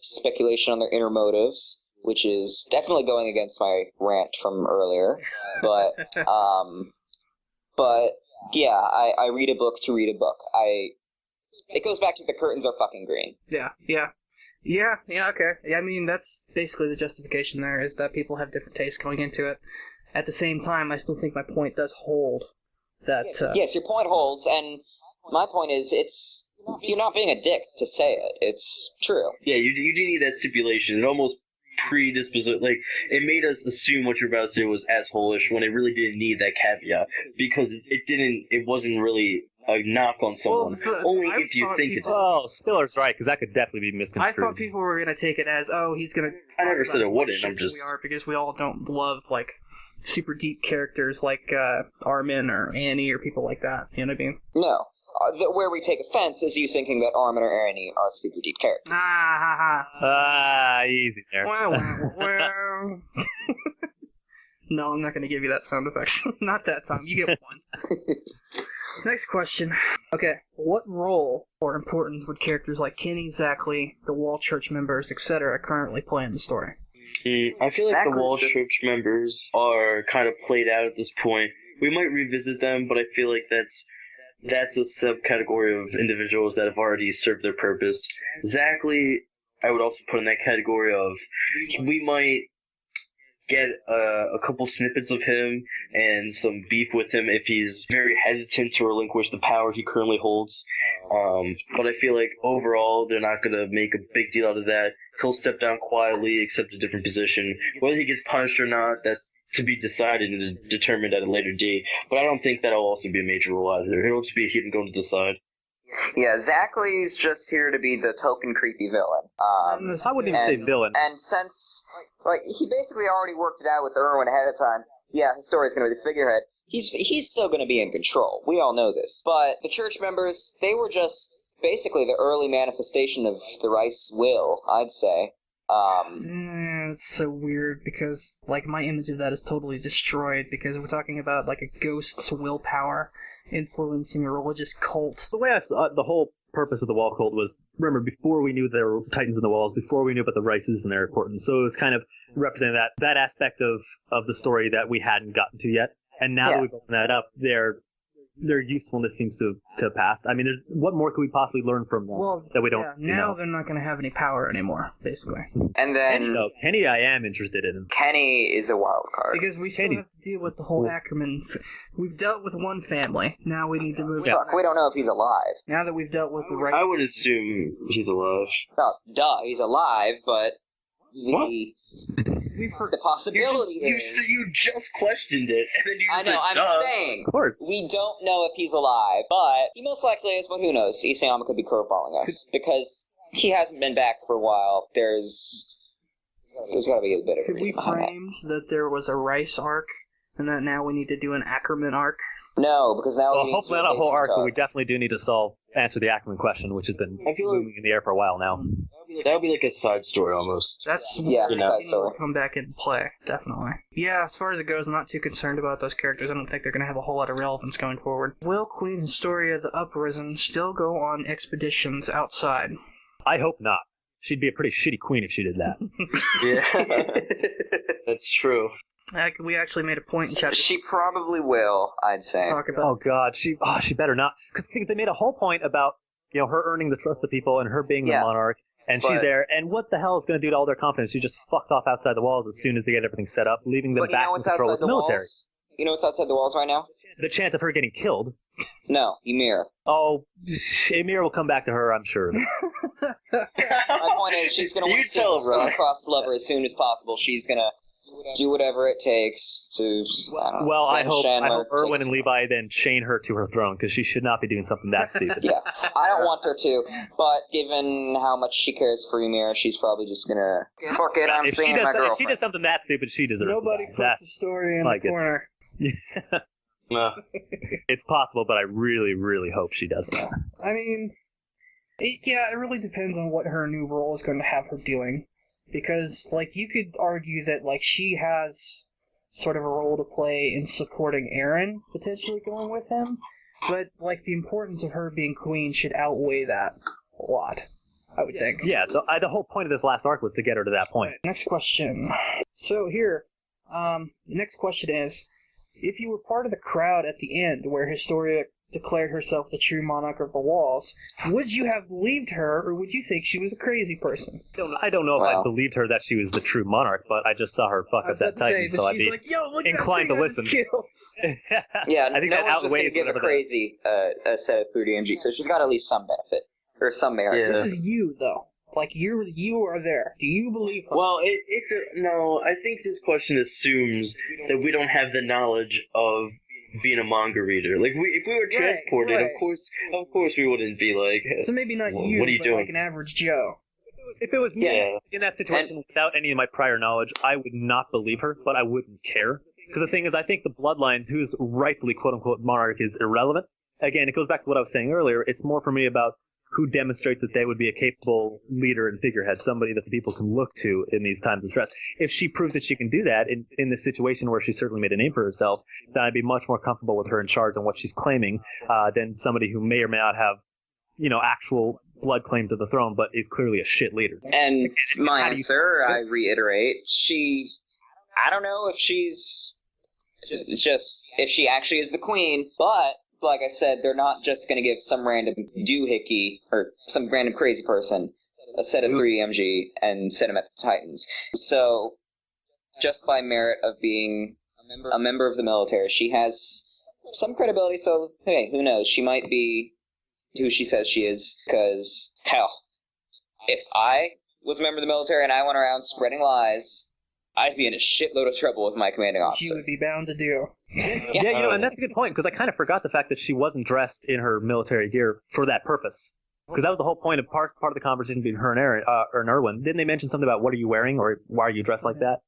speculation on their inner motives, which is definitely going against my rant from earlier. But yeah, I read a book to read a book. It goes back to the curtains are fucking green. Yeah. Yeah, okay. Yeah, I mean, that's basically the justification there, is that people have different tastes going into it. At the same time, I still think my point does hold. That Yes, your point holds, and my point is, you're not being a dick to say it. It's true. Yeah, you do need that stipulation. It almost predisposed, like, it made us assume what you're about to say was asshole-ish when it really didn't need that caveat, because it wasn't really a knock on someone. Only if you think it is. Oh, Stiller's right, because that could definitely be misconstrued. I thought people were going to take it as, he's going to... I never said it wouldn't, I'm just... We are, because we all don't love, like, super deep characters like Armin or Annie or people like that. You know what I mean? No. Where we take offense is you thinking that Armin or Annie are super deep characters. Easy there. Well. No, I'm not going to give you that sound effect. Not that time. You get one. Next question. Okay, what role or importance would characters like Kenny, Zachley, the Wall Church members, etc. currently play in the story? I feel like the Wall Church members are kind of played out at this point. We might revisit them, but I feel like that's a subcategory of individuals that have already served their purpose. Zachley, I would also put in that category of, we might get a couple snippets of him and some beef with him if he's very hesitant to relinquish the power he currently holds. But I feel like overall they're not going to make a big deal out of that. He'll step down quietly, accept a different position. Whether he gets punished or not, that's to be decided and determined at a later date. But I don't think that'll also be a major role either. It'll just be him going to the side. Yeah, Zachley's just here to be the token creepy villain. I wouldn't even say villain. And since, he basically already worked it out with Irwin ahead of time, yeah, Historia's going to be the figurehead, he's still going to be in control. We all know this. But the church members, they were just basically the early manifestation of the Rice will, I'd say. It's so weird because, my image of that is totally destroyed because we're talking about, a ghost's willpower influencing a religious cult. The way I saw the whole purpose of the Wall cult was, remember, before we knew there were Titans in the Walls, before we knew about the Rices and their importance. So it was kind of representing that aspect of the story that we hadn't gotten to yet. And now that we've opened that up, their usefulness seems to have passed. I mean, what more could we possibly learn from them that we don't now they're not going to have any power anymore, basically. And then... Kenny I am interested in. Kenny is a wild card. Because we still have to deal with the whole Ackerman... We've dealt with one family. Now we need to move on. We don't know if he's alive. Now that we've dealt with the right... I would assume he's alive. Well, he's alive, but... The possibility you just questioned it, and then you I know, said, I'm saying, of course. We don't know if he's alive, but he most likely is, but who knows? Isayama could be curveballing us, because he hasn't been back for a while. There's got to be a bit of a reason behind that. Could we frame that there was a Rice arc, and that now we need to do an Ackerman arc? No, because now we need hopefully not a whole arc, but we definitely do need to answer the Ackerman question, which has been looming in the air for a while now. That would be like a side story almost. That's side story. Will come back into play, definitely. Yeah, as far as it goes, I'm not too concerned about those characters. I don't think they're going to have a whole lot of relevance going forward. Will Queen Historia the Uprisen still go on expeditions outside? I hope not. She'd be a pretty shitty queen if she did that. Yeah, that's true. We actually made a point in chapter. She probably will, I'd say. Oh God, she better not. Because they made a whole point about her earning the trust of people and her being the monarch, and she's there. And what the hell is going to do to all their confidence? She just fucks off outside the walls as soon as they get everything set up, leaving them back in control of the military. Walls? You know what's outside the walls right now? The chance of her getting killed. No, Ymir. Oh, Ymir will come back to her, I'm sure. My point is, she's going to want to star-crossed lover as soon as possible. She's going to do whatever it takes to. I hope Erwin and Levi then chain her to her throne, because she should not be doing something that stupid. Yeah, I don't want her to, but given how much she cares for Ymir, she's probably just gonna fuck it. I'm seeing my girlfriend. If she does something that stupid, she deserves. Nobody puts the story in the corner. No. It's possible, but I really, really hope she doesn't. I mean, it really depends on what her new role is going to have her doing. Because, you could argue that, she has sort of a role to play in supporting Eren, potentially going with him. But, the importance of her being queen should outweigh that a lot, I would think. Yeah, the whole point of this last arc was to get her to that point. Next question. So, here, the next question is, if you were part of the crowd at the end where Historia declared herself the true monarch of the walls, would you have believed her, or would you think she was a crazy person? I don't know if I believed her that she was the true monarch, but I just saw her fuck up that Titan, so I'd be like, yo, look inclined to listen. Yeah, I think no that one's just going to outweighs give a whatever crazy a set of 3DMG, so she's got at least some benefit, or some merit. Yeah. This is you, though. Like, you are there. Do you believe her? Well, no, I think this question assumes that we don't have the knowledge of being a manga reader. Like, if we were transported, right. of course we wouldn't be like, So maybe not what you, are you but doing? like an average Joe. If it was me Yeah. in that situation without any of my prior knowledge, I would not believe her, but I wouldn't care. Because the thing is, I think the bloodlines, who's rightfully quote-unquote monarch, is irrelevant. Again, it goes back to what I was saying earlier. It's more for me about who demonstrates that they would be a capable leader and figurehead, somebody that the people can look to in these times of stress. If she proves that she can do that in this situation where she certainly made a name for herself, then I'd be much more comfortable with her in charge on what she's claiming than somebody who may or may not have, actual blood claim to the throne, but is clearly a shit leader. And my answer, I reiterate, I don't know if she's just if she actually is the queen, but like I said, they're not just going to give some random doohickey or some random crazy person a set of 3DMG and send him at the Titans. So, just by merit of being a member of the military, she has some credibility, so, hey, who knows? She might be who she says she is, because, hell, if I was a member of the military and I went around spreading lies, I'd be in a shitload of trouble with my commanding officer. She would be bound to do. Yeah, and that's a good point, because I kind of forgot the fact that she wasn't dressed in her military gear for that purpose. Because that was the whole point of part of the conversation between her and Aaron, or Erwin. Didn't they mention something about what are you wearing, or why are you dressed like that?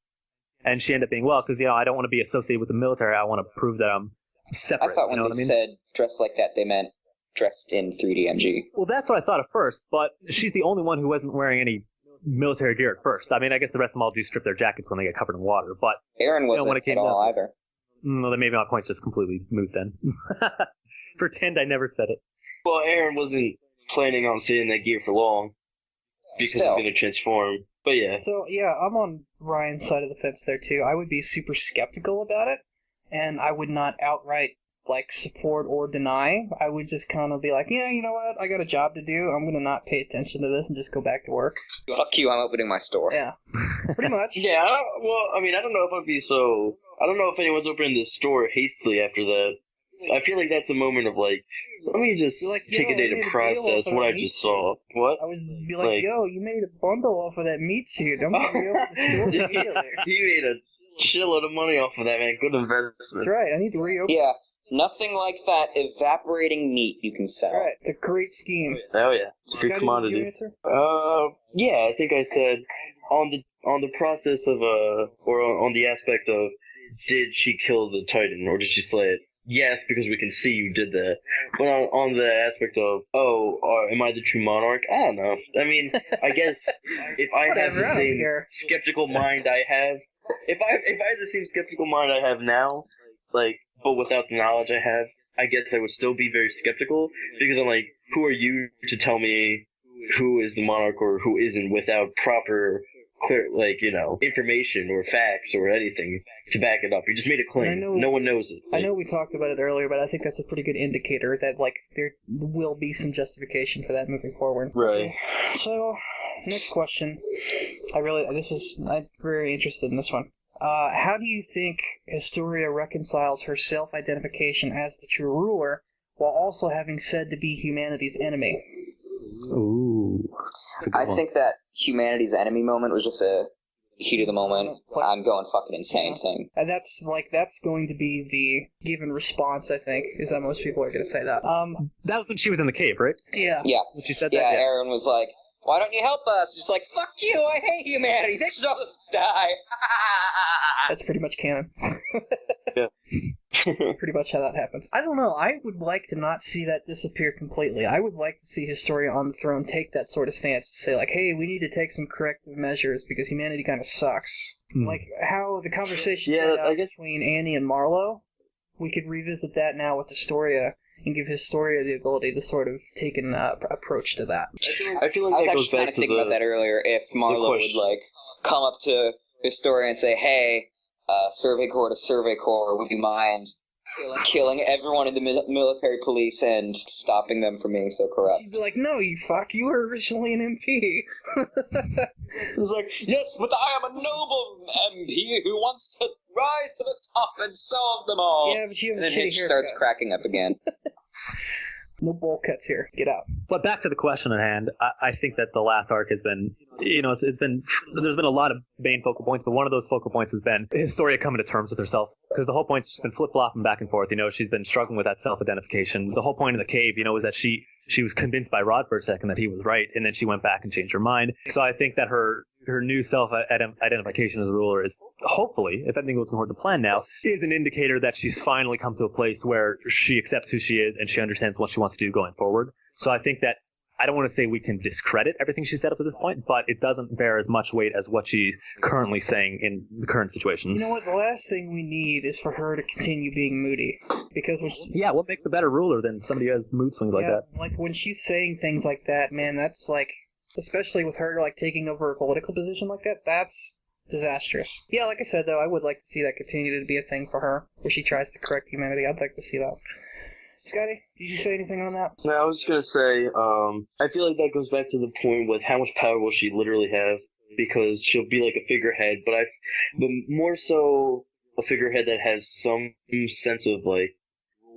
And she ended up being, because, I don't want to be associated with the military. I want to prove that I'm separate. I thought when they said dressed like that, they meant dressed in 3DMG. Well, that's what I thought at first, but she's the only one who wasn't wearing any military gear at first. I mean, I guess the rest of them all do strip their jackets when they get covered in water, but Aaron wasn't when it came at all down, either. Well, then maybe my point's just completely moot then. Pretend I never said it. Well, Aaron wasn't planning on staying in that gear for long because he's going to transform. But yeah. So, yeah, I'm on Ryan's side of the fence there, too. I would be super skeptical about it, and I would not outright, support or deny. I would just kind of be like, yeah, you know what? I got a job to do. I'm going to not pay attention to this and just go back to work. Fuck you, I'm opening my store. Yeah, pretty much. Yeah, well, I mean, I don't know if I'd be so... I don't know if anyone's opening the store hastily after that. I feel like that's a moment of, let me just take a day to process what I just saw. What? I was be like, yo, you made a bundle off of that meat suit. I'm going to be open the store immediately. You made a shitload of money off of that, man. Good investment. That's right, I need to reopen. Yeah, nothing like that evaporating meat you can sell. That's right, it's a great scheme. Oh, yeah. It's a good commodity. Yeah, I think I said on the process of, or on the aspect of, did she kill the Titan, or did she slay it? Yes, because we can see you did that. But on the aspect of, am I the true monarch? I don't know. I mean, I guess if I have the same skeptical mind I have, if I had the same skeptical mind I have now, but without the knowledge I have, I guess I would still be very skeptical, because I'm like, who are you to tell me who is the monarch or who isn't without proper, clear, information or facts or anything to back it up? You just made a claim. No one knows it. I know we talked about it earlier, but I think that's a pretty good indicator that, there will be some justification for that moving forward. Right. So, next question. I'm very interested in this one. How do you think Historia reconciles her self-identification as the true ruler while also having said to be humanity's enemy? Ooh. I think that humanity's enemy moment was just a heat of the moment, I'm going fucking insane thing. And that's going to be the given response, I think, is that most people are going to say that. That was when she was in the cave, right? Yeah. Yeah. When she said yeah, that? Yeah, Aaron was like, why don't you help us? Just like, fuck you, I hate humanity, they should all just die. That's pretty much canon. Yeah. Pretty much how that happened. I don't know, I would like to not see that disappear completely. I would like to see Historia on the throne take that sort of stance to say, hey, we need to take some corrective measures because humanity kind of sucks. How the conversation played out between Annie and Marlowe, we could revisit that now with Historia and give Historia the ability to sort of take an approach to that. I feel like I was that goes actually kind back of to thinking about that earlier, if Marlowe would, come up to Historia and say, hey, Survey Corps to Survey Corps, would you mind killing everyone in the military police and stopping them from being so corrupt. She'd be like, no, you fuck, you were originally an MP. It's like, yes, but I am a noble MP who wants to rise to the top and solve them all. Yeah, but you have And a then shitty Hitch starts haircut. cracking up again. No bowl cuts here. Get out. But back to the question at hand, I think that the last arc has been, there's been a lot of main focal points, but one of those focal points has been Historia coming to terms with herself. Because the whole point's just been flip-flopping back and forth. She's been struggling with that self-identification. The whole point of the cave, is that she was convinced by Rod for a second that he was right, and then she went back and changed her mind. So I think that her new self-identification as a ruler is, hopefully, if everything goes according to plan now, is an indicator that she's finally come to a place where she accepts who she is and she understands what she wants to do going forward. So I think that, I don't want to say we can discredit everything she said up to this point, but it doesn't bear as much weight as what she's currently saying in the current situation. You know what? The last thing we need is for her to continue being moody. Because when what makes a better ruler than somebody who has mood swings like that? Like, when she's saying things like that, man, that's like, especially with her, like, taking over a political position like that, that's disastrous. Yeah, like I said, though, I would like to see that continue to be a thing for her, where she tries to correct humanity. I'd like to see that. Scotty, did you say anything on that? No, I was just gonna say, I feel like that goes back to the point with how much power will she literally have, because she'll be like a figurehead, but more so a figurehead that has some sense of, like,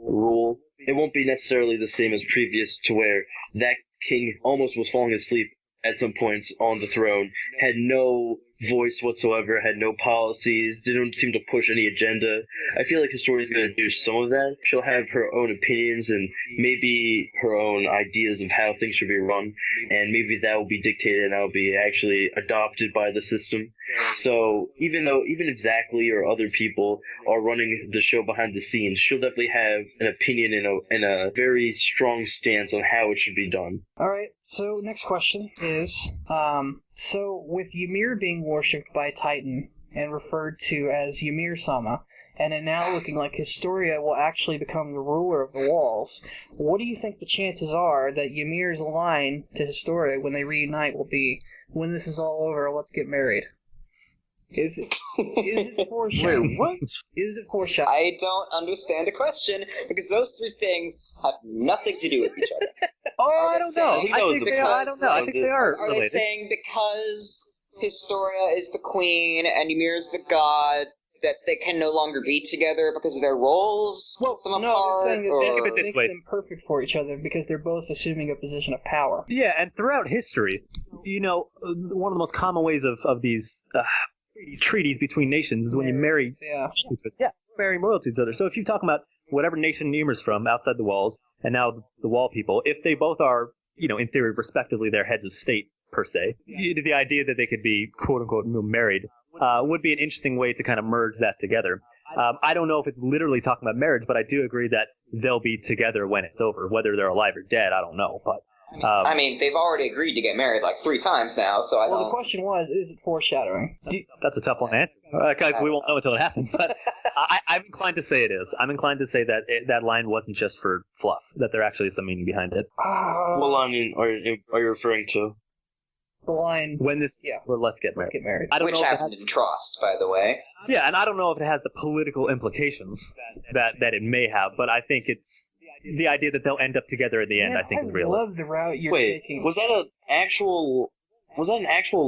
rule. It won't be necessarily the same as previous, to where that king almost was falling asleep at some points on the throne, had no voice whatsoever, had no policies, didn't seem to push any agenda. I feel like Historia's going to do some of that. She'll have her own opinions and maybe her own ideas of how things should be run, and maybe that will be dictated and that will be actually adopted by the system. So even if Zachary or other people are running the show behind the scenes, she'll definitely have an opinion and a very strong stance on how it should be done. Alright, so next question is, so with Ymir being worshipped by Titan and referred to as Ymir-sama, and it now looking like Historia will actually become the ruler of the walls, what do you think the chances are that Ymir's line to Historia when they reunite will be, when this is all over, let's get married? Is it foreshadowing? Wait, what? Is it foreshadowing? I don't understand the question, because those three things have nothing to do with each other. I don't know. I think they are. I don't know. I think they are Are they related. saying because Historia is the queen and Ymir is the god, that they can no longer be together because of their roles? Well, them no, apart, they're saying that or... Think of it it this makes way. them perfect for each other because they're both assuming a position of power. Yeah, and throughout history, one of the most common ways of these treaties between nations is when you marry marry royal to each other. So if you talk about whatever nation Ymir's from outside the walls, and now the wall people, if they both are, in theory, respectively, their heads of state, per se, the idea that they could be, quote-unquote, married would be an interesting way to kind of merge that together. I don't know if it's literally talking about marriage, but I do agree that they'll be together when it's over. Whether they're alive or dead, I don't know. But I mean, they've already agreed to get married like 3 times now, so I Well, don't... the question was, is it foreshadowing? that's a tough one to answer, because we won't know until it happens. But I'm inclined to say it is. I'm inclined to say that that line wasn't just for fluff, that there actually is some meaning behind it. What line are you referring to? The line, When this, well, let's get married. let's get married. I don't Which know if it happened in Trost, by the way. Yeah, and I don't know if it has the political implications that it may have, but I think it's the idea that they'll end up together in the end. Man, I think is I realistic. love the route you're Wait, taking. was that an actual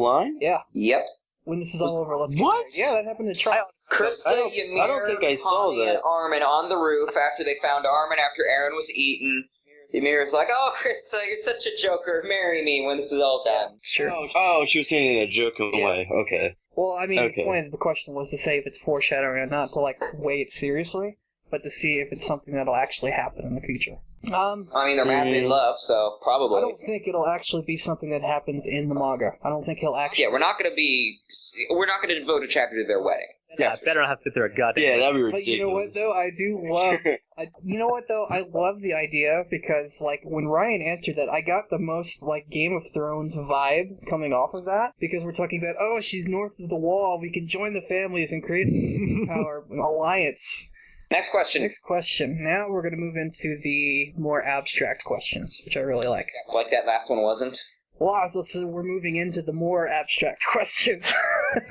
line? Yeah. Yep. When this is all over, let's get What? married. Yeah, that happened to Trost. Krista, I don't Ymir, think I saw Connie, that. and Armin on the roof after they found Armin after Aaron was eaten. Ymir's like, oh, Krista, you're such a joker. Marry me when this is all done. Sure. Oh, she was saying it in a joking way. Okay. Well, I mean, Okay. the point of the question was to say if it's foreshadowing or not, to, like, weigh it seriously, but to see if it's something that'll actually happen in the future. I mean, they're madly in love, so probably. I don't think it'll actually be something that happens in the manga. I don't think he'll actually... Yeah, we're not going to devote a chapter to their wedding. Yeah, better not have to sit there a goddamn. Yeah, that'd be But ridiculous. you know what, though? I do love... I love the idea because, like, when Ryan answered that, I got the most, like, Game of Thrones vibe coming off of that, because we're talking about, oh, she's north of the wall, we can join the families and create a power alliance. Next question. Next question. Now we're going to move into the more abstract questions, which I really like. Like that last one wasn't. Wow, so we're moving into the more abstract questions.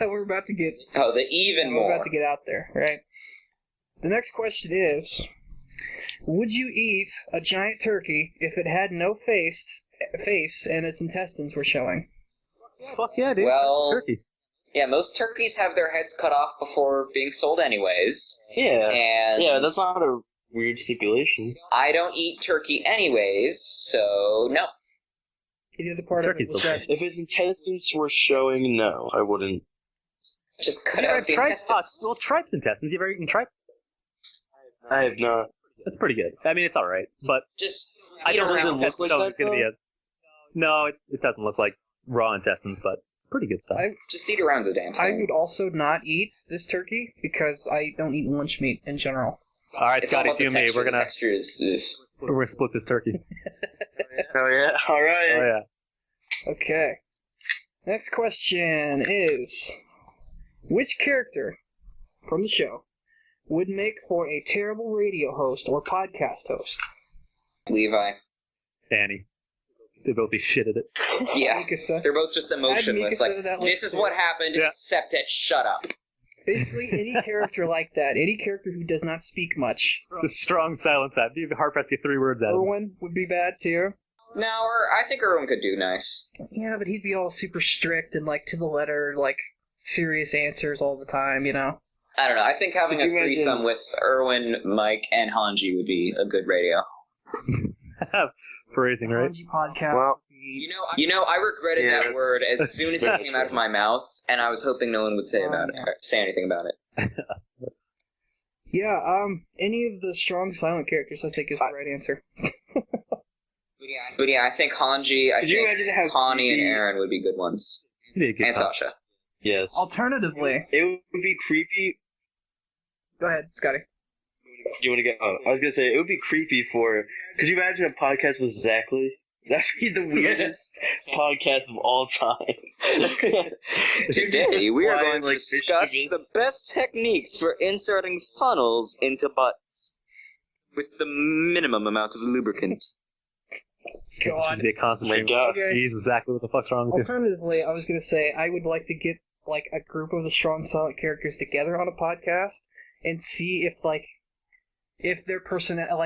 We're about to get... Oh, the even We're more. about to get out there, right? The next question is, would you eat a giant turkey if it had no face and its intestines were showing? Fuck yeah, dude. Well, Turkey. yeah, most turkeys have their heads cut off before being sold anyways. Yeah. And Yeah, that's not a weird stipulation. I don't eat turkey anyways, so no. The other part of it Turkey's was that delicious. If his intestines were showing, no, I wouldn't. Just cut You ever out the tripe? intestines. Well, tripe's intestines. You ever eaten tripe? I have not. That's pretty good. I mean, it's all right, but Just I eat don't does it around. look like know that, it's gonna be a. No, it doesn't look like raw intestines, but it's pretty good stuff. Just eat around the damn I thing. would also not eat this turkey because I don't eat lunch meat in general. All right, It's all Scotty, about the you and me, texture. we're The gonna texture is split this turkey. Oh yeah, all right. Oh yeah. Okay. Next question is, which character from the show would make for a terrible radio host or podcast host? Levi. Annie. They both be shit at it. Yeah. Mikasa. They're both just emotionless. Mikasa Like, to that this list is too. what happened, Yeah. accept it, shut up. Basically, any character like that, any character who does not speak much. The strong silence app. You'd be hard pressed to get 3 words out of it. Erwin would be bad too. No, or I think Erwin could do nice. Yeah, but he'd be all super strict and like to the letter, like serious answers all the time, you know? I don't know. I think having a Could you imagine- threesome with Erwin, Mike, and Hanji would be a good radio. Phrasing, right? Kanji podcast. Well, You know, I regretted Yeah, that that's- word as that's soon as it very came out of true. my mouth, and I was hoping no one would say yeah. say anything about it. Yeah, any of the strong silent characters I think is the right answer. But yeah, I think Hanji, I Could you think imagine how Connie and creepy- Aaron would be good ones. You'd be a good And time. Sasha. yes. Alternatively, It would be creepy. go ahead, Scotty. You want to get? Oh, I was gonna say it would be creepy for. Could you imagine a podcast with Zachary? That'd be the weirdest podcast of all time. Today, we are Flying going to like discuss fish the best techniques for inserting funnels into butts with the minimum amount of lubricant. God. Just be a constant Oh my stream. God. Okay. Jeez, exactly what the fuck's wrong with you? Alternatively, I was going to say I would like to get like a group of the strong silent characters together on a podcast and see if their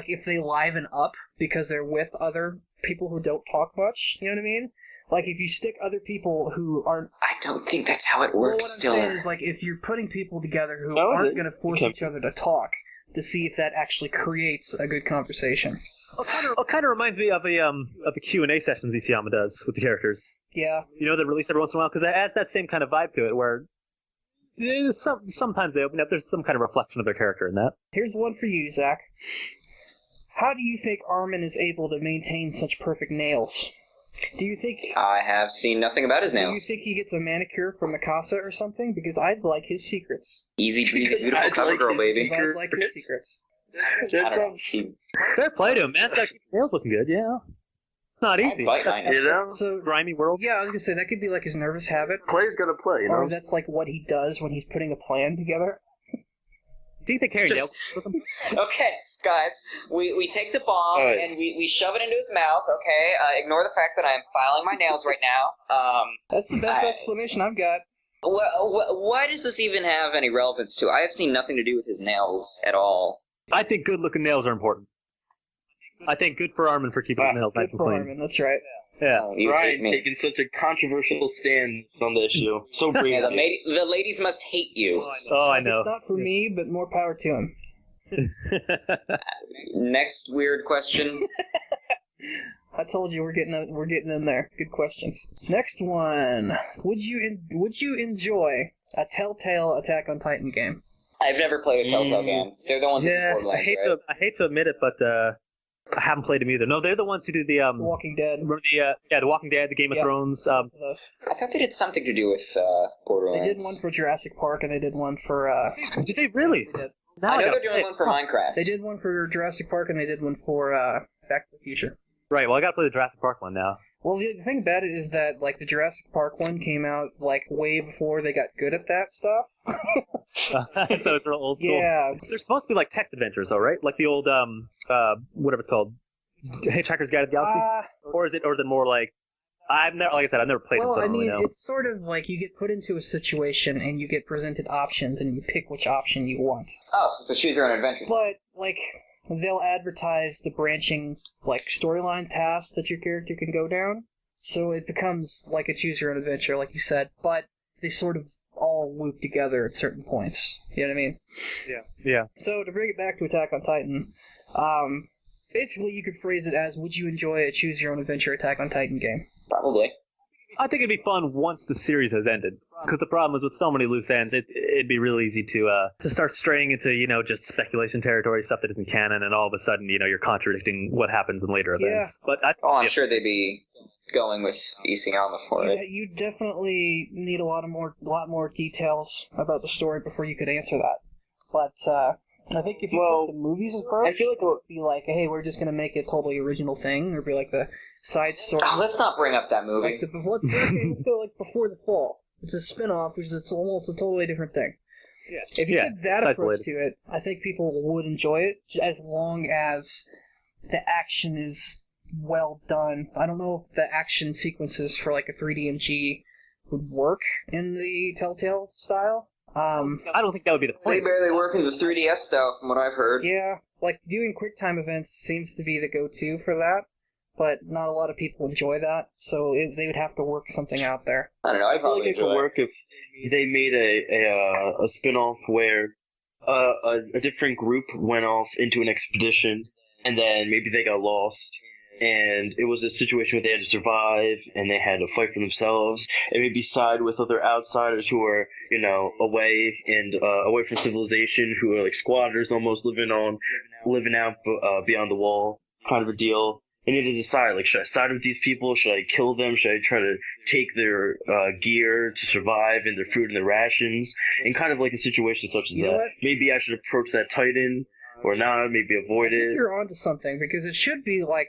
if they liven up because they're with other people who don't talk much. You know what I mean? Like if you stick other people who aren't. I don't think that's how it Well, works, what I'm saying Stiller. is like if you're putting people together who No, it aren't is. going to force Okay. each other to talk to see if that actually creates a good conversation. It kind of reminds me of the Q&A sessions Isayama does with the characters. Yeah. You know, they release every once in a while because it adds that same kind of vibe to it where sometimes they open up. There's some kind of reflection of their character in that. Here's one for you, Zach. How do you think Armin is able to maintain such perfect nails? Do you think I have seen nothing about his do you nails. think he gets a manicure from Mikasa or something? Because I'd like his secrets. Easy breezy, beautiful I'd cover like girl, his baby. I'd like his secrets. I That don't know. sounds, He, Fair play to him, man. It's got to keep his nails looking good. Yeah, it's not easy. bite my nails. you know, So Grimy world. yeah, I was gonna say that could be like his nervous habit, play's gonna play. You or know, that's like what he does when he's putting a plan together. Do you think Harry nails Just- with him? Okay, guys, we take the bomb All right. and we shove it into his mouth, okay? Ignore the fact that I'm filing my nails right now. That's the best I- explanation I've got. Why does this even have any relevance to? I have seen nothing to do with his nails at all. I think good-looking nails are important. I think good for Armin for keeping his nails nice Good and for clean. Armin, that's right. Yeah. Oh, you hate Ryan me. taking such a controversial stand on the issue. So Yeah, brilliant. the ladies must hate you. Oh, I It's know. not for me, but more power to him. Next weird question. I told you we're getting in there. Good questions. Next one. Would you enjoy a Telltale Attack on Titan game? I've never played a Telltale game. They're the ones that do Yeah, Borderlands, I right? hate to admit it, but I haven't played them either. No, they're the ones who do the The Walking Dead. remember the Walking Dead, the Game of Yeah. Thrones. Those. I thought they did something to do with They Borderlands. did one for Jurassic Park, and they did one for. Did they really? They did. Now I know gotta they're doing play one it. for Minecraft. They did one for Jurassic Park, and they did one for Back to the Future. Right. Well, I gotta play the Jurassic Park one now. Well, the thing about it is that like the Jurassic Park one came out like way before they got good at that stuff. So it's real old school. Yeah, They're supposed to be like text adventures, though, right? Like the old whatever it's called, Hitchhiker's Guide to the Galaxy, or is it more like I've never played them, Well, so I I don't really mean, know. it's sort of like you get put into a situation and you get presented options and you pick which option you want. Oh, so choose your own adventure. But, like, they'll advertise the branching, like, storyline paths that your character can go down, so it becomes like a choose your own adventure, like you said, but they sort of all loop together at certain points. You know what I mean? Yeah. So, to bring it back to Attack on Titan, basically you could phrase it as, would you enjoy a choose your own adventure Attack on Titan game? Probably. I think it'd be fun once the series has ended. Because the problem is with so many loose ends, it'd be real easy to start straying into, just speculation territory, stuff that isn't canon, and all of a sudden, you're contradicting what happens in later events. But I'm sure they'd be going with Isayama for it. You definitely need a lot more details about the story before you could answer that. But I think if you put the movies approach, I feel like it would be like, hey, we're just gonna make it a totally original thing, or be like the side story. Oh, let's not bring up that movie. Let's go like Before the Fall. It's a spin-off, which is almost a totally different thing. Yeah. If you did that approach to it, I think people would enjoy it, as long as the action is well done. I don't know if the action sequences for like a 3DMG would work in the Telltale style. I don't think that would be the point. They barely work in the 3DS style, from what I've heard. Yeah, like doing QuickTime events seems to be the go-to for that, but not a lot of people enjoy that, so they would have to work something out there. I don't know, I'd probably it could work if they made a spin-off where a different group went off into an expedition, and then maybe they got lost, and it was a situation where they had to survive, and they had to fight for themselves, and maybe side with other outsiders who are, away from civilization, who are like squatters almost, living out beyond the wall, kind of a deal. And you need to decide, like, should I side with these people? Should I kill them? Should I try to take their gear to survive, and their food and their rations? And kind of like a situation such as that. Maybe I should approach that Titan, or not, maybe avoid it. You're onto something, because it should be like,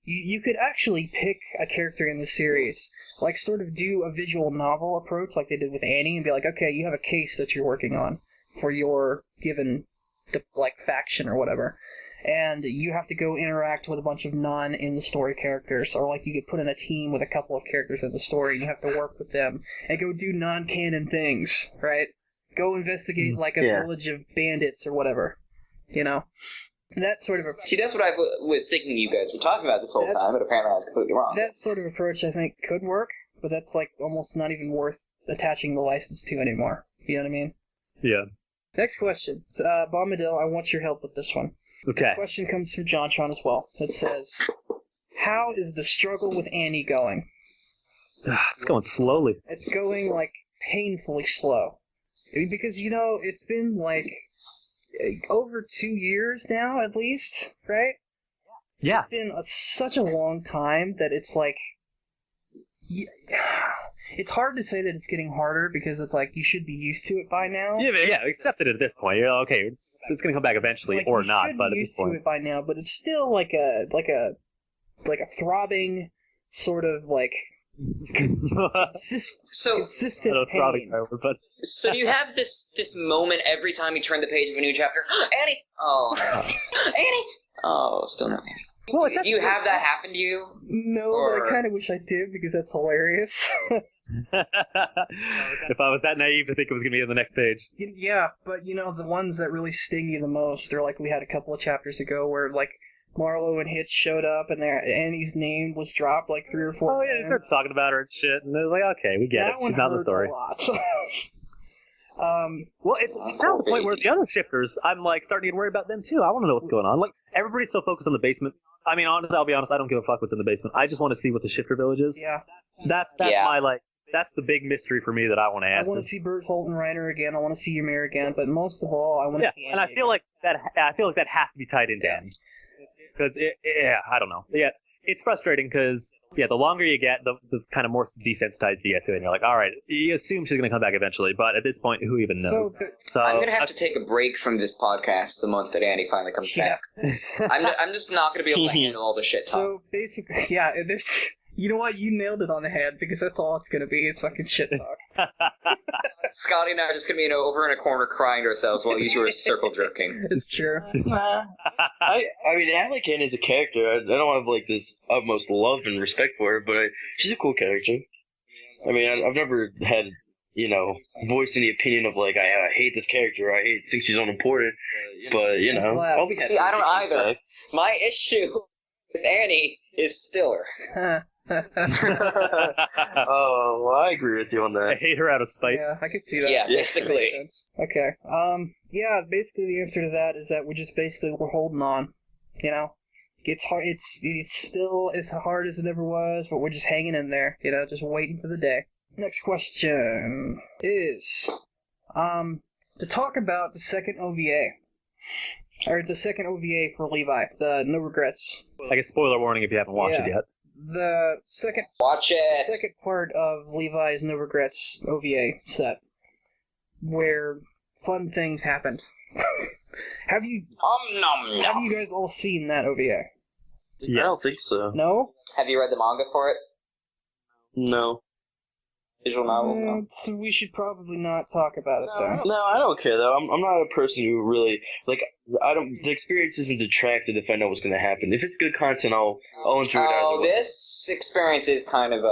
you could actually pick a character in the series, like sort of do a visual novel approach like they did with Annie, and be like, okay, you have a case that you're working on for your given, faction or whatever. And you have to go interact with a bunch of non-in-the-story characters, or like you get put in a team with a couple of characters in the story, and you have to work with them, and go do non-canon things, right? Go investigate like a village of bandits or whatever, That sort of approach. See, that's what I was thinking you guys were talking about this whole time, but apparently I was completely wrong. That sort of approach, I think, could work, but that's like almost not even worth attaching the license to anymore. You know what I mean? Yeah. Next question. Bombadil, I want your help with this one. Okay. This question comes from JonTron as well. It says, how is the struggle with Annie going? It's going slowly. It's going, painfully slow. Because, it's been, over 2 years now, at least, right? Yeah. It's been such a long time that it's it's hard to say that it's getting harder, because it's you should be used to it by now. Yeah, accepted it at this point. Okay, it's going to come back eventually, or not, but at this point. You should be used to it by now, but it's still like a throbbing sort of consistent pain. So do you have this moment every time you turn the page of a new chapter? Annie! Oh, Annie! Oh, still no Annie. Well, do you have that happen to you? No, but I kind of wish I did, because that's hilarious. If I was that naive to think it was going to be on the next page. Yeah, but the ones that really sting you the most are we had a couple of chapters ago where Marlowe and Hitch showed up, and Annie's name was dropped 3 or 4 times. Oh yeah, they started talking about her and shit, and it was okay, we get it. She's not in the story. A lot. Well, it's now the point where the other shifters, I'm starting to get worried about them too. I want to know what's going on. Everybody's so focused on the basement. I mean, honestly, I'll be honest, I don't give a fuck what's in the basement. I just want to see what the shifter village is. Yeah. That's my that's the big mystery for me that I want to answer. I want to see Berthold and Reiner again. I want to see Ymir again, but most of all, I want to see Annie. And I feel like that has to be tied into Annie. Because I don't know. Yeah, it's frustrating because the longer you get, the kind of more desensitized you get to it. And you're like, all right, you assume she's going to come back eventually, but at this point, who even knows? So I'm going to have to take a break from this podcast the month that Annie finally comes back. I'm just not going to be able to handle all the shit talk. So basically, there's. You know what? You nailed it on the head, because that's all it's going to be. It's fucking shit talk. Scotty and I are just going to be over in a corner crying to ourselves while you two are circle jerking. It's true. I mean, Anakin is a character. I don't have like this utmost love and respect for her, but she's a cool character. I mean, I've never had, voiced any opinion of like, I hate this character, I think she's unimportant, but, I'll be See, I don't either. My issue with Annie is Stiller. Oh, well, I agree with you on that. I hate her out of spite. Yeah, I can see that. Yeah, basically. Okay. Yeah, basically the answer to that is that we're holding on. It's hard. It's still as hard as it ever was, but we're just hanging in there. Just waiting for the day. Next question is, to talk about the second OVA. Or the second OVA for Levi, the No Regrets. I guess spoiler warning if you haven't watched it yet. The second part of Levi's No Regrets OVA set, where fun things happened. Have you guys all seen that OVA? Yes. I don't think so. No? Have you read the manga for it? No. Visual novel? No. So we should probably not talk about it, though. No, I don't care, though. I'm not a person who really, the experience isn't detracted if I know what's going to happen. If it's good content, I'll enjoy it. Oh, this experience is kind of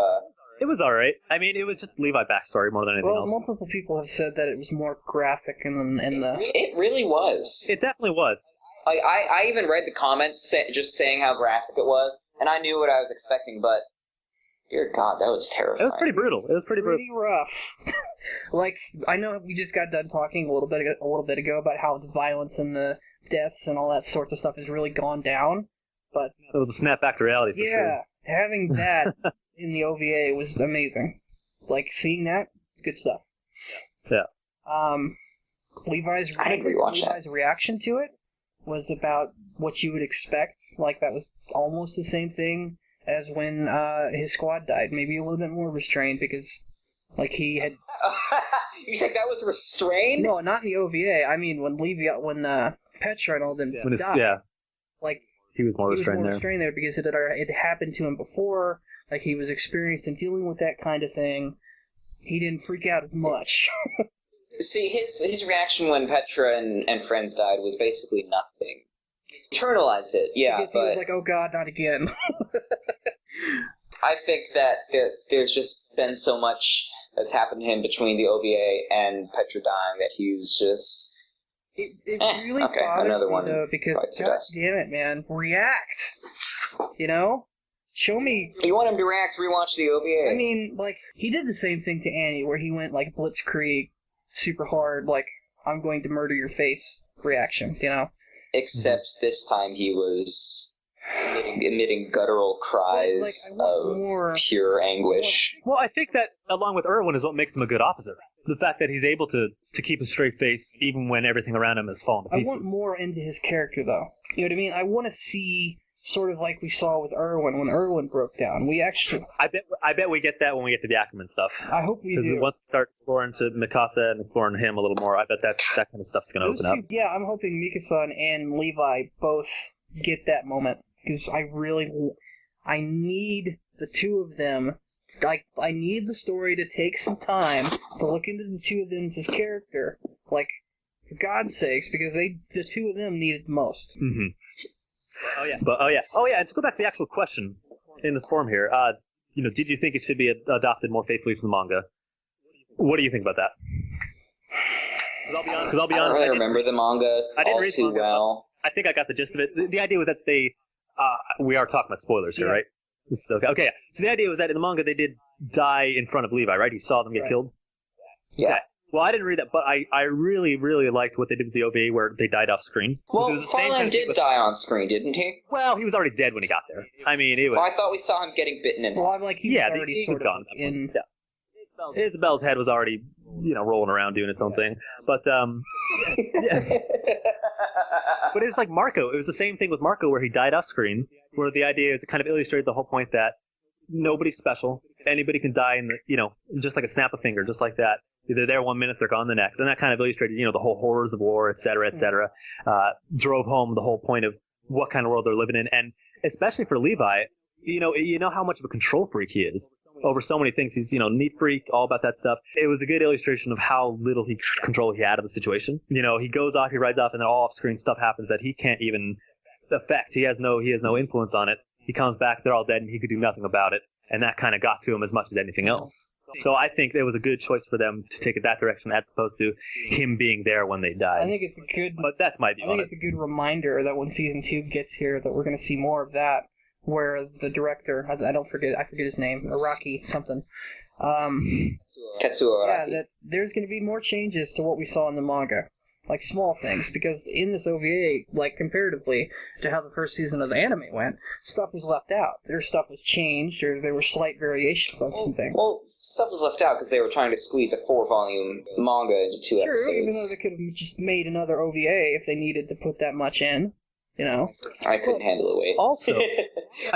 It was alright. I mean, it was just Levi backstory more than anything else. Well, multiple people have said that it was more graphic in the... It really was. It definitely was. I even read the comments just saying how graphic it was, and I knew what I was expecting, but... Dear God, that was terrifying. It was pretty brutal. Pretty rough. I know we just got done talking a little bit ago about how the violence and the deaths and all that sorts of stuff has really gone down, but... It was a snapback to reality, for sure. Yeah, having that in the OVA was amazing. Seeing that, good stuff. Yeah. Levi's reaction to it was about what you would expect. That was almost the same thing as when his squad died. Maybe a little bit more restrained because, he had... You think that was restrained? No, not in the OVA. I mean, when Petra and all them died. Yeah. He was more restrained there because it had happened to him before. He was experienced in dealing with that kind of thing. He didn't freak out as much. See, his reaction when Petra and friends died was basically nothing. Internalized it, yeah, because he was like, oh God, not again. I think that there's just been so much that's happened to him between the OVA and Petra dying that he's just... It really bothers me, though, because, God damn it, man, react! Show me... You want him to react, rewatch the OVA. I mean, he did the same thing to Annie, where he went, blitzkrieg, super hard, I'm going to murder your face reaction, Except this time he was emitting guttural cries of pure anguish. Well, I think that, along with Erwin, is what makes him a good officer. The fact that he's able to keep a straight face even when everything around him has fallen to pieces. I want more into his character, though. You know what I mean? I want to see... sort of like we saw with Erwin when Erwin broke down. We actually... I bet we get that when we get to the Ackerman stuff. I hope we do. Because once we start exploring to Mikasa and exploring him a little more, I bet that kind of stuff's going to open up. Yeah, I'm hoping Mikasa and Levi both get that moment. Because I need the two of them... I need the story to take some time to look into the two of them as character. For God's sakes, because the two of them need it the most. Mm-hmm. Oh yeah. And to go back to the actual question in the forum here, did you think it should be adopted more faithfully from the manga? What do you think about that? Because I'll be honest, I don't really remember the manga all too well. I think I got the gist of it. The idea was that we are talking about spoilers here, right? So, okay. So the idea was that in the manga they did die in front of Levi, right? He saw them get killed. Yeah. Okay. Well, I didn't read that, but I really, really liked what they did with the OVA where they died off screen. Well, Farland did die on screen, didn't he? Well, he was already dead when he got there. I mean, it was... Well, I thought we saw him getting bitten in. Well, I'm he was gone. Yeah. Isabel's head was already, rolling around doing its own thing. But, yeah. But it was like Marco. It was the same thing with Marco where he died off screen, where the idea is to kind of illustrate the whole point that nobody's special. Anybody can die in just like a snap of finger, just like that. They're there 1 minute, they're gone the next. And that kind of illustrated, the whole horrors of war, et cetera, drove home the whole point of what kind of world they're living in. And especially for Levi, you know how much of a control freak he is. over so many things. He's, neat freak, all about that stuff. It was a good illustration of how little control he had of the situation. He goes off, he rides off, and then all off-screen stuff happens that he can't even affect. He has no influence on it. He comes back, they're all dead, and he could do nothing about it. And that kind of got to him as much as anything else. So I think it was a good choice for them to take it that direction as opposed to him being there when they died. I think it's a good... But that's my view on it. I think it's a good reminder that when Season 2 gets here that we're going to see more of that, where the director, I forget his name, Araki something. Tetsuo Araki. Yeah, that there's going to be more changes to what we saw in the manga. Like small things, because in this OVA, like comparatively to how the first season of the anime went, stuff was left out. Their stuff was changed, or there were slight variations on something. Well, stuff was left out because they were trying to squeeze a 4-volume manga into 2 episodes. Sure, even though they could have just made another OVA if they needed to put that much in, I couldn't handle the weight. Also,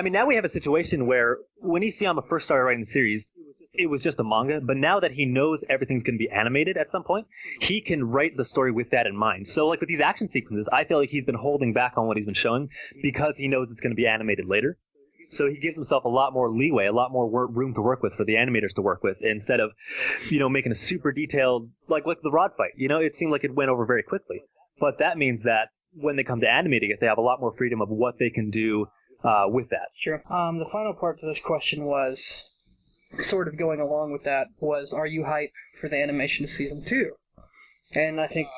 now we have a situation where when Isayama first started writing the series, it was just a manga, but now that he knows everything's going to be animated at some point, he can write the story with that in mind. So like with these action sequences, I feel like he's been holding back on what he's been showing because he knows it's going to be animated later. So he gives himself a lot more leeway, a lot more room to work with for the animators to work with, instead of, making a super detailed, like the Rod fight. It seemed like it went over very quickly. But that means that when they come to animating it, they have a lot more freedom of what they can do with that. Sure. The final part to this question was, sort of going along with that, was, are you hyped for the animation of Season 2? And I think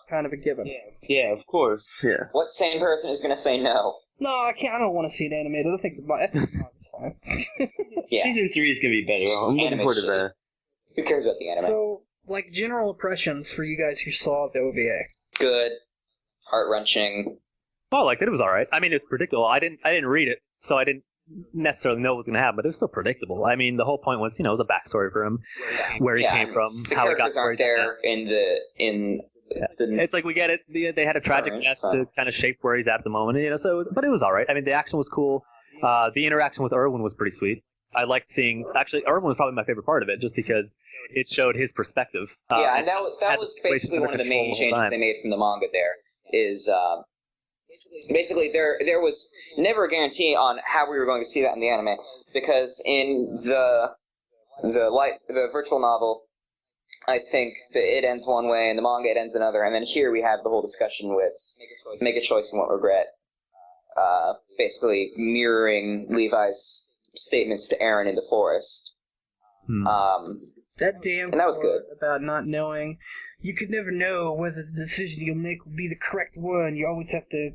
kind of a given. Yeah, of course. Yeah. What sane person is going to say no? No, I can't. I don't want to see it animated. I think the manga is fine. Yeah. Season 3 is going to be better. I'm looking forward to that. Who cares about the anime? So, general impressions for you guys who saw the OVA. Good. Heart-wrenching. Oh, it was all right. I mean, it's predictable. I didn't read it, so I didn't necessarily know what was going to happen, but it was still predictable. I mean, the whole point was, it was a backstory for him, where he came from, how he got aren't there in the. It's like we get it. They had a tragic death to kind of shape where he's at the moment, but it was all right. I mean, the action was cool. The interaction with Erwin was pretty sweet. I liked seeing. Actually, Erwin was probably my favorite part of it, just because it showed his perspective. And that was basically one of the main changes they made from the manga. There is. Basically, there was never a guarantee on how we were going to see that in the anime, because in the virtual novel, I think that it ends one way and the manga it ends another, and then here we have the whole discussion with make a choice and what regret, basically mirroring Levi's statements to Eren in the forest. That damn and that was good about not knowing. You could never know whether the decision you'll make will be the correct one. You always have to...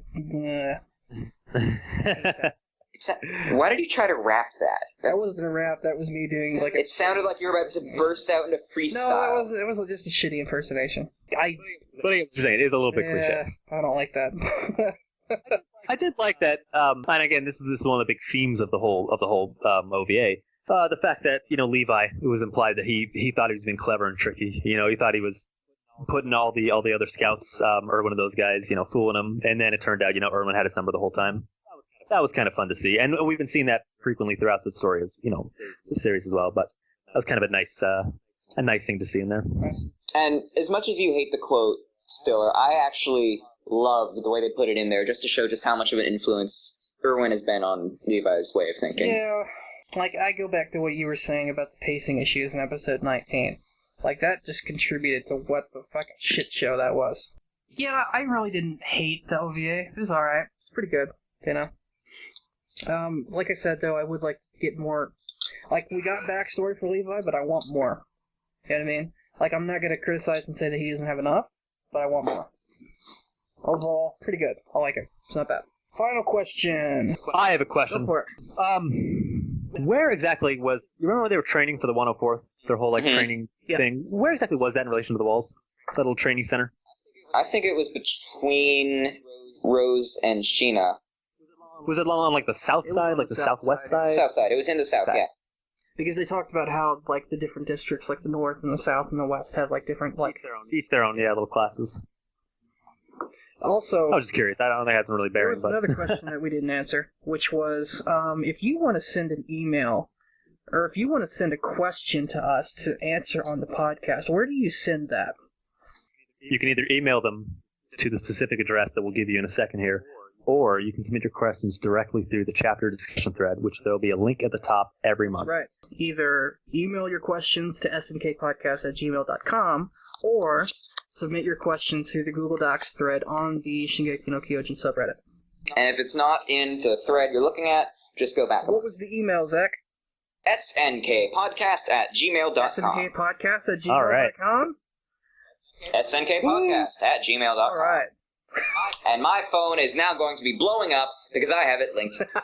Why did you try to rap that? That wasn't a rap. That was me doing It sounded like you were about to burst out into freestyle. No, it was just a shitty impersonation. But I get what you're saying. It is a little bit cliche. I don't like that. I did like that. And again, this is one of the big themes of the whole OVA. The fact that Levi, it was implied that he thought he was being clever and tricky. He thought he was putting all the other scouts, Erwin and those guys, fooling him, and then it turned out, Erwin had his number the whole time. That was kind of fun to see, and we've been seeing that frequently throughout the story, as the series as well. But that was kind of a nice thing to see in there. And as much as you hate the quote, Stiller, I actually love the way they put it in there, just to show just how much of an influence Erwin has been on Levi's way of thinking. Yeah, I go back to what you were saying about the pacing issues in episode 19. That just contributed to what the fucking shit show that was. Yeah, I really didn't hate the OVA. It was alright. It's pretty good, Like I said, though, I would like to get more... we got backstory for Levi, but I want more. You know what I mean? I'm not going to criticize and say that he doesn't have enough, but I want more. Overall, pretty good. I like it. It's not bad. Final question. I have a question. Go for it. Where exactly was... You remember when they were training for the 104th? Their whole, training thing? Where exactly was that in relation to the walls? That little training center? I think it was between Rose and Sheena. Was it along, the south side, the southwest side? South side. It was in the south, yeah. Because they talked about how, the different districts, the north and the south and the west have, different, Each their own, little classes. Also... I was just curious. I don't think it has really bearing, there was another question that we didn't answer, which was, if you want to send an email, or if you want to send a question to us to answer on the podcast, where do you send that? You can either email them to the specific address that we'll give you in a second here, or you can submit your questions directly through the chapter discussion thread, which there will be a link at the top every month. Right. Either email your questions to snkpodcast@gmail.com, or submit your questions through the Google Docs thread on the Shingeki no Kyojin subreddit. And if it's not in the thread you're looking at, just go back. What was the email, Zach? snkpodcast@gmail.com. snkpodcast@gmail.com? All right. snkpodcast@gmail.com. All right. And my phone is now going to be blowing up because I have it linked to my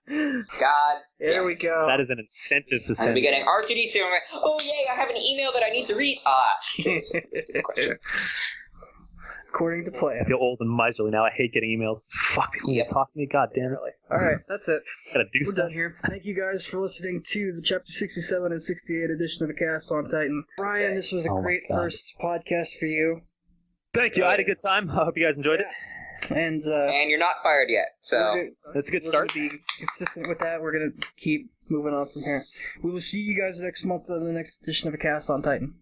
phone. God There damn we it. go. That is an incentive to I'm going to send. be getting R2D2. I'm like, oh yay, I have an email that I need to read. Ah, shit. Stupid question. According to plan. I feel old and miserly now. I hate getting emails. Fuck, people Yep. talk to me. God damn it. All right, that's it. Gotta do We're stuff. done here. Thank you guys for listening to the Chapter 67 and 68 edition of the Cast on Titan. Ryan, this was a Oh my great God. first podcast for you. Thank you. I had a good time. I hope you guys enjoyed it. And And you're not fired yet, so... That's a good we're start. gonna be consistent with that. We're going to keep moving on from here. We will see you guys next month on the next edition of the Cast on Titan.